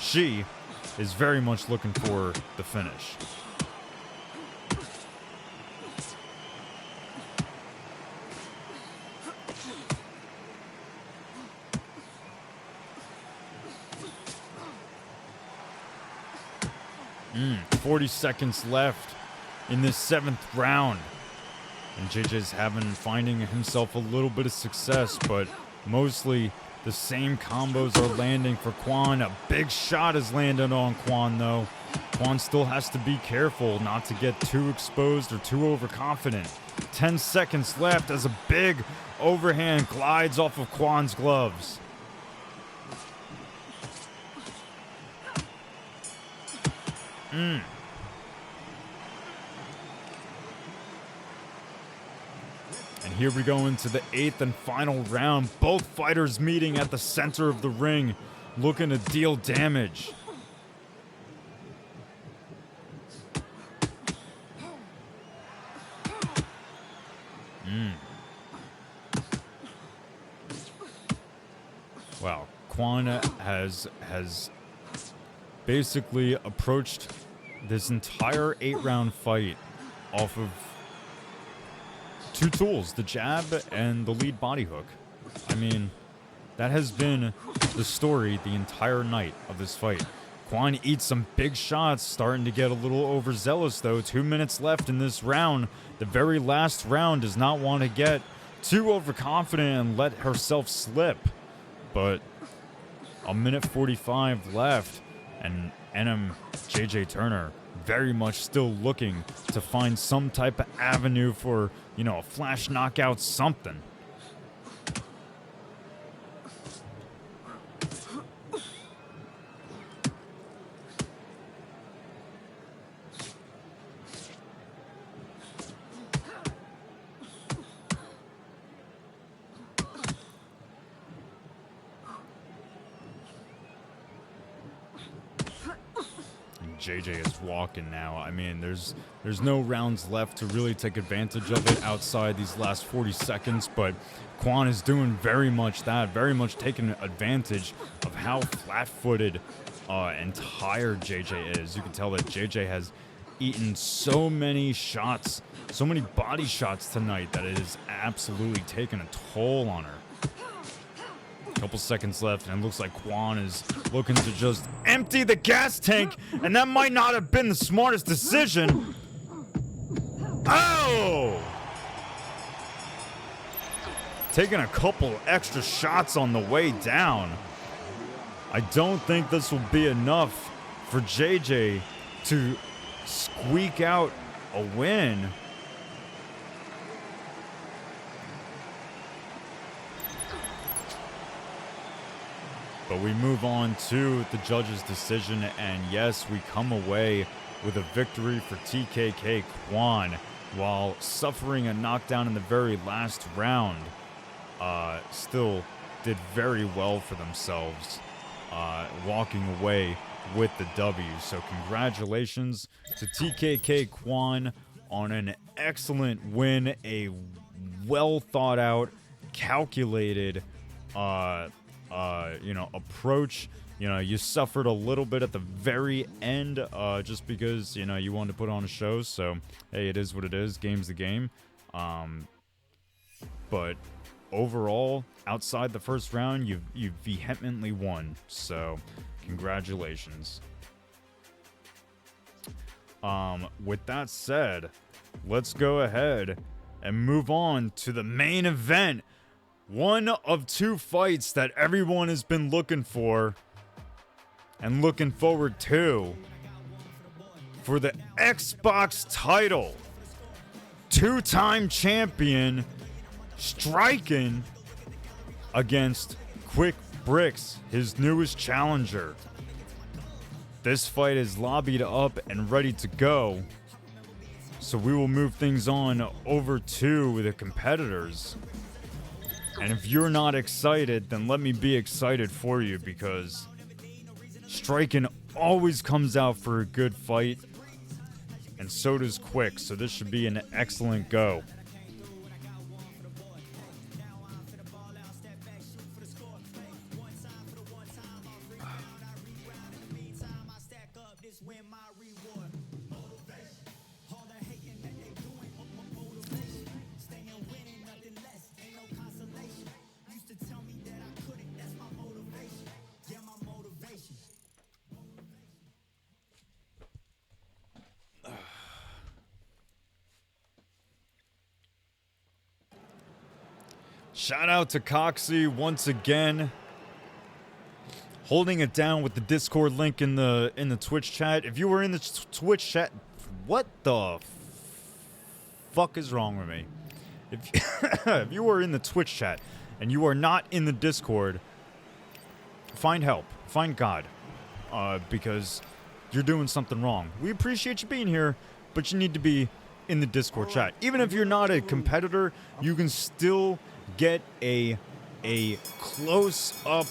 she is very much looking for the finish. Mm, 40 seconds left in this 7th round. And JJ's finding himself a little bit of success, but mostly the same combos are landing for Kwan. A big shot is landed on Kwan, though. Kwan still has to be careful not to get too exposed or too overconfident. 10 seconds left as a big overhand glides off of Kwan's gloves. And here we go into the 8th and final round. Both fighters meeting at the center of the ring, looking to deal damage. Wow, Kwan has basically approached this entire 8-round fight off of 2 tools, the jab and the lead body hook. I mean, that has been the story the entire night of this fight. Kwan eats some big shots, starting to get a little overzealous though. 2 minutes left in this round. The very last round does not want to get too overconfident and let herself slip. But 1:45 left, and JJ Turner very much still looking to find some type of avenue for, you know, a flash knockout, something. JJ is walking now. I mean, there's no rounds left to really take advantage of it outside these last 40 seconds, but Kwan is doing very much that, very much taking advantage of how flat-footed and tired JJ is. You can tell that JJ has eaten so many shots, so many body shots tonight that it has absolutely taken a toll on her. Couple seconds left, and it looks like Kwan is looking to just empty the gas tank, and that might not have been the smartest decision. Oh! Taking a couple extra shots on the way down. I don't think this will be enough for JJ to squeak out a win. But we move on to the judge's decision, and yes, we come away with a victory for TKK Kwan, while suffering a knockdown in the very last round. Still did very well for themselves, walking away with the W. So congratulations to TKK Kwan on an excellent win, a well thought out, calculated, approach. You know, you suffered a little bit at the very end, just because, you know, you wanted to put on a show. So, hey, it is what it is. Game's the game. but overall, outside the first round, you've vehemently won. So, congratulations. With that said, let's go ahead and move on to the main event. One of two fights that everyone has been looking for and looking forward to for the Xbox title. Two-time champion striking against Quick Bricks, his newest challenger. This fight is lobbied up and ready to go, so we will move things on over to the competitors. And if you're not excited, then let me be excited for you, because striking always comes out for a good fight, and so does Quick, so this should be an excellent go. Shout out to Coxy once again, holding it down with the Discord link in the Twitch chat. If you were in the Twitch chat, what the fuck is wrong with me? If you were in the Twitch chat and you are not in the Discord, find help, find God, because you're doing something wrong. We appreciate you being here, but you need to be in the Discord chat. Even if you're not a competitor, you can still get a close-up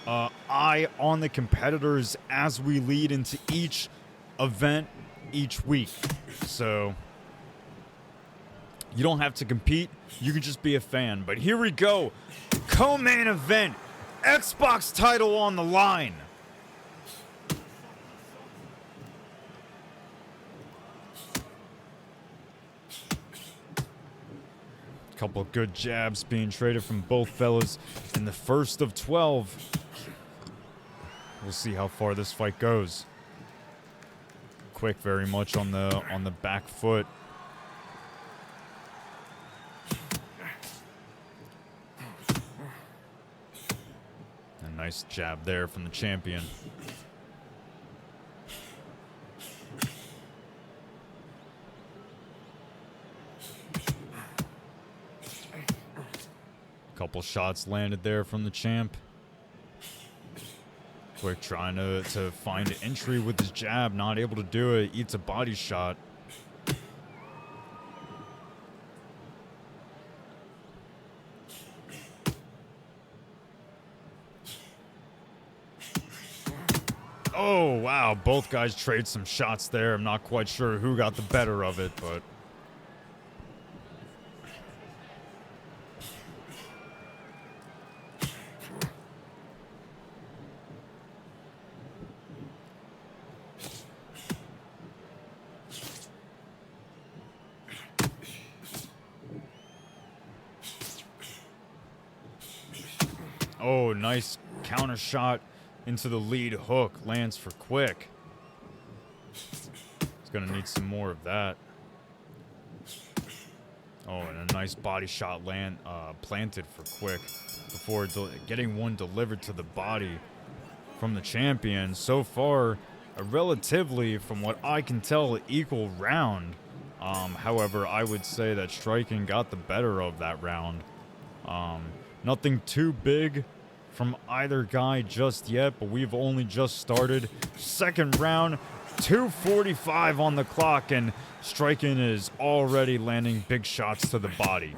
eye on the competitors as we lead into each event each week. So you don't have to compete, you can just be a fan. But here we go, co-main event, Xbox title on the line. Couple good jabs being traded from both fellas in the first of 12. We'll see how far this fight goes. Quick very much on the back foot. A nice jab there from the champion. Couple shots landed there from the champ. Quick trying to find entry with his jab, not able to do it. Eats a body shot. Oh, wow. Both guys trade some shots there. I'm not quite sure who got the better of it, but oh, nice counter shot into the lead hook. Lands for Quick. He's going to need some more of that. Oh, and a nice body shot planted for Quick before getting one delivered to the body from the champion. So far, a relatively, from what I can tell, equal round. However, I would say that striking got the better of that round. Nothing too big from either guy just yet, but we've only just started. Second round, 2:45 on the clock, and striking is already landing big shots to the body.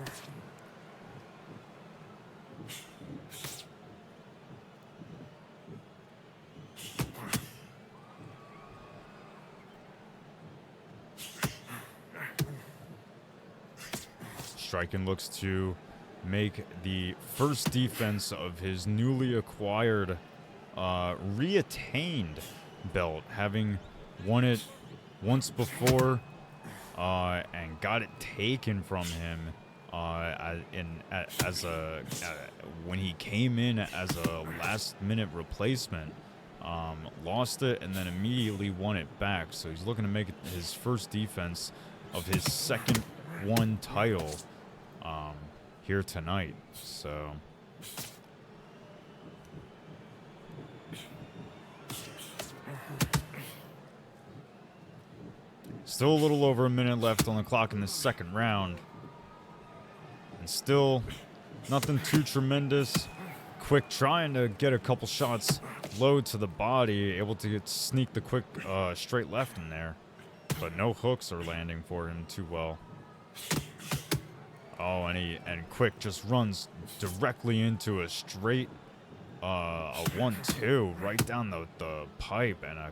Striking looks to make the first defense of his newly acquired, reattained belt, having won it once before and got it taken from him when he came in as a last-minute replacement, lost it and then immediately won it back. So he's looking to make it his first defense of his second one title here tonight. So still a little over a minute left on the clock in the second round. And still nothing too tremendous. Quick trying to get a couple shots low to the body, able to sneak the quick straight left in there. But no hooks are landing for him too well. Oh, and Quick just runs directly into a straight a 1-2 right down the pipe, and a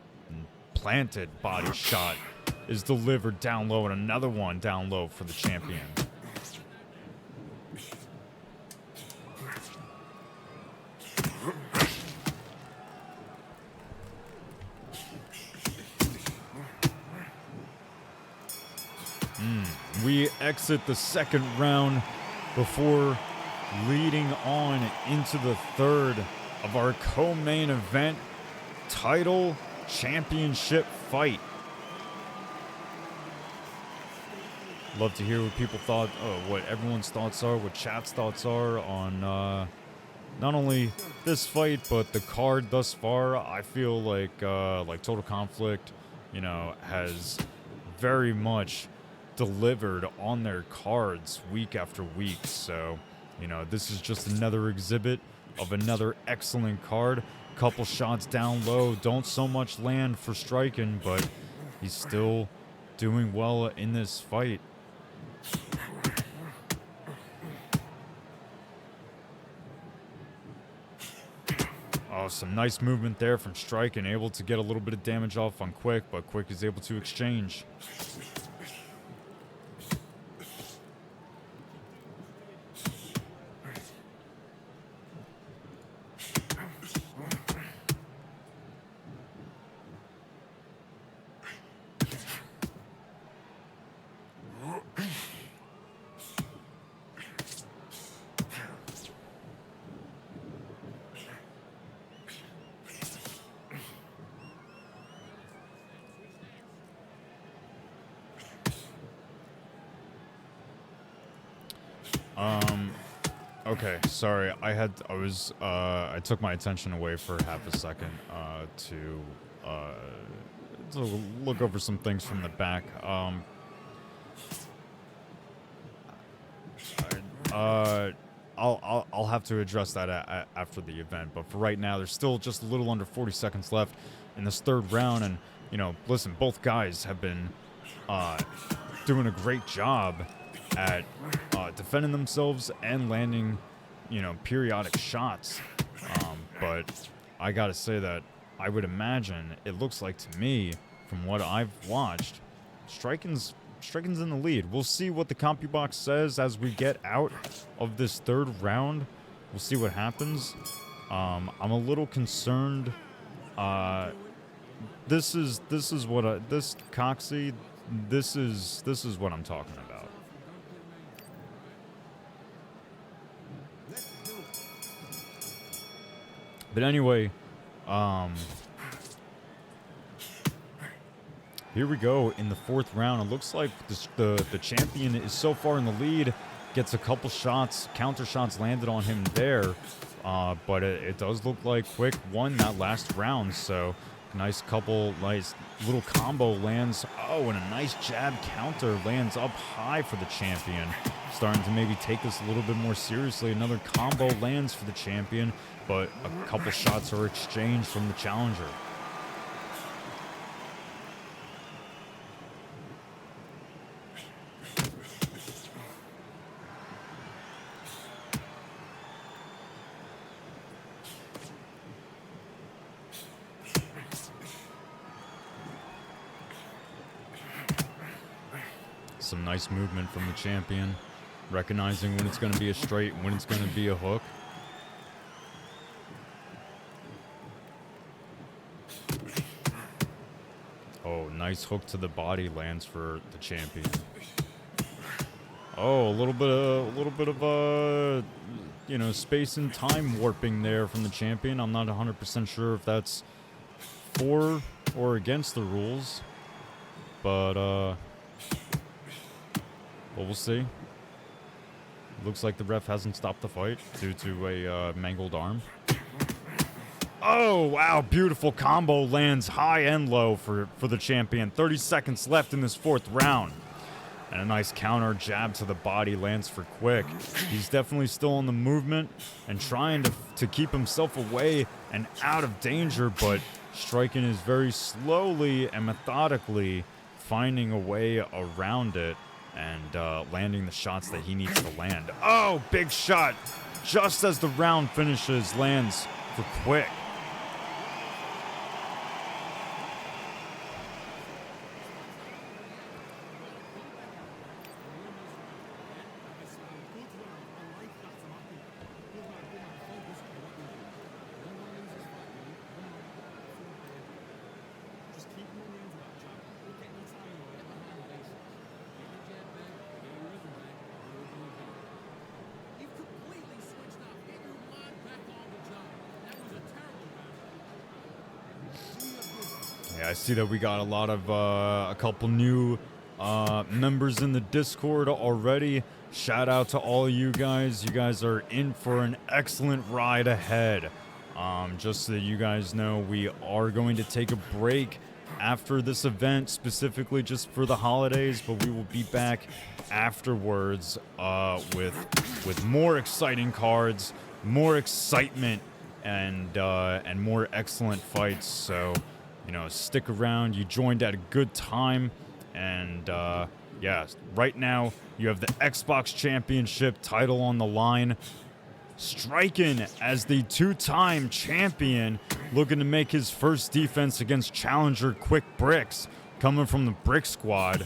planted body shot is delivered down low, and another one down low for the champion. We exit the second round before leading on into the third of our co-main event title championship fight. Love to hear what people thought, what everyone's thoughts are, what chat's thoughts are on not only this fight but the card thus far. I feel like Total Conflict, has very much delivered on their cards week after week. So, this is just another exhibit of another excellent card. Couple shots down low, don't so much land for striking, but he's still doing well in this fight. Oh, some nice movement there from striking, able to get a little bit of damage off on Quick, but Quick is able to exchange. Okay, sorry. I took my attention away for half a second to look over some things from the back. I'll have to address that after the event. But for right now, there's still just a little under 40 seconds left in this third round, and listen, both guys have been doing a great job at defending themselves and landing, periodic shots. But I gotta say that I would imagine, it looks like to me, from what I've watched, striking's in the lead. We'll see what the CompuBox says as we get out of this third round. We'll see what happens. I'm a little concerned. This is what Coxy. This is what I'm talking about. But anyway, here we go in the fourth round. It looks like the champion is so far in the lead. Gets a couple shots, counter shots landed on him there. But it does look like Quick won that last round. So nice little combo lands. Oh, and a nice jab counter lands up high for the champion. Starting to maybe take this a little bit more seriously. Another combo lands for the champion, but a couple shots are exchanged from the challenger. Some nice movement from the champion, recognizing when it's going to be a straight, when it's going to be a hook. Oh, nice hook to the body lands for the champion. Oh, a little bit of you know, space and time warping there from the champion. I'm not 100% sure if that's for or against the rules, but we'll see. Looks like the ref hasn't stopped the fight due to a mangled arm. Oh, wow, beautiful combo lands high and low for the champion. 30 seconds left in this 4th round. And a nice counter jab to the body lands for Quick. He's definitely still on the movement and trying to keep himself away and out of danger, but striking is very slowly and methodically finding a way around it and landing the shots that he needs to land. Oh, big shot. Just as the round finishes, lands for Quick. Yeah, I see that we got a lot of, a couple new members in the Discord already. Shout out to all of you guys. You guys are in for an excellent ride ahead. Just so that you guys know, we are going to take a break after this event, specifically just for the holidays, but we will be back afterwards with more exciting cards, more excitement, and more excellent fights. So, you know, stick around. You joined at a good time. And, yeah, right now you have the Xbox Championship title on the line. Striking as the 2-time champion, looking to make his first defense against challenger Quick Bricks, coming from the Brick Squad.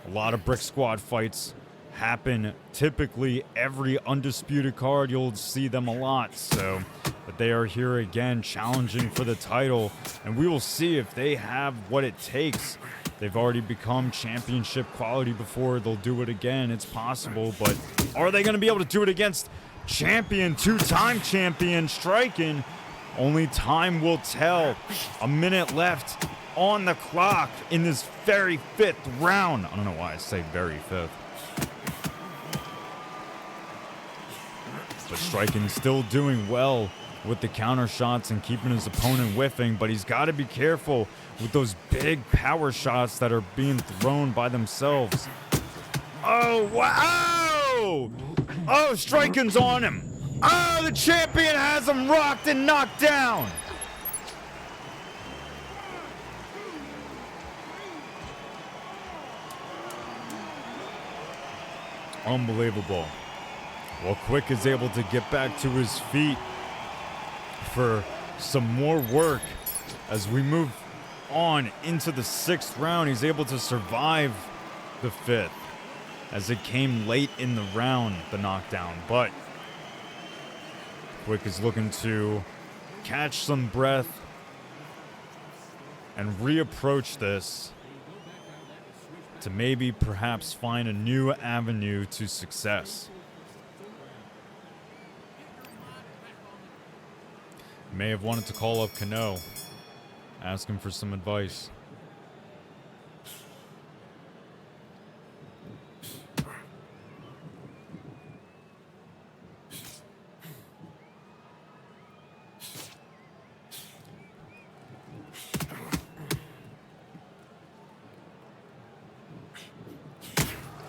A lot of Brick Squad fights happen typically every Undisputed card. You'll see them a lot, so... But they are here again, challenging for the title, and we will see if they have what it takes. They've already become championship quality before. They'll do it again. It's possible, but are they going to be able to do it against champion, 2-time champion, striking? Only time will tell. A minute left on the clock in this very 5th round. I don't know why I say very 5th. But striking still doing well with the counter shots and keeping his opponent whiffing, but he's got to be careful with those big power shots that are being thrown by themselves. Oh, wow! Oh, striking's on him. Oh, the champion has him rocked and knocked down. Unbelievable. Well, Quick is able to get back to his feet for some more work as we move on into the 6th round. He's able to survive the 5th as it came late in the round, the knockdown, but Quick is looking to catch some breath and reapproach this to maybe perhaps find a new avenue to success. May have wanted to call up Kano, ask him for some advice.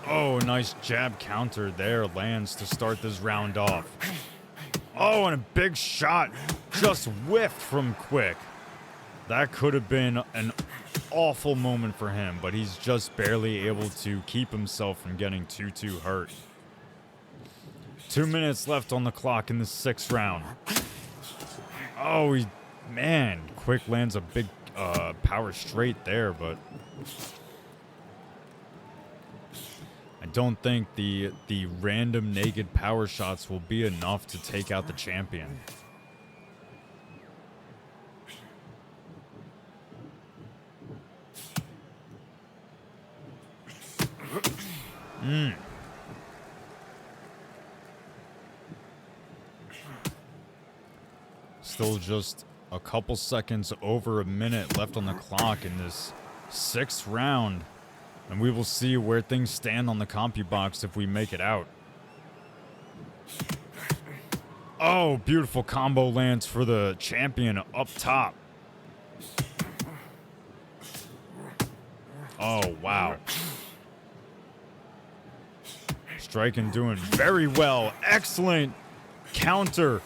Oh, nice jab counter there lands to start this round off. Oh, and a big shot just whiffed from Quick. That could have been an awful moment for him, but he's just barely able to keep himself from getting too hurt. 2 minutes left on the clock in the 6th round. Oh, man, Quick lands a big power straight there, but I don't think the random naked power shots will be enough to take out the champion. Still just a couple seconds over a minute left on the clock in this 6th round. And we will see where things stand on the CompuBox if we make it out. Oh, beautiful combo lands for the champion up top. Oh, wow. Striking doing very well. Excellent counter.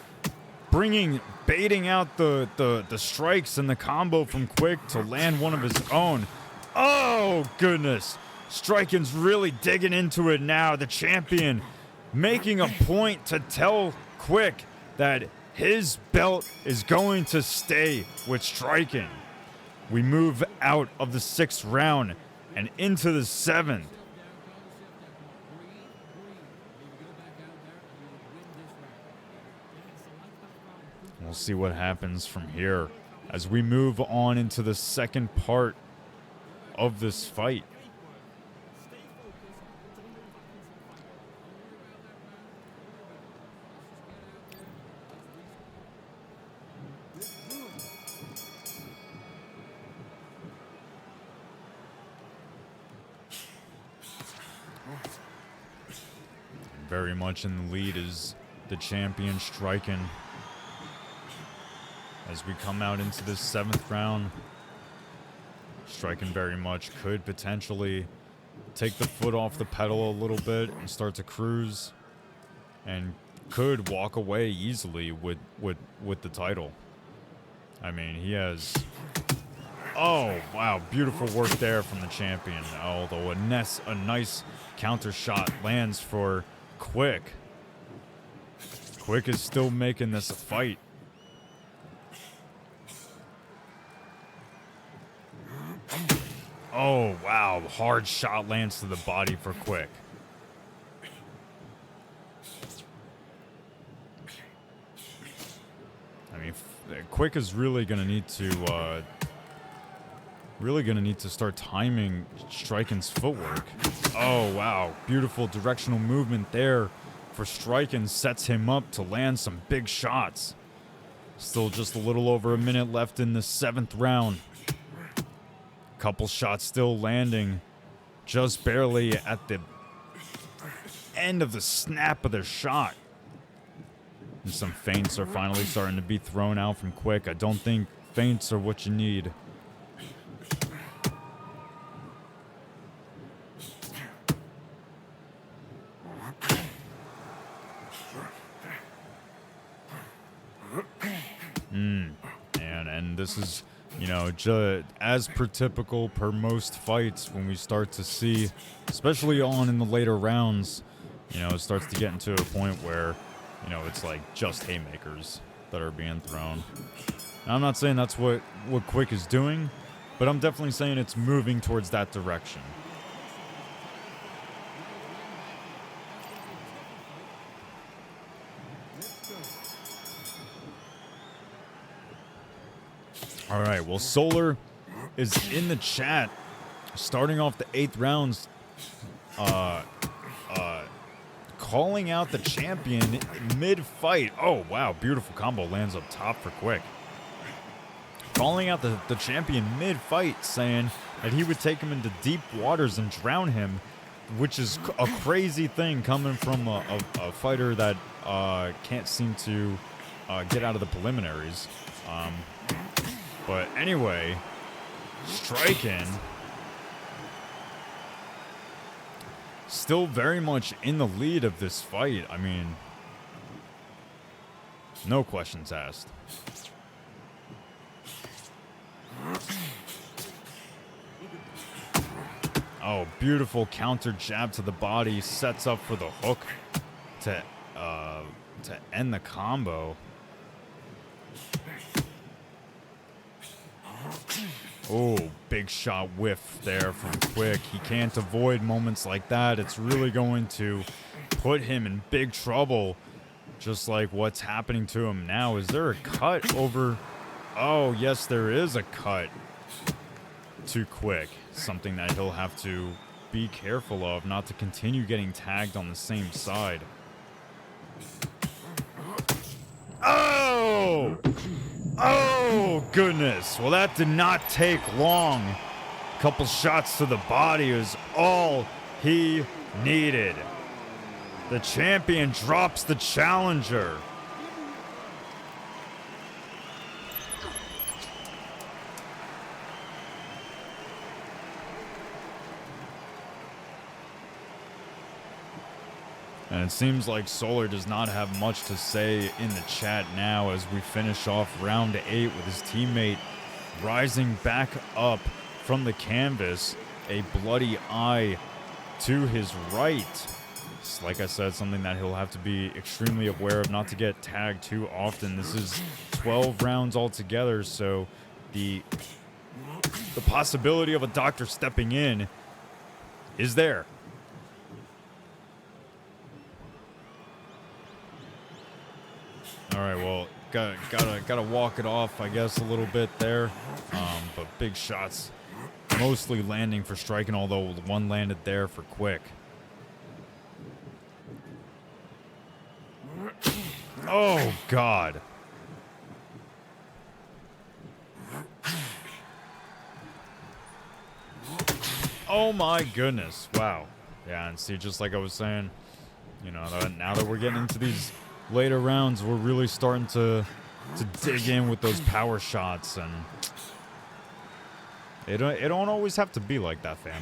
Baiting out the strikes and the combo from Quick to land one of his own. Oh, goodness. Striking's really digging into it now. The champion making a point to tell Quick that his belt is going to stay with Striking. We move out of the 6th round and into the 7th. We'll see what happens from here as we move on into the 2nd part of this fight. Very much in the lead is the champion Striking. As we come out into this 7th round, Striking very much could potentially take the foot off the pedal a little bit and start to cruise, and could walk away easily with the title. I mean, he has... Oh, wow, beautiful work there from the champion. Although a nice counter shot lands for Quick. Quick is still making this a fight. Oh, wow. Hard shot lands to the body for Quick. I mean, Quick is really going to need to start timing Striking's footwork. Oh, wow. Beautiful directional movement there for Striking. Sets him up to land some big shots. Still just a little over a minute left in the 7th round. Couple shots still landing just barely at the end of the snap of their shot. And some feints are finally starting to be thrown out from Quick. I don't think feints are what you need. And this is, you know, as per typical, per most fights, when we start to see, especially on in the later rounds, you know, it starts to get into a point where, you know, it's like just haymakers that are being thrown. Now, I'm not saying that's what Quick is doing, but I'm definitely saying it's moving towards that direction. All right, well, Solar is in the chat, starting off the 8th rounds, calling out the champion mid-fight. Oh, wow, beautiful combo lands up top for Quick. Calling out the champion mid-fight, saying that he would take him into deep waters and drown him, which is a crazy thing coming from a fighter that can't seem to get out of the preliminaries. But anyway, Striking still very much in the lead of this fight. I mean, no questions asked. Oh, beautiful counter jab to the body, sets up for the hook to end the combo. Oh, big shot whiff there from Quick. He can't avoid moments like that. It's really going to put him in big trouble, just like what's happening to him now. Is there a cut over? Oh, yes, there is a cut to Quick. Something that he'll have to be careful of, not to continue getting tagged on the same side. Oh! goodness. Well, that did not take long. A couple shots to the body is all he needed. The champion drops the challenger. And it seems like Solar does not have much to say in the chat now as we finish off round 8 with his teammate rising back up from the canvas, a bloody eye to his right. It's, like I said, something that he'll have to be extremely aware of, not to get tagged too often. This is 12 rounds altogether, so the possibility of a doctor stepping in is there. All right, well, gotta walk it off, I guess, a little bit there. But big shots, mostly landing for Striking, although one landed there for Quick. Oh God! Oh my goodness! Wow. Yeah, and see, just like I was saying, you know, now that we're getting into these later rounds, we're really starting to dig in with those power shots, and it don't always have to be like that, fam.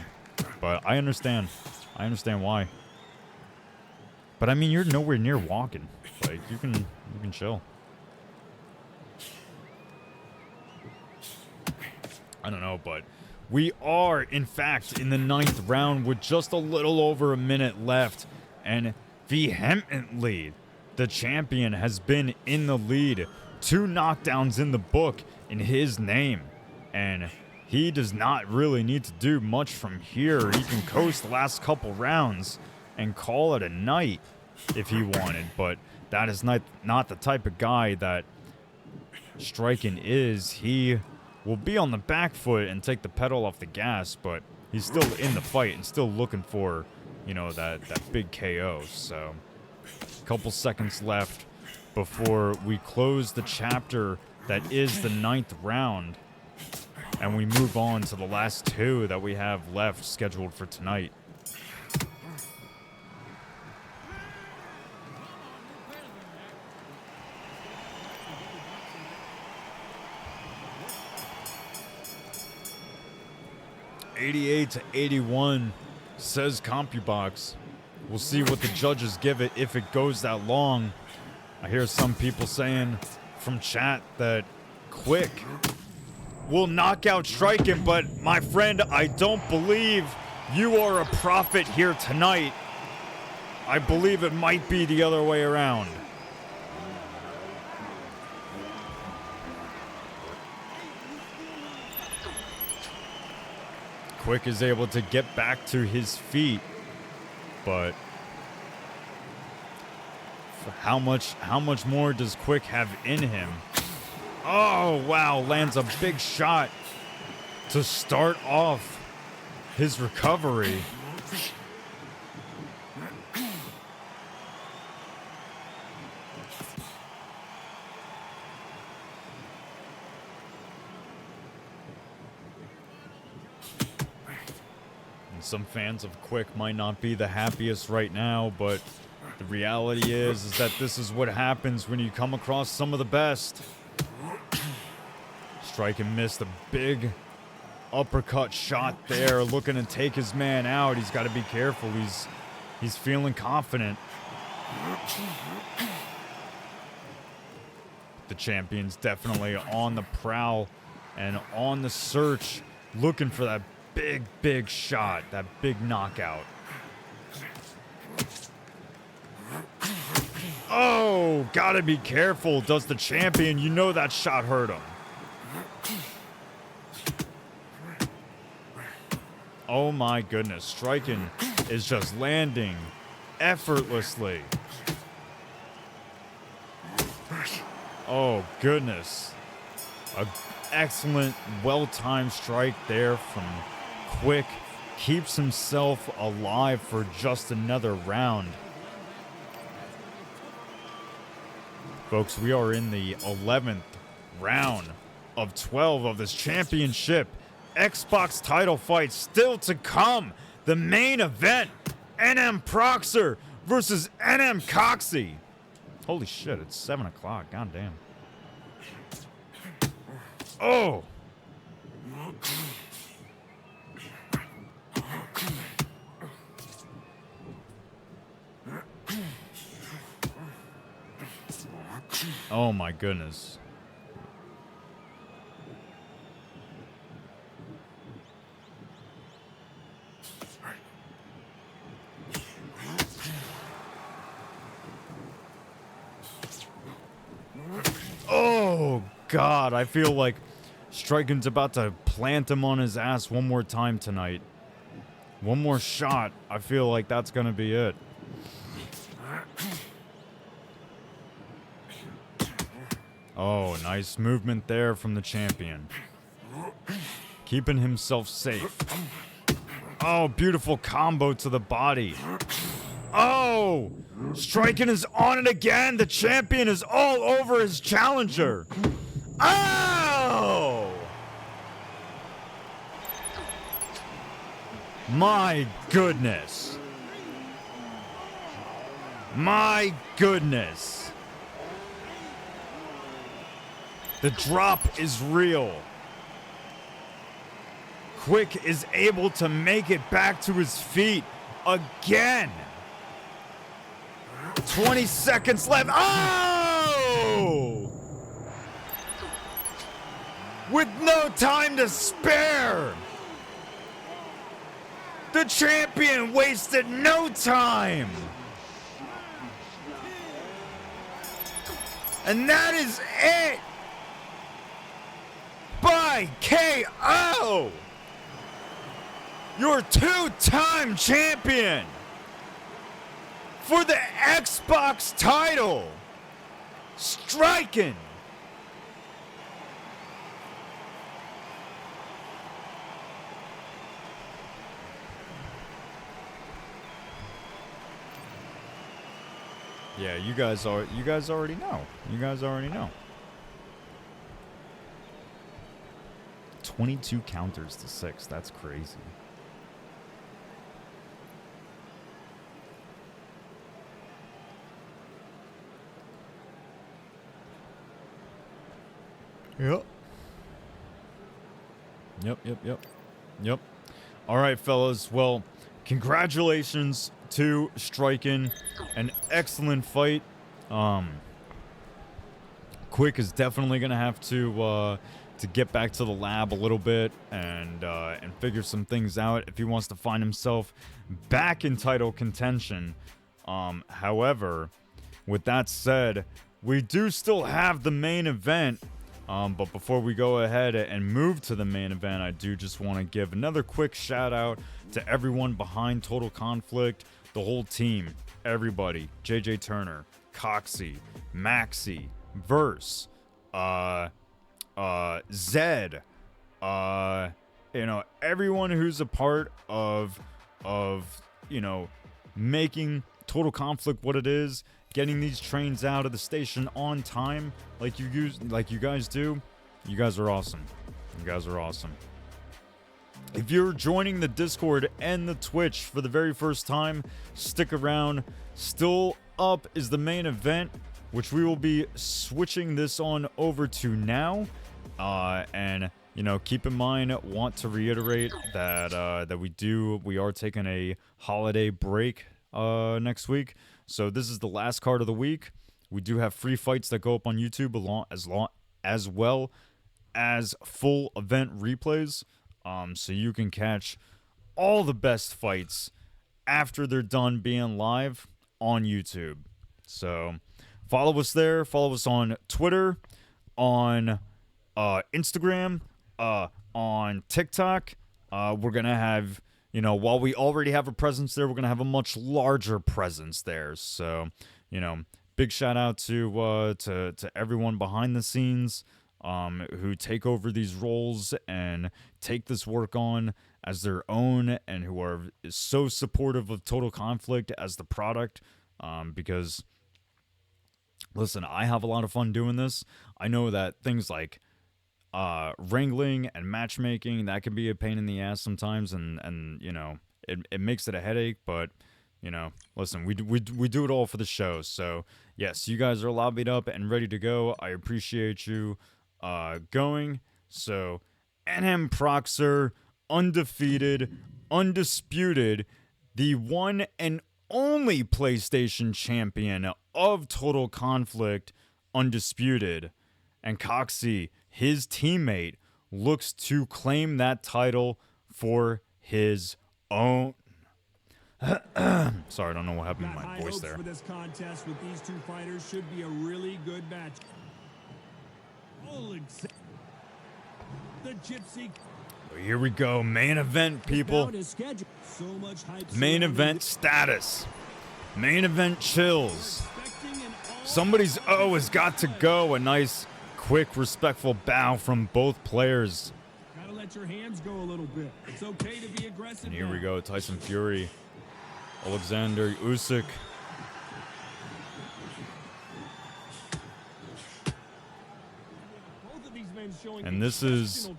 But I understand why. But I mean, you're nowhere near walking. Like, you can chill. I don't know, but we are in fact in the 9th round with just a little over a minute left, and vehemently the champion has been in the lead. 2 knockdowns in the book in his name, and he does not really need to do much from here. He can coast the last couple rounds and call it a night if he wanted, but that is not the type of guy that Striking is. He will be on the back foot and take the pedal off the gas, but he's still in the fight and still looking for, you know, that big KO. So couple seconds left before we close the chapter that is the 9th round, and we move on to the last 2 that we have left scheduled for tonight. $88-81 says CompuBox. We'll see what the judges give it if it goes that long. I hear some people saying from chat that Quick will knock out Striking, but my friend, I don't believe you are a prophet here tonight. I believe it might be the other way around. Quick is able to get back to his feet, but how much more does Quick have in him? Oh, wow, lands a big shot to start off his recovery. And some fans of Quick might not be the happiest right now, but the reality is that this is what happens when you come across some of the best. Striking missed a big uppercut shot there, looking to take his man out. He's got to be careful. He's feeling confident. The champion's definitely on the prowl and on the search, looking for that big shot, that big knockout. Oh, gotta be careful, does the champion. You know that shot hurt him. Oh my goodness, Striking is just landing effortlessly. Oh goodness. An excellent, well-timed strike there from Quick. Keeps himself alive for just another round. Folks, we are in the 11th round of 12 of this championship Xbox title fight still to come. The main event, NM Proxer versus NM Coxy. Holy shit, it's 7 o'clock. God damn. Oh! Oh my goodness. Oh God, I feel like Striking's about to plant him on his ass one more time tonight. One more shot. I feel like that's gonna be it. Oh, nice movement there from the champion. Keeping himself safe. Oh, beautiful combo to the body. Oh! Striking is on it again. The champion is all over his challenger. Oh! My goodness. My goodness. The drop is real. Quick is able to make it back to his feet again. 20 seconds left. Oh! With no time to spare. The champion wasted no time. And that is it. By KO. Your two-time champion for the Xbox title, Striking. Yeah, you guys already know. You guys already know. 22 counters to 6. That's crazy. Yep. Yep. All right, fellas. Well, congratulations to Striking. An excellent fight. Quick is definitely gonna have to get back to the lab a little bit and figure some things out if he wants to find himself back in title contention. However, with that said, we do still have the main event. But before we go ahead and move to the main event, I do just want to give another quick shout out to everyone behind Total Conflict, the whole team, everybody, JJ Turner, Coxy, Maxi, Verse, Zed, everyone who's a part of making Total Conflict what it is, getting these trains out of the station on time, like you guys do. You guys are awesome. You guys are awesome. If you're joining the Discord and the Twitch for the very first time, stick around. Still up is the main event, which we will be switching this on over to now. And keep in mind, want to reiterate that we are taking a holiday break next week. So this is the last card of the week. We do have free fights that go up on YouTube as well as full event replays. So you can catch all the best fights after they're done being live on YouTube. So follow us there. Follow us on Twitter, on Instagram, on TikTok. We're going to have, while we already have a presence there, we're going to have a much larger presence there. So, big shout out to everyone behind the scenes who take over these roles and take this work on as their own, and who are so supportive of Total Conflict as the product. Because, listen, I have a lot of fun doing this. I know that things like wrangling and matchmaking, that can be a pain in the ass sometimes, and you know, it makes it a headache, but you know, listen, we do it all for the show. So yes, you guys are lobbied up and ready to go. I appreciate you going. So NM Proxer, undefeated, undisputed, the one and only PlayStation champion of Total Conflict, undisputed, and Coxy, his teammate, looks to claim that title for his own. Sorry, I don't know what happened to my voice there. For this contest with these two fighters should be a really good match. The Gypsy. Here we go, main event, people. So much hype. Main event status. Main event chills. Somebody's O has got to go. A nice, quick, respectful bow from both players. Gotta let your hands go a little bit. It's okay to be aggressive. And here we go, Tyson Fury, Alexander Usyk. And this is,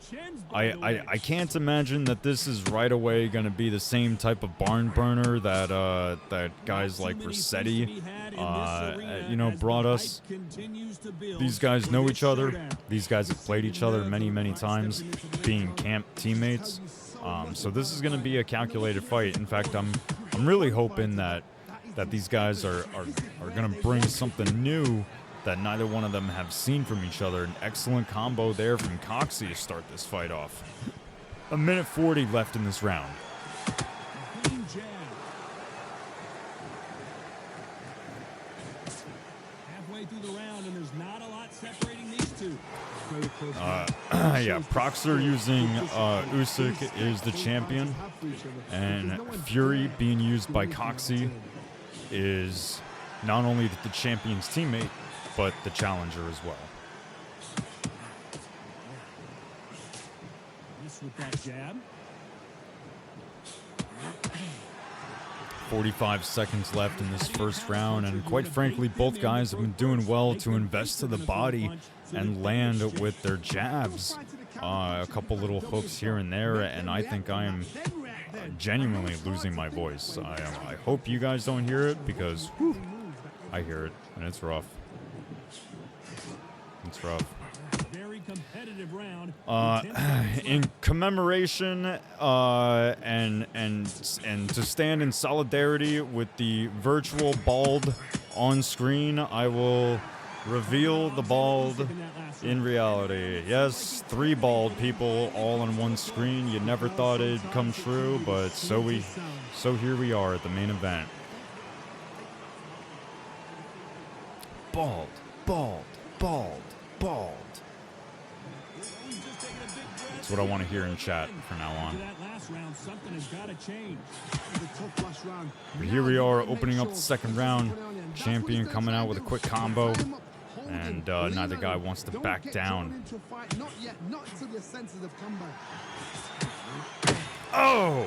I can't imagine that this is right away going to be the same type of barn burner that that guys like Rossetti, you know, brought us. These guys know each other. These guys have played each other many times, being camp teammates. So this is going to be a calculated fight. In fact, I'm really hoping that these guys are going to bring something new that neither one of them have seen from each other. An excellent combo there from Coxy to start this fight off. 1:40 left in this round. Halfway through the round, and there's not a lot separating these two. Yeah, Proxer using Usyk is the champion, and Fury being used by Coxy is not only the champion's teammate, but the challenger as well. This with that jab. 45 seconds left in this first round, and quite frankly, both guys have been doing well to invest to the body and land with their jabs. A couple little hooks here and there, and I think I am genuinely losing my voice. I hope you guys don't hear it, because whew, I hear it, and it's rough. It's rough. Very competitive round. In commemoration and to stand in solidarity with the virtual bald on screen, I will reveal the bald in reality. Yes, 3 bald people all on one screen. You never thought it'd come true, but so here we are at the main event. Bald, bald, bald, bald. That's what I want to hear in chat from now on. But here we are, opening up the second round. Champion coming out with a quick combo, and neither guy wants to back down. Oh!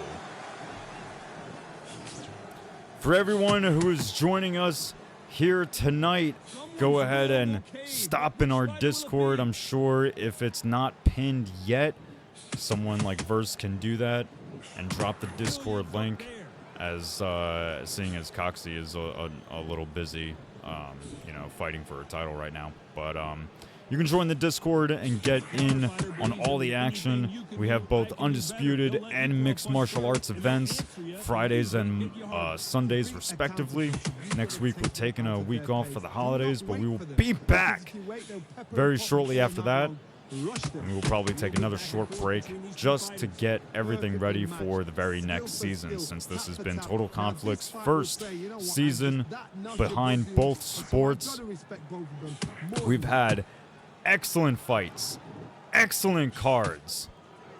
For everyone who is joining us here tonight, go ahead and stop in our Discord. I'm sure if it's not pinned yet, someone like Verse can do that and drop the Discord link, as seeing as Coxy is a little busy, you know, fighting for a title right now. But you can join the Discord and get in on all the action. We have both Undisputed and Mixed Martial Arts events, Fridays and Sundays respectively. Next week we're taking a week off for the holidays, but we will be back very shortly after that. And we will probably take another short break just to get everything ready for the very next season, since this has been Total Conflict's first season behind both sports. We've had excellent fights, excellent cards.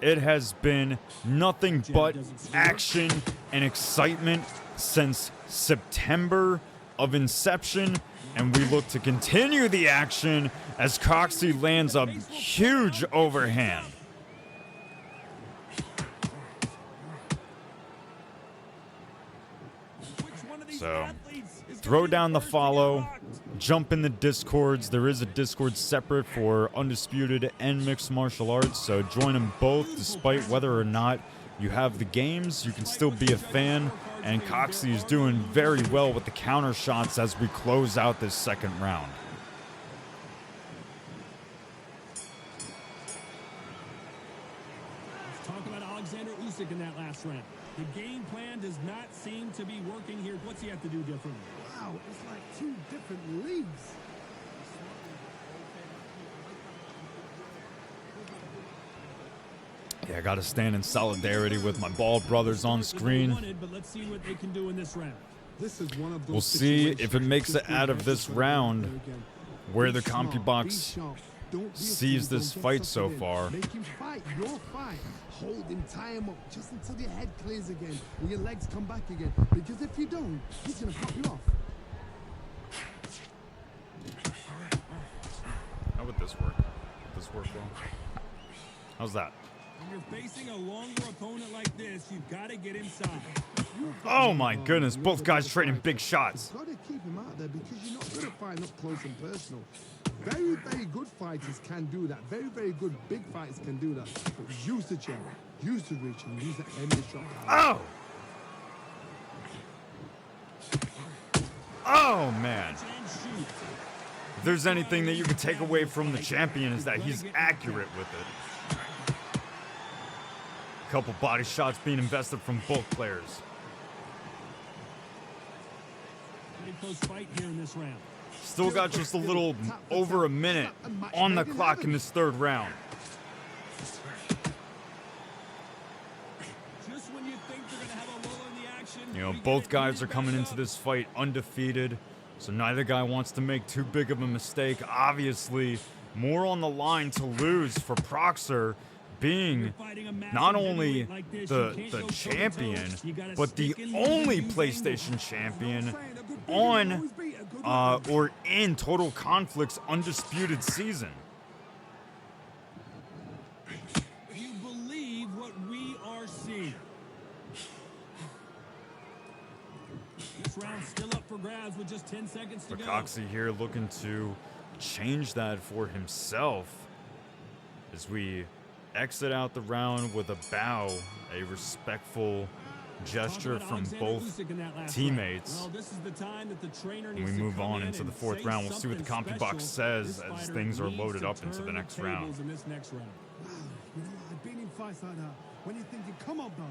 It has been nothing but action and excitement since September of inception, and we look to continue the action as Coxy lands a huge overhand. So throw down the follow, jump in the Discords. There is a Discord separate for Undisputed and Mixed Martial Arts, so join them both. Despite whether or not you have the games, you can still be a fan. And Coxy is doing very well with the counter shots as we close out this second round. Let's talk about Alexander Usyk in that last round. The game plan does not seem to be working here. What's he have to do differently? Wow, it's like two different leagues. Yeah, I got to stand in solidarity with my bald brothers on screen. But let's see what they can do in this round. This is one of those We'll see if it situations. makes Just it out of be this aggressive round again. where Be the smart, be CompuBox sharp. Don't be sees afraid, this don't get fight suckered so in. far. Make him fight your fight. Hold him, tie him up just until your head clears again and your legs come back again. Because if you don't, he's gonna pop you off. How would this work? Would this work well? How's that? When you're facing a longer opponent like this, you've got to get inside. Oh my goodness, both guys trading big shots. You've got to keep him out there because you're not going to fight up close and personal. Very, very good fighters can do that. Very, very good big fighters can do that. But use the jab, use the reach, and use that end of the shot. Oh! Oh man. And shoot. If there's anything that you can take away from the champion is that he's accurate with it. Couple body shots being invested from both players. Pretty close fight here in this round. Still got just a little over a minute on the clock in this third round. Just when you think they're going to have a lull in the action, You know, we both get it guys are back coming up. into this fight undefeated, so neither guy wants to make too big of a mistake. Obviously, more on the line to lose for Proxer, being not only the champion, but the only PlayStation champion on or in Total Conflict's undisputed season. You believe what we are seeing. This round's still up for grabs with just 10 seconds to But go. Coxy here looking to change that for himself as we exit out the round with a bow, a respectful gesture from both teammates. Well, this is the time that the trainer And we needs to move come on in into the and fourth say round. We'll see what the something CompuBox special. says This as fighter things are needs loaded to up into the turn next tables round. in this next round. You know, I've been in fights like that. When you're thinking, come on, bro.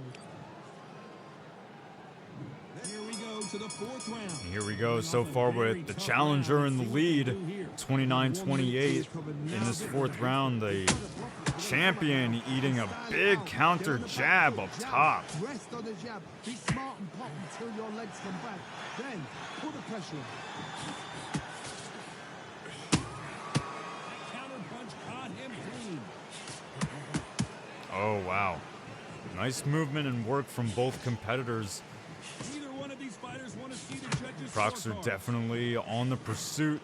Here we go to the fourth round. And here we go so far with the challenger in the lead, 29-28 in this fourth round. The champion eating a big counter jab up top. Rest on the jab. Be smart and pop until your legs come back. Then, put the pressure on. Counter punch caught him clean. Oh, wow. Nice movement and work from both competitors. Neither one of these fighters want to see the judges' Proxer scorecard. definitely on the pursuit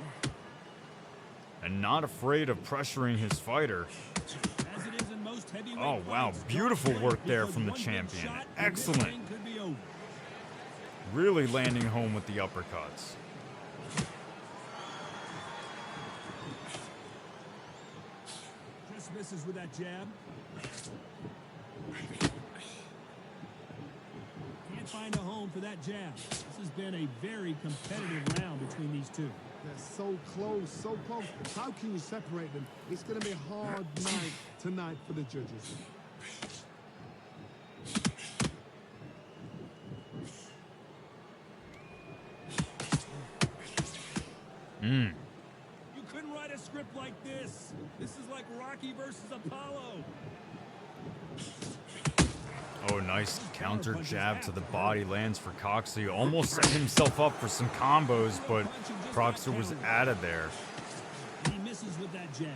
and not afraid of pressuring his fighter. As it is in most heavyweight Oh, wow. fights, Beautiful don't work quit there because from the one good champion. shot and this Excellent. thing could be over. Really landing home with the uppercuts. Just misses with that jab. Can't find a home for that jab. This has been a very competitive round between these two. They're so close, so close. How can you separate them? It's going to be a hard night tonight for the judges. You couldn't write a script like this. This is like Rocky versus Apollo. Oh, nice counter jab to the body lands for Coxy. Almost set himself up for some combos, but Proxer was out of there. He misses with that jab.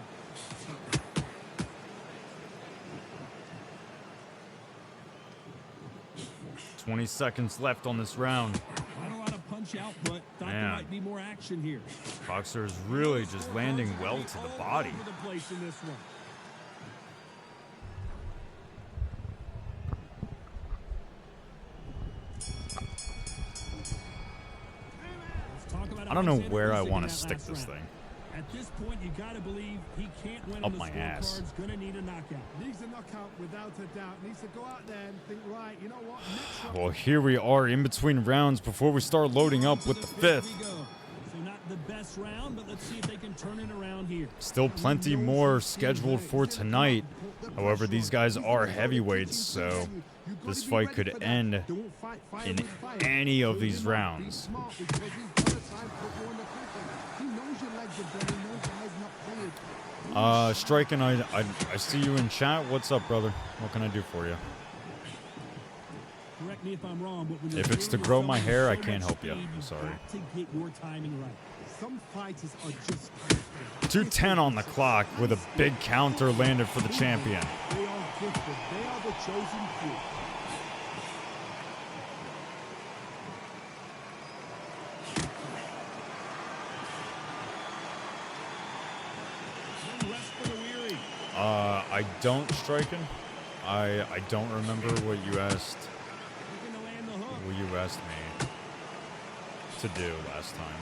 20 seconds left on this round. Not a lot of punch output. Thought there Man. might be more action here. Proxer is really just landing well to the body. All over the place in this one. Let's I don't know where I want to stick this thing. At this point, you gotta believe he can't win Up on the my ass. scorecard's gonna need a knockout. Needs a knockout without a doubt. Needs to go out there and think, right, you know what? Next round. Well, here we are in between rounds before we start loading up with the fifth. Here we go. So not the best round, but let's see if they can turn it around here. Still plenty more scheduled for tonight. However, these guys are heavyweights, so this fight could end in any of these rounds. Striking, I see you in chat. What's up, brother? What can I do for you? Correct me if I'm wrong, but when If it's to grow my hair, I can't help you. I'm sorry. to get your timing right. Some fighters are just 2:10 on the clock with a big counter landed for the champion. they are gifted. They are the chosen few. No rest for the weary. I don't striking. I don't remember what you asked. Looking to land the hook. What you asked me to do last time.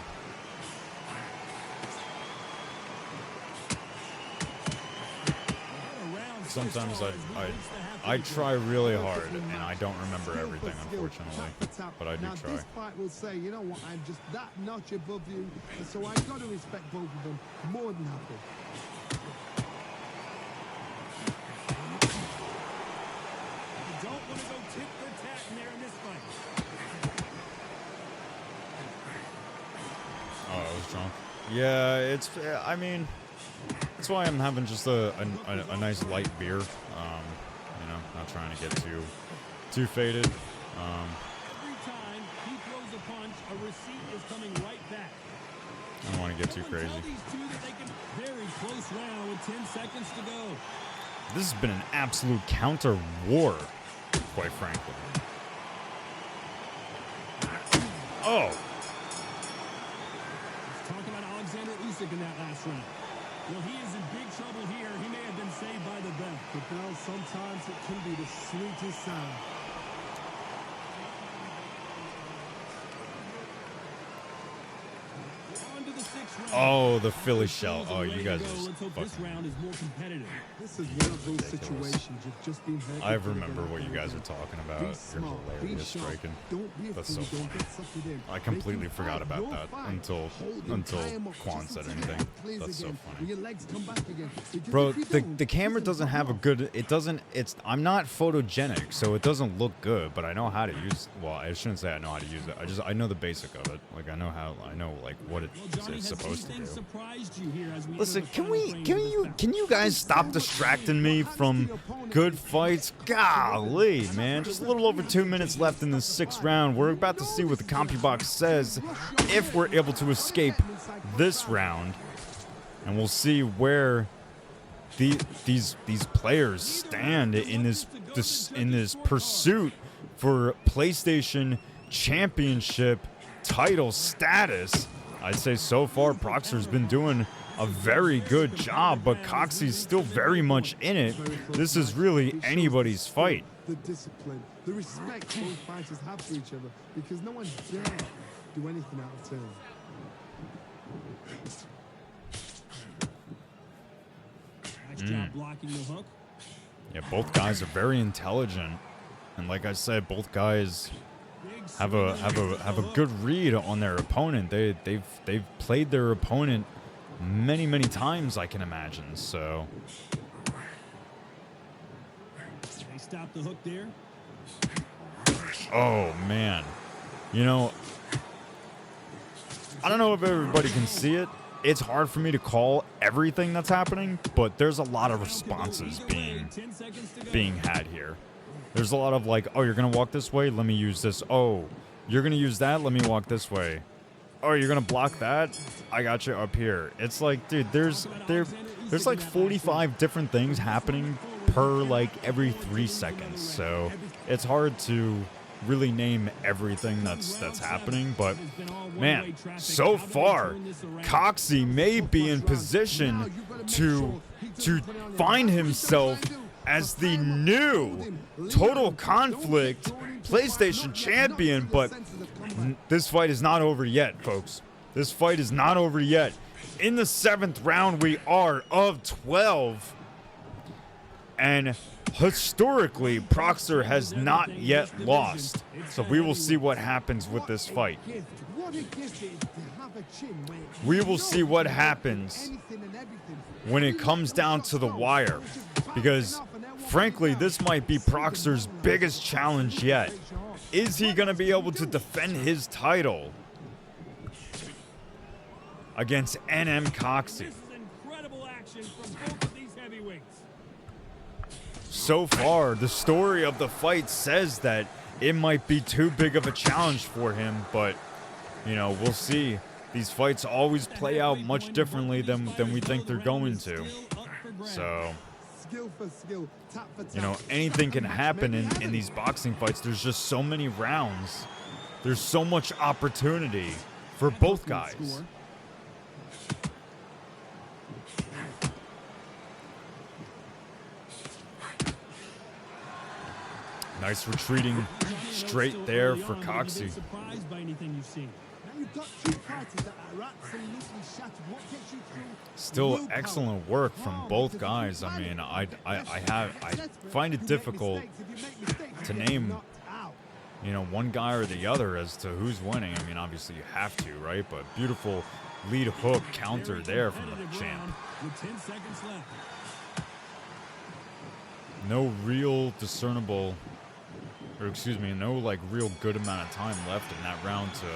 Sometimes I try really hard and I don't remember everything, unfortunately, but I do now, try. This fight will say, you know what, I'm just that notch above you, and so I've got to respect both of them more than happy. You don't want to go tit for tat in there in this fight. Oh, I was drunk. Yeah, it's. I mean, that's why I'm having just a nice light beer. You know, not trying to get too faded. Every time he throws a punch, a receipt is coming right back. I don't want to get too crazy. Tell these two that they can very close round with 10 seconds to go. This has been an absolute counter war, quite frankly. Oh. Let's talk about Alexander Usyk in that last round. Well, he is in big trouble here. He may have been saved by the bell. The bell, sometimes it can be the sweetest sound. On to the sixth round. Oh, the Philly shell. Oh, you guys Let's are hope this fucking. round is more competitive. This is one of those situations you've just been hurt. I remember what you guys are talking about. Be You're smart, be hilarious sharp. striking. Don't be a That's fool, so don't funny. get suckered in. I completely They can forgot fight about your that fight. until Hold your time up Quan just said until anything. that clears That's so again, funny. when your legs come back again. Because Bro, if you the don't, camera this doesn't will have a come good. It doesn't. It's. I'm not photogenic, so it doesn't look good. But I know how to use. Well, I shouldn't say I know how to use it. I know the basic of it. Like I know how. I know like what Well, Johnny, it's has supposed to anything do. surprised you here as we Listen, enter the can final frame of this can you guys stop distracting me from good fights? Golly, man. Just a little over 2 minutes left in the sixth round. We're about to see what the CompuBox says if we're able to escape this round, and we'll see where these players stand in this pursuit for PlayStation Championship title status. I'd say so far Proxer's been doing a very good job, but Coxy's still very much in it. This is really anybody's fight. The discipline, the respect both fighters have for each other, because no one dare do anything out of turn. Nice job blocking the hook. Yeah, both guys are very intelligent, and like I said, both guys Big have a good read on their opponent. They've played their opponent many times, I can imagine. So They stopped the hook there. oh man, you know, I don't know if everybody can see it. It's hard for me to call everything that's happening, but there's a lot of responses 10 seconds to go. being had here. There's a lot of like, oh, you're gonna walk this way, let me use this. Oh, you're gonna use that, let me walk this way. Oh, you're gonna block that, I got you up here. It's like, dude, there's like 45 different things happening per like every 3 seconds, so it's hard to really name everything that's happening. But man, so far Coxy may be in position to find himself as the new Total Conflict PlayStation champion, but this fight is not over yet, folks. This fight is not over yet. In the 7th round, we are of 12. And historically, Proxer has not yet lost. So we will see what happens with this fight. We will see what happens when it comes down to the wire. Because, frankly, this might be Proxer's biggest challenge yet. Is he going to be able to defend his title against NM Coxy? So far, the story of the fight says that it might be too big of a challenge for him, but, you know, we'll see. These fights always play out much differently than we think they're going to. So, you know, anything can happen in these boxing fights. There's just so many rounds. There's so much opportunity for both guys. Nice retreating straight there for Coxy. Still excellent work from both guys. I mean, I find it difficult to name, you know, one guy or the other as to who's winning. I mean, obviously you have to, right? But beautiful lead hook counter there from the champ. No real discernible, or excuse me, no like real good amount of time left in that round to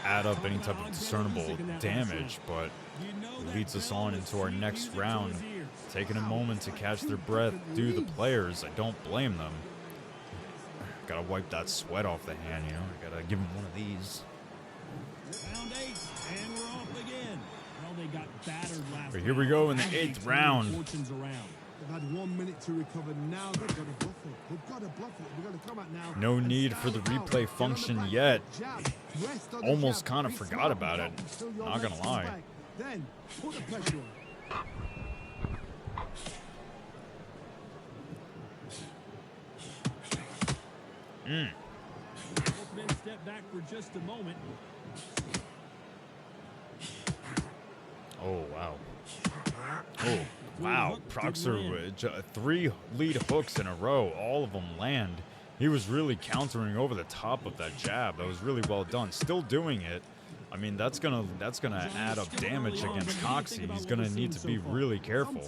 add up any type of discernible damage, but it leads us on into our next round. Taking a moment to catch their breath, do the players. I don't blame them. Gotta wipe that sweat off the hand, you know. I gotta give them one of these. Round 8, and we're off again. Well, they got battered last But here we go in the 8th round. Fortunes around. They've had 1 minute to recover. Now they've got to bluff it. They've got to bluff it. They've got to come out now. No need for the replay function yet. Almost kind of forgot about it. Not gonna lie. Then put the pressure on. Both men step back for just a moment. Oh, wow. Oh, wow. Proxer with 3 lead hooks in a row. All of them land. He was really countering over the top of that jab. That was really well done. Still doing it. I mean, that's gonna add up damage against Coxy. He's gonna need to be really careful.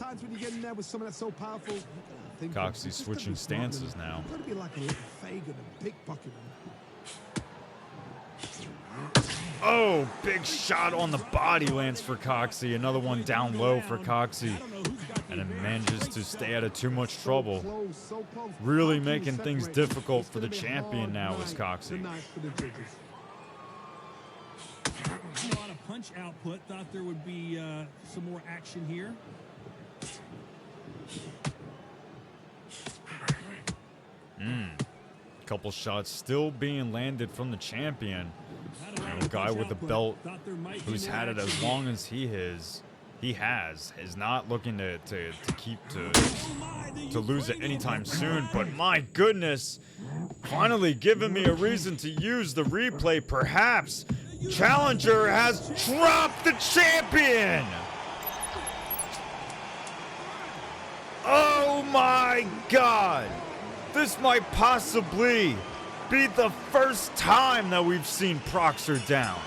Coxy switching stances now. Oh, big shot on the body lands for Coxy. Another one down low for Coxy. And it manages to stay out of too much trouble. Really making things difficult for the champion now is Coxy. A lot of punch output. Thought there would be some more action here. Couple shots still being landed from the champion. And a guy with the belt who's had it as long as he has is not looking to lose it anytime soon. But my goodness, finally giving me a reason to use the replay. Perhaps challenger has dropped the champion. Oh my God, this might possibly be the first time that we've seen Proxer down.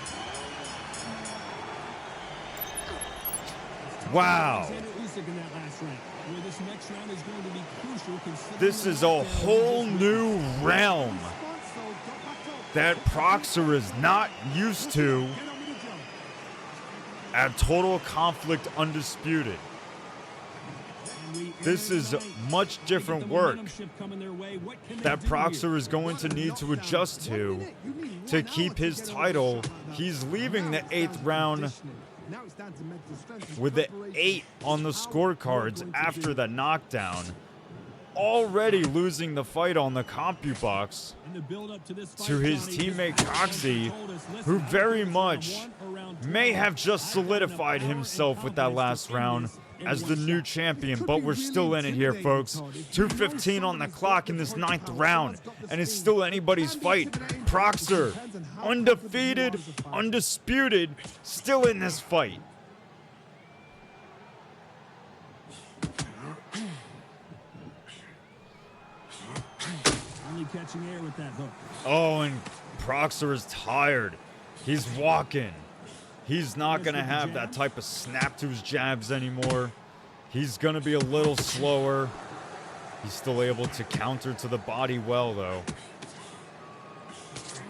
Wow. This is a whole new realm that Proxer is not used to at Total Conflict Undisputed. This is much different work that Proxer is going to need to adjust to keep his title. He's leaving the 8th round with the 8 on the scorecards after the knockdown. Already losing the fight on the CompuBox to his teammate Coxy, who very much may have just solidified himself with that last round. as the new champion, but we're still in it here, folks. 2:15 on the clock in this 9th round, and it's still anybody's fight. Proxer, undefeated, undisputed, still in this fight. Only catching air with that hook. Oh, and Proxer is tired. He's walking. He's not going to have that type of snap to his jabs anymore. He's going to be a little slower. He's still able to counter to the body well, though.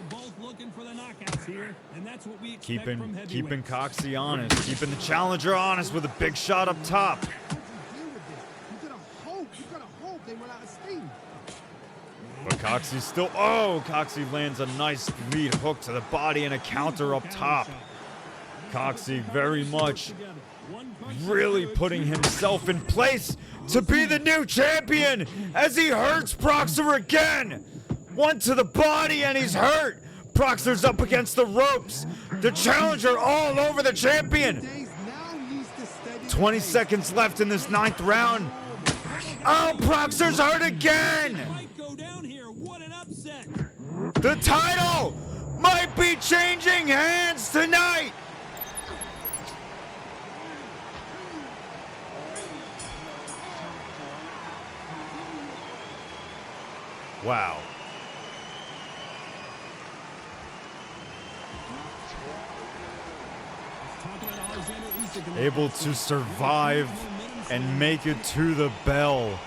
Both looking for the knockouts here, and that's what we expect from heavyweights. Keeping Coxy honest, keeping the challenger honest with a big shot up top. You gotta hope they run out of steam. But Coxy's still, oh, Coxy lands a nice lead hook to the body and a counter up top. Coxy very much really putting himself in place to be the new champion as he hurts Proxer again. One to the body and he's hurt. Proxer's up against the ropes. The challenger all over the champion. 20 seconds left in this 9th round. Oh, Proxer's hurt again. Might go down here. What an upset. The title might be changing hands tonight. Wow. Able to survive and make it to the bell.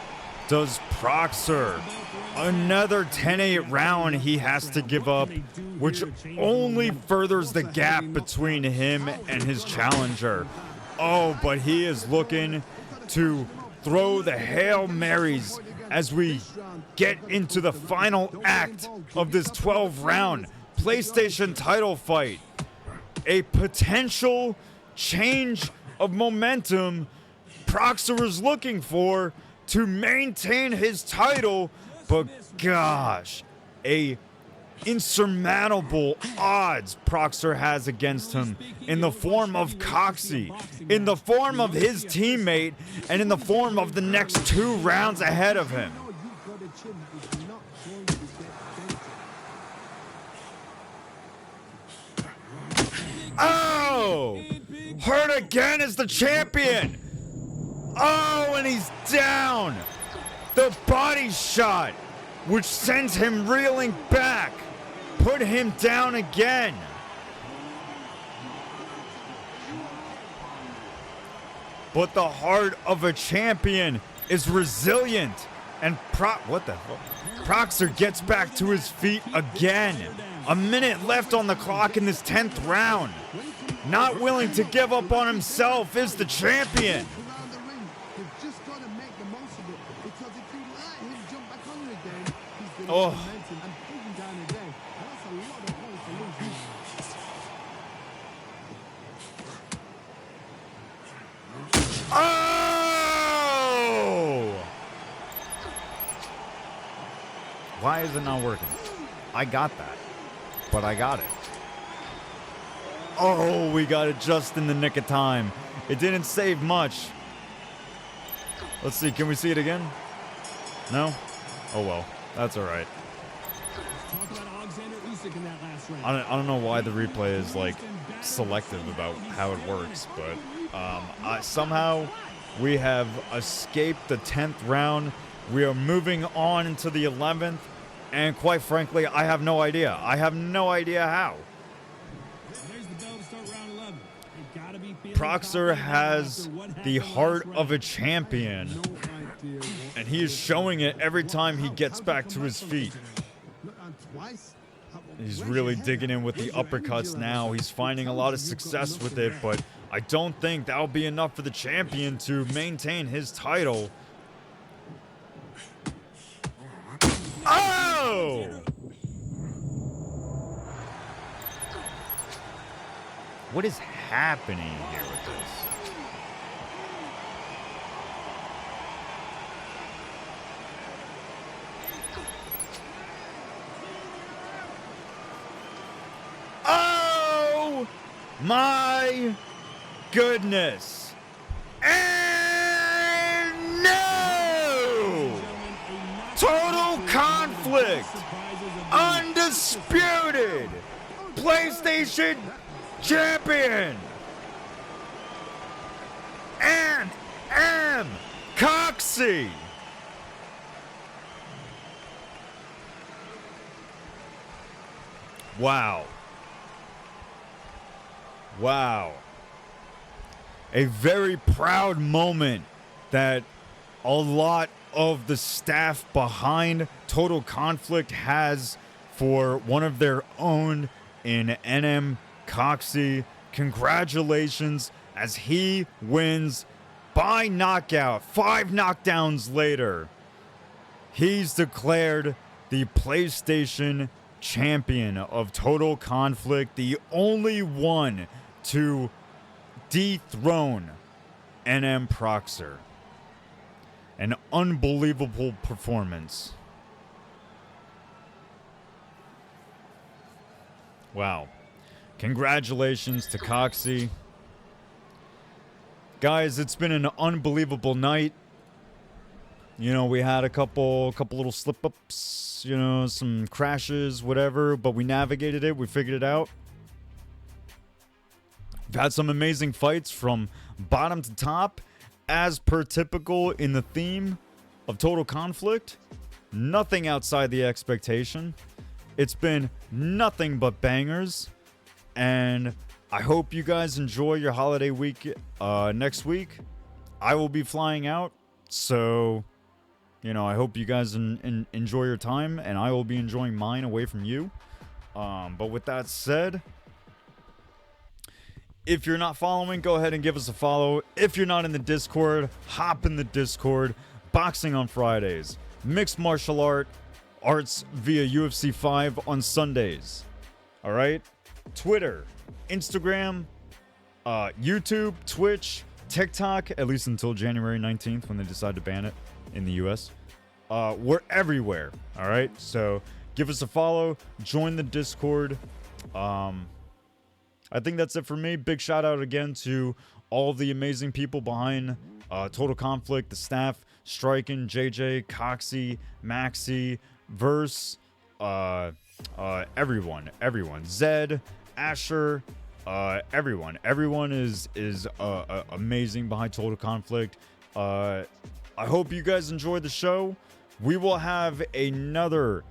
Does Proxer. Another 10-8 round he has to give up, which only furthers the gap between him and his challenger. Oh, but he is looking to throw the Hail Marys as we get into the final act of this 12-round PlayStation title fight. A potential change of momentum Proxer is looking for to maintain his title, but gosh, a insurmountable odds Proxer has against him in the form of Coxy, in the form of his teammate, and in the form of the next 2 rounds ahead of him. Oh! Hurt again as the champion! Oh, and he's down! The body shot, which sends him reeling back, put him down again. But the heart of a champion is resilient, and Proxer gets back to his feet again. A minute left on the clock in this 10th round. Not willing to give up on himself is the champion. Oh. Oh! Why is it not working? I got that, but I got it. Oh, we got it just in the nick of time. It didn't save much. Let's see, can we see it again? No? Oh well, that's all right. I don't know why the replay is like selective about how it works, but somehow we have escaped the 10th round. We are moving on into the 11th, and quite frankly, I have no idea. I have no idea how. Proxer has the heart of a champion, and he is showing it every time he gets back to his feet. He's really digging in with the uppercuts now. He's finding a lot of success with it, but I don't think that'll be enough for the champion to maintain his title. Oh! What is happening here with this? Oh my goodness. And Conflict, undisputed PlayStation champion, N.M. Coxy. Wow. Wow. A very proud moment that a lot of the staff behind Total Conflict has for one of their own in N.M. Coxy. Congratulations as he wins by knockout. 5 knockdowns later, he's declared the PlayStation champion of Total Conflict, the only one to dethrone N.M. Proxer. An unbelievable performance. Wow. Congratulations to Coxy. Guys, it's been an unbelievable night. You know, we had a couple little slip-ups, you know, some crashes, whatever, but we navigated it, we figured it out. We've had some amazing fights from bottom to top, as per typical in the theme of Total Conflict. Nothing outside the expectation. It's been nothing but bangers, and I hope you guys enjoy your holiday week next week. I will be flying out, so, you know, I hope you guys enjoy your time, and I will be enjoying mine away from you. But with that said, if you're not following, go ahead and give us a follow. If you're not in the Discord, hop in the Discord. Boxing on Fridays. Mixed martial arts via UFC 5 on Sundays. All right? Twitter, Instagram, YouTube, Twitch, TikTok, at least until January 19th when they decide to ban it in the US. We're everywhere. All right? So give us a follow. Join the Discord. I think that's it for me. Big shout out again to all of the amazing people behind Total Conflict, the staff, Strikin, JJ, Coxy, Maxi, Verse, everyone, Zed, Asher, everyone. Everyone is amazing behind Total Conflict. I hope you guys enjoyed the show. We will have another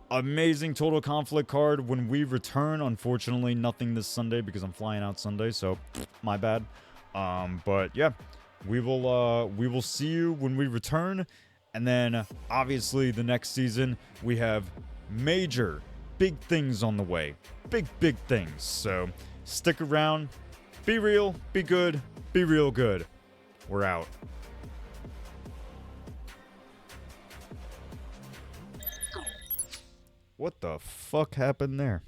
amazing Total Conflict card when we return. Unfortunately, nothing this Sunday because I'm flying out Sunday, so my bad. But yeah, we will see you when we return, and then obviously the next season we have major big things on the way. Big things. So stick around. Be real, be good, be real good. We're out. What the fuck happened there?